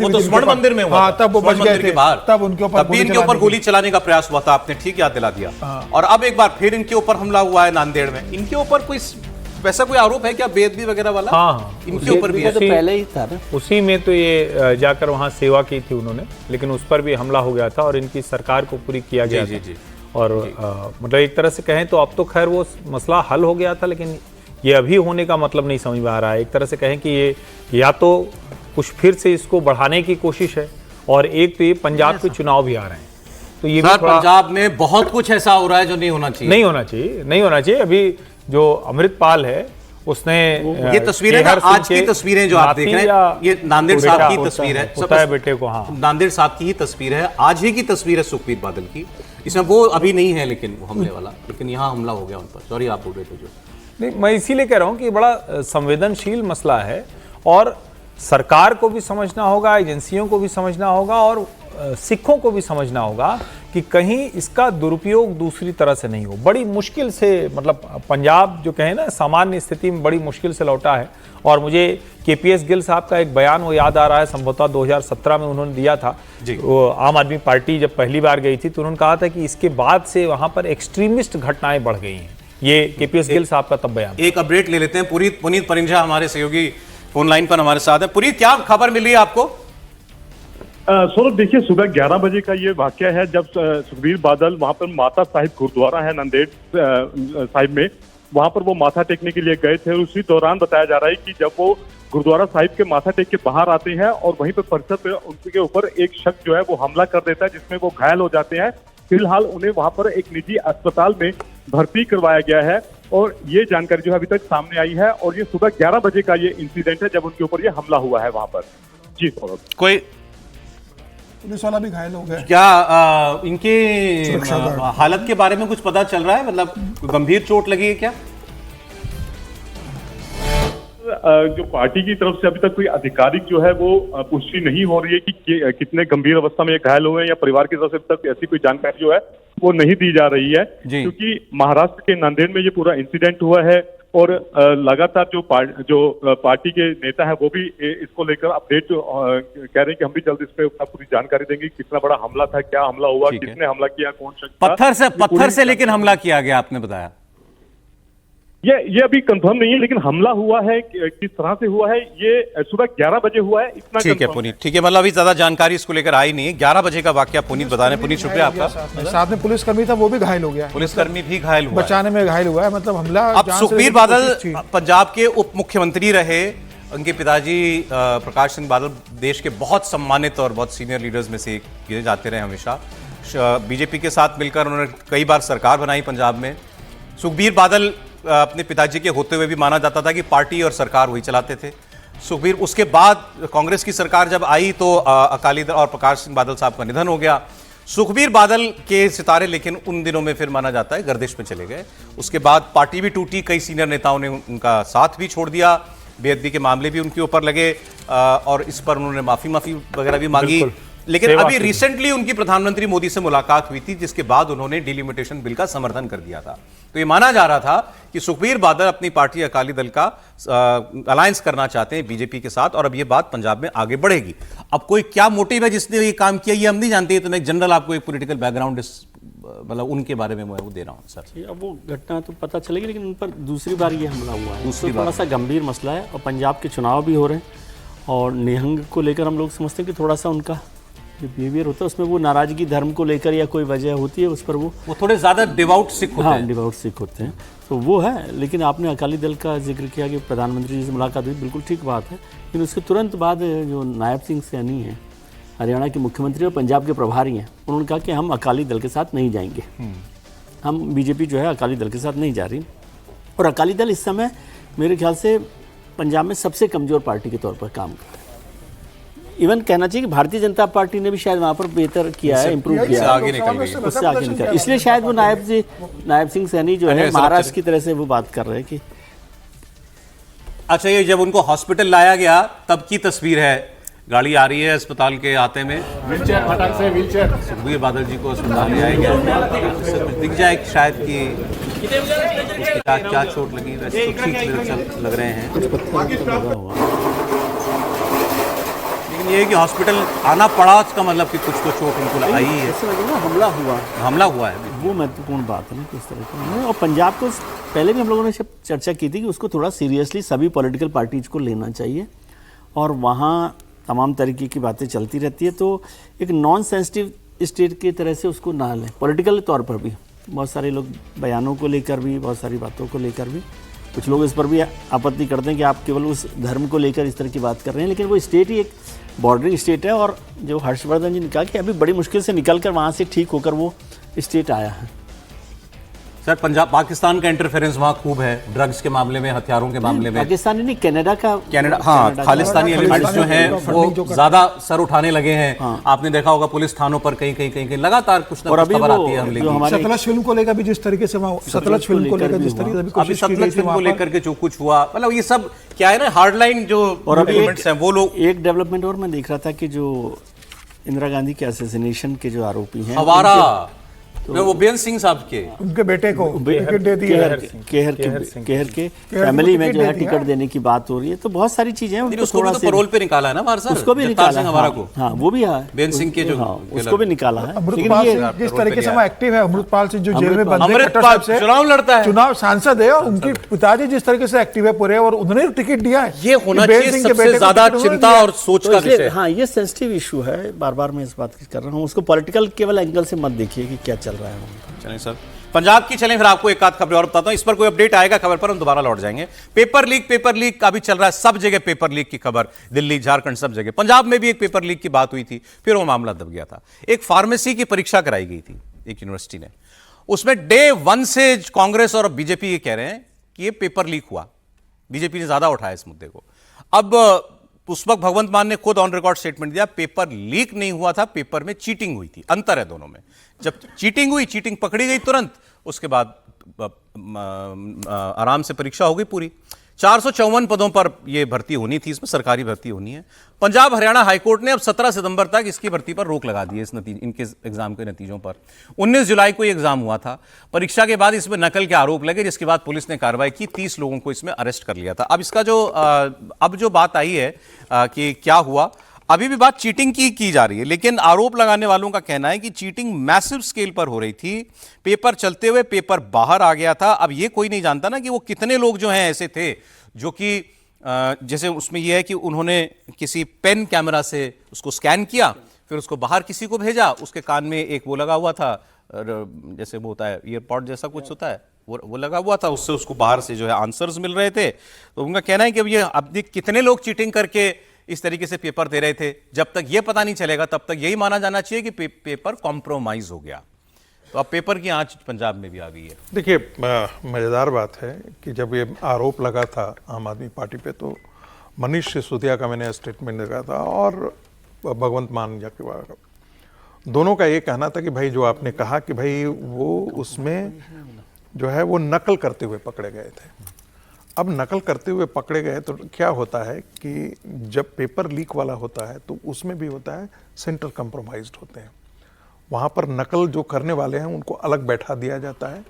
तो स्वर्ण मंदिर में हुआ, तब वो बच गए थे, तब उनके ऊपर गोली चलाने का प्रयास हुआ था। आपने ठीक याद दिला दिया। और अब एक बार फिर इनके ऊपर हमला हुआ है नांदेड़ में। इनके ऊपर कोई वैसा कोई आरोप है क्या, बेदबी वगैरह वाला? हाँ, इनके ऊपर भी तो पहले ही था ना, उसी में तो ये जाकर वहां सेवा की थी उन्होंने, लेकिन उस पर भी हमला हो गया था और इनकी सरकार को पूरी किया गया था। और मतलब एक तरह से कहें तो अब तो खैर वो मसला हल हो गया था, लेकिन ये अभी होने का मतलब नहीं समझ में आ रहा है। एक तरह से कहें कि ये या तो कुछ फिर से इसको बढ़ाने की कोशिश है, और एक तो ये पंजाब के चुनाव भी आ रहे हैं, तो ये भी पंजाब में बहुत कुछ ऐसा हो रहा है जो नहीं होना चाहिए। नहीं होना चाहिए। अभी जो अमृतपाल है उसने ये तस्वीरें ना आज की तस्वीरें जो आप देख रहे हैं, ये नांदेड़ साहब की तस्वीर है, होता है बेटे को। हाँ, नांदेड़ साहब की ही तस्वीर है, आज ही की तस्वीर है सुखबीर बादल की। इसमें वो अभी नहीं है लेकिन वो हमले वाला, लेकिन यहाँ हमला हो गया उन पर। सॉरी, आप बोल रहे थे जो। नहीं, मैं इसीलिए कह रहा हूँ कि बड़ा संवेदनशील मसला है और सरकार को भी समझना होगा, एजेंसियों को भी समझना होगा और सिखों को भी समझना होगा कि कहीं इसका दुरुपयोग दूसरी तरह से नहीं हो। बड़ी मुश्किल से, मतलब पंजाब जो कहे ना सामान्य स्थिति में बड़ी मुश्किल से लौटा है। और मुझे केपीएस गिल साहब का एक बयान वो याद आ रहा है, संभवतः 2017 में उन्होंने दिया था। वो आम आदमी पार्टी जब पहली बार गई थी तो उन्होंने कहा था कि इसके बाद से वहां पर एक्सट्रीमिस्ट घटनाएं बढ़ गई हैं। ये केपीएस गिल साहब का तब बयान। एक अपडेट ले लेते हैं। पुनीत परिंजा हमारे सहयोगी फोन लाइन पर हमारे साथ है। पुनीत, क्या खबर मिली है आपको? सौरभ, देखिए, सुबह 11 बजे का ये वाकया है जब सुखबीर बादल वहां पर माता साहिब गुरुद्वारा है नांदेड़ साहिब में, वहां पर वो माथा टेकने के लिए गए थे। और उसी दौरान बताया जा रहा है कि जब वो गुरुद्वारा साहिब के माथा टेक के बाहर आते हैं और वहीं पर परिसर पे उनके ऊपर एक शख्स जो है वो हमला कर देता है, जिसमें वो घायल हो जाते हैं। फिलहाल उन्हें वहां पर एक निजी अस्पताल में भर्ती करवाया गया है और ये जानकारी जो है अभी तक सामने आई है। और ये सुबह 11 बजे का ये इंसिडेंट है जब उनके ऊपर ये हमला हुआ है वहां पर। जी सौरभ, कोई पुलिस वाला भी घायल हो गया। क्या इनके हालत के बारे में कुछ पता चल रहा है? मतलब गंभीर चोट लगी है क्या? जो पार्टी की तरफ से अभी तक कोई आधिकारिक जो है वो पुष्टि नहीं हो रही है कि कितने गंभीर अवस्था में ये घायल हुए हैं, या परिवार की तरफ से अभी तक ऐसी कोई जानकारी जो है वो नहीं दी जा रही है, क्योंकि महाराष्ट्र के नांदेड़ में ये पूरा इंसिडेंट हुआ है। और लगातार जो पार्टी के नेता है वो भी इसको लेकर अपडेट कह रहे हैं कि हम भी जल्द इस पे पूरी जानकारी देंगे। कितना बड़ा हमला था, क्या हमला हुआ, किसने हमला किया, कौन शख्स पत्थर से लेकिन हमला किया गया, आपने बताया। ये अभी कंफर्म नहीं है, लेकिन हमला हुआ है किस तरह से हुआ है ये सुबह 11 बजे हुआ है, इतना ठीक है पुनीत। ठीक है, मतलब अभी ज्यादा जानकारी इसको लेकर आई नहीं है। 11 बजे का वाकया पुनीत बता रहे हैं। पुनीत, शुक्रिया आपका। साथ में पुलिसकर्मी था, वो भी घायल हो गया। पुलिसकर्मी भी घायल हुआ, बचाने में घायल हुआ है। मतलब हमला। अब सुखबीर बादल पंजाब के उप मुख्यमंत्री रहे। उनके पिताजी प्रकाश सिंह बादल देश के बहुत सम्मानित और बहुत सीनियर लीडर्स में से गिने जाते रहे हमेशा। बीजेपी के साथ मिलकर उन्होंने कई बार सरकार बनाई पंजाब में। सुखबीर बादल अपने पिताजी के होते हुए भी माना जाता था कि पार्टी और सरकार वही चलाते थे। सुखबीर, उसके बाद कांग्रेस की सरकार जब आई तो अकाली दल और प्रकाश सिंह बादल साहब का निधन हो गया। सुखबीर बादल के सितारे लेकिन उन दिनों में फिर माना जाता है गर्दिश में चले गए। उसके बाद पार्टी भी टूटी, कई सीनियर नेताओं ने उनका साथ भी छोड़ दिया, बेअदबी के मामले भी उनके ऊपर लगे और इस पर उन्होंने माफी वगैरह भी मांगी। लेकिन अभी रिसेंटली उनकी प्रधानमंत्री मोदी से मुलाकात हुई थी, जिसके बाद उन्होंने डिलिमिटेशन बिल का समर्थन कर दिया था। तो ये माना जा रहा था कि सुखबीर बादल अपनी पार्टी अकाली दल का अलायंस करना चाहते हैं बीजेपी के साथ, और अब ये बात पंजाब में आगे बढ़ेगी। अब कोई क्या मोटिव है जिसने ये काम किया, ये हम नहीं जानते। तो मैं जनरल आपको एक पॉलिटिकल बैकग्राउंड मतलब उनके बारे में मैं वो दे रहा हूँ सर। अब वो घटना तो पता चलेगी, लेकिन उन पर दूसरी बार ये हमला हुआ है, तो थोड़ा सा गंभीर मसला है। और पंजाब के चुनाव भी हो रहे हैं और निहंग को लेकर हम लोग समझते हैं कि थोड़ा सा उनका जो बिहेवियर होता है उसमें वो नाराजगी धर्म को लेकर या कोई वजह होती है, उस पर वो थोड़े ज़्यादा डिवाउट सिख होते हैं। डिवाउट सिख होते हैं, तो वो है। लेकिन आपने अकाली दल का जिक्र किया कि प्रधानमंत्री जी से मुलाकात हुई, बिल्कुल ठीक बात है। लेकिन उसके तुरंत बाद जो नायब सिंह सैनी हैं, हरियाणा के मुख्यमंत्री और पंजाब के प्रभारी हैं, उन्होंने कहा कि हम अकाली दल के साथ नहीं जाएंगे। हम बीजेपी जो है अकाली दल के साथ नहीं जा रही। और अकाली दल इस समय मेरे ख्याल से पंजाब में सबसे कमज़ोर पार्टी के तौर पर काम कर रहा है। इवन कहना चाहिए कि भारतीय जनता पार्टी ने भी शायद वहाँ पर बेहतर किया है, इंप्रूव किया है, उससे आगे निकल। इसलिए शायद वो नायब सिंह सैनी जो है महाराष्ट्र की तरह से वो बात कर रहे हैं कि अच्छा, ये जब उनको हॉस्पिटल लाया गया तब की तस्वीर है। गाड़ी आ रही है अस्पताल के आते में, व्हीलचेयर सुखबीर बादल जी को अस्पताल ले आया गया। दिख जाए शायद कि क्या चोट लगी, वैसे तो ठीक लग रहे हैं। लेकिन ये है कि हॉस्पिटल आना पड़ा, उसका मतलब कि कुछ तो चोट उनको आई है। हमला हुआ है, वो महत्वपूर्ण बात है ना किस तरह का। और पंजाब को पहले भी हम लोगों ने चर्चा की थी कि उसको थोड़ा सीरियसली सभी पॉलिटिकल पार्टीज को लेना चाहिए, और वहाँ तमाम तरीके की बातें चलती रहती है, तो एक नॉन सेंसिटिव स्टेट की तरह से उसको ना लें। पॉलिटिकल तौर पर भी बहुत सारे लोग बयानों को लेकर भी, बहुत सारी बातों को लेकर भी, कुछ लोग इस पर भी आपत्ति करते हैं कि आप केवल उस धर्म को लेकर इस तरह की बात कर रहे हैं। लेकिन वो स्टेट ही एक बॉर्डरिंग स्टेट है, और जो हर्षवर्धन जी ने कहा कि अभी बड़ी मुश्किल से निकल कर वहाँ से ठीक होकर वो स्टेट आया है। सर पंजाब पाकिस्तान का इंटरफेरेंस वहाँ खूब है, ड्रग्स के मामले में, हथियारों के मामले में। पाकिस्तानी नहीं, कनाडा हाँ, खालिस्तानी एलिमेंट्स जो हैं वो ज्यादा सर उठाने लगे हैं। आपने देखा होगा पुलिस थानों पर कहीं लगातार कुछ ना कुछ खबर आती है हमले की। सतलज फिल्म को लेकर भी जिस तरीके से सतलज फिल्म को लेकर जिस तरीके से अभी सतलज फिल्म को लेकर के जो कुछ हुआ, मतलब ये सब क्या है ना, हार्डलाइन जो एलिमेंट्स हैं वो लोग। एक डेवलपमेंट और मैं देख रहा था कि जो इंदिरा गांधी के असैसिनेशन के जो आरोपी हैं, हमारा वो बेन सिंह साहब के उनके बेटे को टिकट दे दिया, केहर के फैमिली में जो है टिकट देने की बात हो रही है। तो बहुत सारी चीजें हैं। उसको भी तो पैरोल पे निकाला है ना बाहर, उसको भी निकाला है हमारा को। हाँ, वो भी है बेन सिंह के जो उसको भी निकाला है। अमृतपाल जिस तरीके से एक्टिव है, अमृतपाल सिंह जो जेल में बंद है, अमृतपाल चुनाव लड़ता है, चुनाव सांसद है, और उनके पिताजी जिस तरीके से एक्टिव है पूरे, और उन्होंने टिकट दिया है। ये होना चाहिए सबसे ज्यादा चिंता और सोच का विषय। हाँ, ये सेंसिटिव इशू है, बार बार मैं इस बात कर रहा हूँ। उसको पॉलिटिकल केवल एंगल से मत देखिए कि क्या चल रहा है। चलें सर, पंजाब की चलें, फिर आपको एक आध खबर और बताता हूं। इस पर कोई अपडेट आएगा खबर पर हम दोबारा लौट जाएंगे। पेपर लीक अभी चल रहा है, सब जगह पेपर लीक की खबर, दिल्ली, झारखंड, सब जगह। पंजाब में भी एक पेपर लीक की बात हुई थी, फिर वो मामला दब गया था। एक फार्मेसी की परीक्षा कराई गई थी एक यूनिवर्सिटी ने, उसमें डे 1 से कांग्रेस और बीजेपी ये कह रहे हैं कि ये पेपर लीक हुआ। बीजेपी ने ज्यादा उठाया इस मुद्दे को। अब पुष्पक भगवंत मान ने खुद ऑन रिकॉर्ड स्टेटमेंट दिया, पेपर लीक नहीं हुआ था, पेपर में चीटिंग हुई थी। अंतर है दोनों में। जब चीटिंग हुई, चीटिंग पकड़ी गई तुरंत, उसके बाद आराम से परीक्षा हो गई पूरी। 454 पदों पर यह भर्ती होनी थी, इसमें सरकारी भर्ती होनी है। पंजाब हरियाणा हाईकोर्ट ने अब 17 सितंबर तक इसकी भर्ती पर रोक लगा दी है, इनके एग्जाम के नतीजों पर। 19 जुलाई को यह एग्जाम हुआ था। परीक्षा के बाद इसमें नकल के आरोप लगे, जिसके बाद पुलिस ने कार्रवाई की, 30 लोगों को इसमें अरेस्ट कर लिया था। अब इसका जो बात आई है कि क्या हुआ, अभी भी बात चीटिंग की जा रही है, लेकिन आरोप लगाने वालों का कहना है कि चीटिंग मैसिव स्केल पर हो रही थी। पेपर चलते हुए पेपर बाहर आ गया था। अब ये कोई नहीं जानता ना कि वो कितने लोग जो हैं ऐसे थे जो कि जैसे उसमें यह है कि उन्होंने किसी पेन कैमरा से उसको स्कैन किया, फिर उसको बाहर किसी को भेजा, उसके कान में एक वो लगा हुआ था, जैसे वो होता है ईयरपॉड जैसा कुछ होता है, वो लगा हुआ था, उससे उसको बाहर से जो है आंसर्स मिल रहे थे। तो उनका कहना है कि अब कितने लोग चीटिंग करके इस तरीके से पेपर दे रहे थे, जब तक ये पता नहीं चलेगा तब तक यही माना जाना चाहिए कि पेपर कॉम्प्रोमाइज हो गया। तो अब पेपर की आंच पंजाब में भी आ गई है। देखिए, मज़ेदार बात है कि जब ये आरोप लगा था आम आदमी पार्टी पे, तो मनीष सिसोदिया का मैंने स्टेटमेंट देखा था और भगवंत मान दोनों का ये कहना था कि भाई जो आपने कहा कि भाई वो उसमें जो है वो नकल करते हुए पकड़े गए थे। अब नकल करते हुए पकड़े गए तो क्या होता है कि जब पेपर लीक वाला होता है तो उसमें भी होता है सेंटर कंप्रोमाइज्ड होते हैं। वहाँ पर नकल जो करने वाले हैं उनको अलग बैठा दिया जाता है,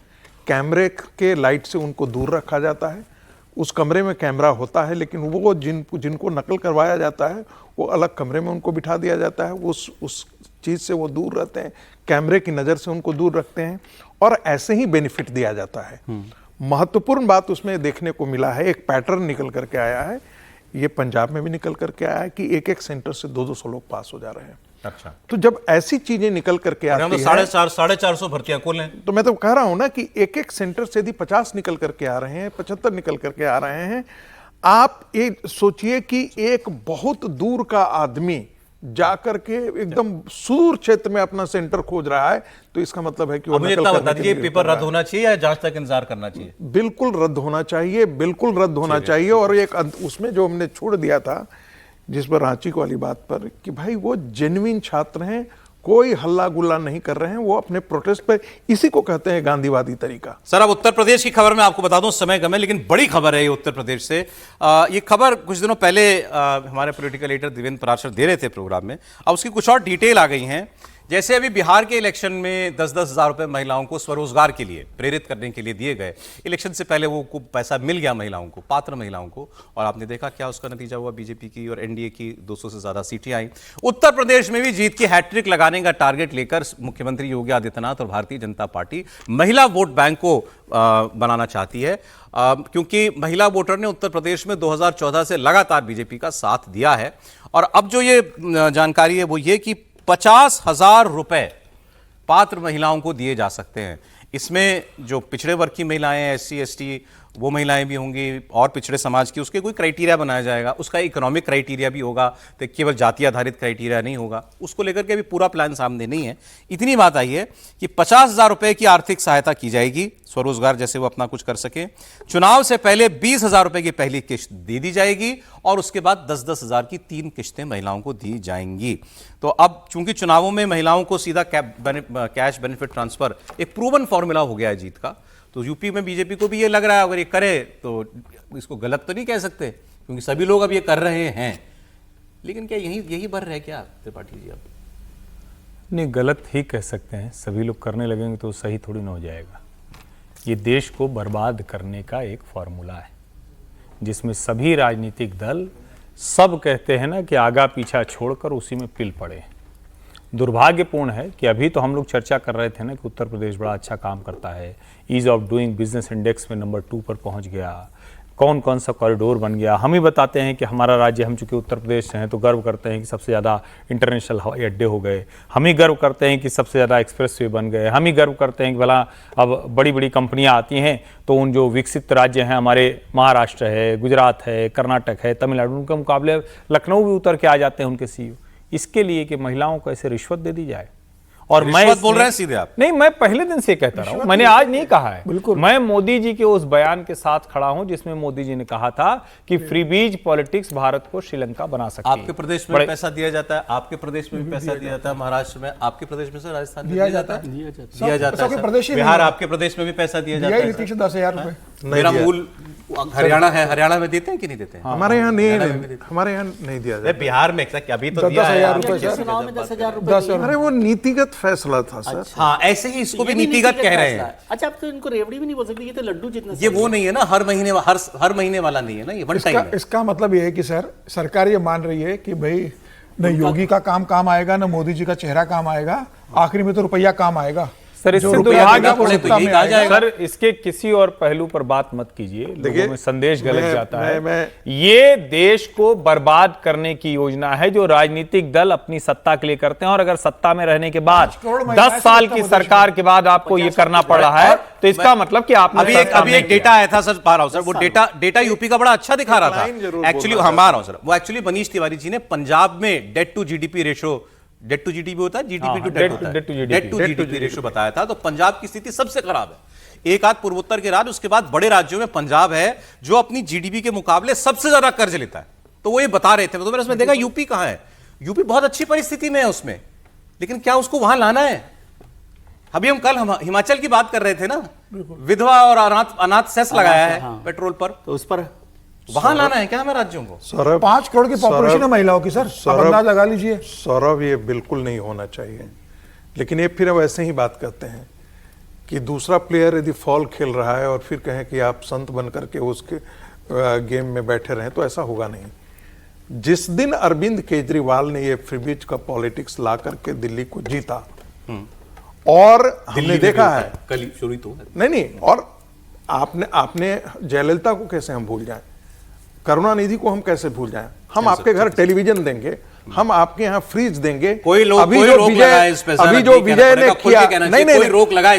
कैमरे के लाइट से उनको दूर रखा जाता है। उस कमरे में कैमरा होता है, लेकिन वो जिनको नकल करवाया जाता है वो अलग कमरे में उनको बिठा दिया जाता है। उस चीज़ से वो दूर रहते हैं, कैमरे की नज़र से उनको दूर रखते हैं, और ऐसे ही बेनिफिट दिया जाता है। महत्वपूर्ण बात उसमें देखने को मिला है, एक पैटर्न निकल करके आया है, ये पंजाब में भी निकल करके आया है कि एक सेंटर से 200 लोग पास हो जा रहे हैं। अच्छा, तो जब ऐसी चीजें निकल करके आती है, 450 भर्तियां कुल हैं, तो मैं तो कह रहा हूं ना कि एक सेंटर से यदि 50 निकल करके आ रहे हैं, 75 निकल करके आ रहे हैं, आप ये सोचिए कि एक बहुत दूर का आदमी जाकर के एकदम सुदूर क्षेत्र में अपना सेंटर खोज रहा है, तो इसका मतलब है कि वो मुझे बता दीजिए, पेपर रद्द होना चाहिए या जांच तक इंतजार करना चाहिए? बिल्कुल रद्द होना चाहिए, बिल्कुल रद्द होना चाहिए। और एक उसमें जो हमने छोड़ दिया था, जिस पर रांची वाली बात पर, कि भाई वो जेन्युइन छात्र हैं, कोई हल्ला गुल्ला नहीं कर रहे हैं, वो अपने प्रोटेस्ट पर, इसी को कहते हैं गांधीवादी तरीका। सर, अब उत्तर प्रदेश की खबर मैं आपको बता दूं, समय कम है लेकिन बड़ी खबर है ये उत्तर प्रदेश से। ये खबर कुछ दिनों पहले हमारे पॉलिटिकल लीडर देवेंद्र पाराशर दे रहे थे प्रोग्राम में, अब उसकी कुछ और डिटेल आ गई हैं। जैसे अभी बिहार के इलेक्शन में 10-10 हज़ार रुपए महिलाओं को स्वरोजगार के लिए प्रेरित करने के लिए दिए गए, इलेक्शन से पहले वो पैसा मिल गया महिलाओं को, पात्र महिलाओं को, और आपने देखा क्या उसका नतीजा हुआ, बीजेपी की और एनडीए की 200 से ज्यादा सीटें आई। उत्तर प्रदेश में भी जीत की हैट्रिक लगाने का टारगेट लेकर मुख्यमंत्री योगी आदित्यनाथ और भारतीय जनता पार्टी महिला वोट बैंक को बनाना चाहती है, क्योंकि महिला वोटर ने उत्तर प्रदेश में 2014 से लगातार बीजेपी का साथ दिया है। और अब जो ये जानकारी है वो ये कि 50,000 रुपए पात्र महिलाओं को दिए जा सकते हैं। इसमें जो पिछड़े वर्ग की महिलाएं, SC ST वो महिलाएं भी होंगी और पिछड़े समाज की, उसके कोई क्राइटेरिया बनाया जाएगा, उसका इकोनॉमिक क्राइटेरिया भी होगा, तो केवल जाति आधारित क्राइटेरिया नहीं होगा, उसको लेकर के भी पूरा प्लान सामने नहीं है। इतनी बात आई है कि 50,000 रुपए की आर्थिक सहायता की जाएगी, स्वरोजगार जैसे वो अपना कुछ कर सके। चुनाव से पहले 20,000 रुपए की पहली किश्त दे दी जाएगी और उसके बाद 10-10 हजार की 3 किश्तें महिलाओं को दी जाएंगी। तो अब चूंकि चुनावों में महिलाओं को सीधा कैश बेनिफिट ट्रांसफर एक प्रूवन फॉर्मूला हो गया है जीत का, तो यूपी में बीजेपी को भी ये लग रहा है अगर ये करे तो इसको गलत तो नहीं कह सकते, क्योंकि सभी लोग अब ये कर रहे हैं। लेकिन क्या यही बर है क्या त्रिपाठी जी? अब नहीं, गलत ही कह सकते हैं। सभी लोग करने लगेंगे तो सही थोड़ी ना हो जाएगा। ये देश को बर्बाद करने का एक फॉर्मूला है जिसमें सभी राजनीतिक दल सब कहते हैं ना कि आगा पीछा छोड़कर उसी में पिल पड़े। दुर्भाग्यपूर्ण है कि अभी तो हम लोग चर्चा कर रहे थे ना कि उत्तर प्रदेश बड़ा अच्छा काम करता है, ease of doing business index में नंबर 2 पर पहुंच गया, कौन कौन सा कॉरिडोर बन गया। हम ही बताते हैं कि हमारा राज्य, हम चूंकि उत्तर प्रदेश से हैं तो गर्व करते हैं कि सबसे ज़्यादा इंटरनेशनल हवाई अड्डे हो गए, हम ही गर्व करते हैं कि सबसे ज़्यादा एक्सप्रेसवे बन गए, हम ही गर्व करते हैं कि भला अब बड़ी बड़ी कंपनियां आती हैं तो उन जो विकसित राज्य हैं हमारे, महाराष्ट्र है, गुजरात है, कर्नाटक है, तमिलनाडु, उनके मुकाबले लखनऊ भी उतर के आ जाते हैं उनके CEO। इसके लिए कि महिलाओं को ऐसे रिश्वत दे दी जाए। और मैं बोल रहे हैं सीधे आप? नहीं, मैं पहले दिन से कहता रहा हूं, मैंने आज नहीं कहा है। बिल्कुल, मैं मोदी जी के उस बयान के साथ खड़ा हूं जिसमें मोदी जी ने कहा था कि फ्रीबीज पॉलिटिक्स भारत को श्रीलंका बना सकती है। आपके प्रदेश में पैसा दिया जाता है, आपके प्रदेश में भी पैसा दिया जाता है, महाराष्ट्र में, आपके प्रदेश में, राजस्थान में दिया जाता है, दिया जाता है, बिहार आपके प्रदेश में भी पैसा दिया जाता है। 10,000 रुपए मेरा मूल हरियाणा है, हरियाणा में देते हैं कि नहीं देते हैं? हमारे यहाँ नहीं, हमारे यहाँ नहीं दिया जाता। बिहार में अभी तो 10,000 रुपए। अरे वो नीतिगत फैसला था सर। हाँ, ऐसे ही इसको भी नीतिगत कह रहे हैं। अच्छा, आप तो इनको रेवड़ी भी नहीं बोल सकते, ये तो लड्डू जितना। ये वो नहीं है ना, हर महीने वाला नहीं है ना, ये वन टाइम है। इसका मतलब ये है कि सर सरकार ये मान रही है कि भाई न योगी का काम आएगा, न मोदी जी का चेहरा काम आएगा, आखिरी में तो रुपया काम आएगा। सर, इससे दुर्भाग्य सर, इसके किसी और पहलू पर बात मत कीजिए, लोगों में संदेश गलत जाता है। ये देश को बर्बाद करने की योजना है जो राजनीतिक दल अपनी सत्ता के लिए करते हैं, और अगर सत्ता में रहने के बाद 10 साल की सरकार के बाद आपको ये करना पड़ रहा है तो इसका मतलब कि आपने अभी एक डेटा आया था सर, पा रहा हूं सर, वो डेटा यूपी का बड़ा अच्छा दिखा रहा था एक्चुअली। हम आ रहा हूं सर, वो एक्चुअली मनीष तिवारी जी ने पंजाब में debt to GDP ratio, debt to GDP होता है, जीडीपी टू डेट होता है, डेट टू जीडीपी रेशो बताया था। तो पंजाब की स्थिति सबसे खराब है। एक आध पूर्वोत्तर के राज्य, उसके बाद बड़े राज्यों में पंजाब है जो अपनी जीडीपी के मुकाबले सबसे ज्यादा कर्ज लेता है। तो वो ये बता रहे थे, तो मैंने उसमें देखा यूपी कहां है, यूपी बहुत अच्छी परिस्थिति में है उसमें, लेकिन क्या उसको वहां लाना है? अभी हम कल हिमाचल की बात कर रहे थे ना, विधवा और अनाथ सेस लगाया है पेट्रोल पर, तो उस पर वहां लाना है क्या हमें राज्यों को? 5 करोड़ की पॉपुलेशन है महिलाओं की सर, अंदाज लगा लीजिए। सौरभ, ये बिल्कुल नहीं होना चाहिए, लेकिन ये फिर अब ऐसे ही बात करते हैं कि दूसरा प्लेयर यदि फॉल खेल रहा है और फिर कहें कि आप संत बन करके उसके गेम में बैठे रहें, तो ऐसा होगा नहीं। जिस दिन अरविंद केजरीवाल ने ये फ्रीबीज का पॉलिटिक्स ला करके दिल्ली को जीता, और हमने देखा है कल शुरू तो नहीं, और आपने जयललिता को कैसे हम भूल जाएं, करुणानिधि को हम कैसे भूल जाएं? हम आपके घर टेलीविजन देंगे, हम आपके यहाँ फ्रिज देंगे।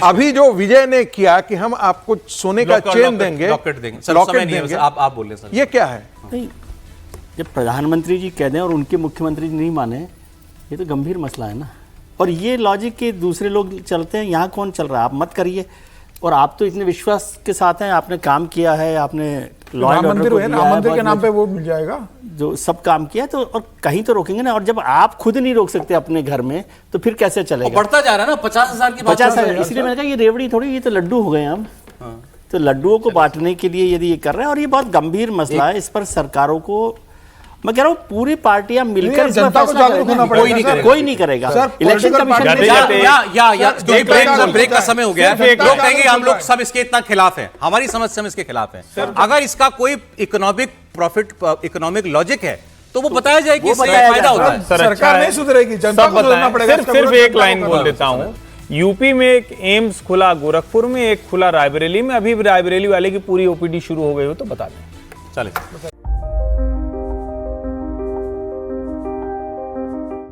अभी जो विजय ने किया कि हम आपको सोने का चेन देंगे, लॉकेट देंगे, आप बोल रहे सर, ये क्या है? नहीं, जब प्रधानमंत्री जी कह दें और उनके मुख्यमंत्री जी नहीं माने, ये तो गंभीर मसला है ना। और ये लॉजिक के दूसरे लोग चलते हैं, यहाँ कौन चल रहा है? आप मत करिए। और आप तो इतने विश्वास के साथ हैं, आपने काम किया है, आपने राम मंदिर के नाम पे वोट मिल जाएगा, जो सब काम किया, तो और कहीं तो रोकेंगे ना। और जब आप खुद नहीं रोक सकते अपने घर में, तो फिर कैसे चलेगा? बढ़ता जा रहा है ना, 50,000 की 50,000। इसलिए मैंने कहा ये रेवड़ी थोड़ी, ये तो लड्डू हो गए हम। तो लड्डुओं को बांटने के लिए यदि ये कर रहे हैं, और ये बहुत गंभीर मसला है, इस पर सरकारों को, मैं कह रहा हूँ पूरी पार्टियां मिलकर जनता को जागरूक होना पड़ेगा। कोई नहीं करेगा। इलेक्शन कमीशन ब्रेक का समय हो गया है, लोग कहेंगे हम लोग सब इसके इतना खिलाफ हैं, हमारी समझ से हम इसके खिलाफ हैं। अगर इसका कोई इकोनॉमिक प्रॉफिट, इकोनॉमिक लॉजिक है तो वो बताया जाए कि इससे फायदा होता है। सरकार नहीं सुधरेगी, जनता को सुधरना पड़ेगा। सिर्फ एक लाइन बोल देता हूँ, यूपी में एक एम्स खुला गोरखपुर में, एक खुला रायबरेली में, अभी रायबरेली वाले की पूरी ओपीडी शुरू हो गई हो तो बता दें। चले।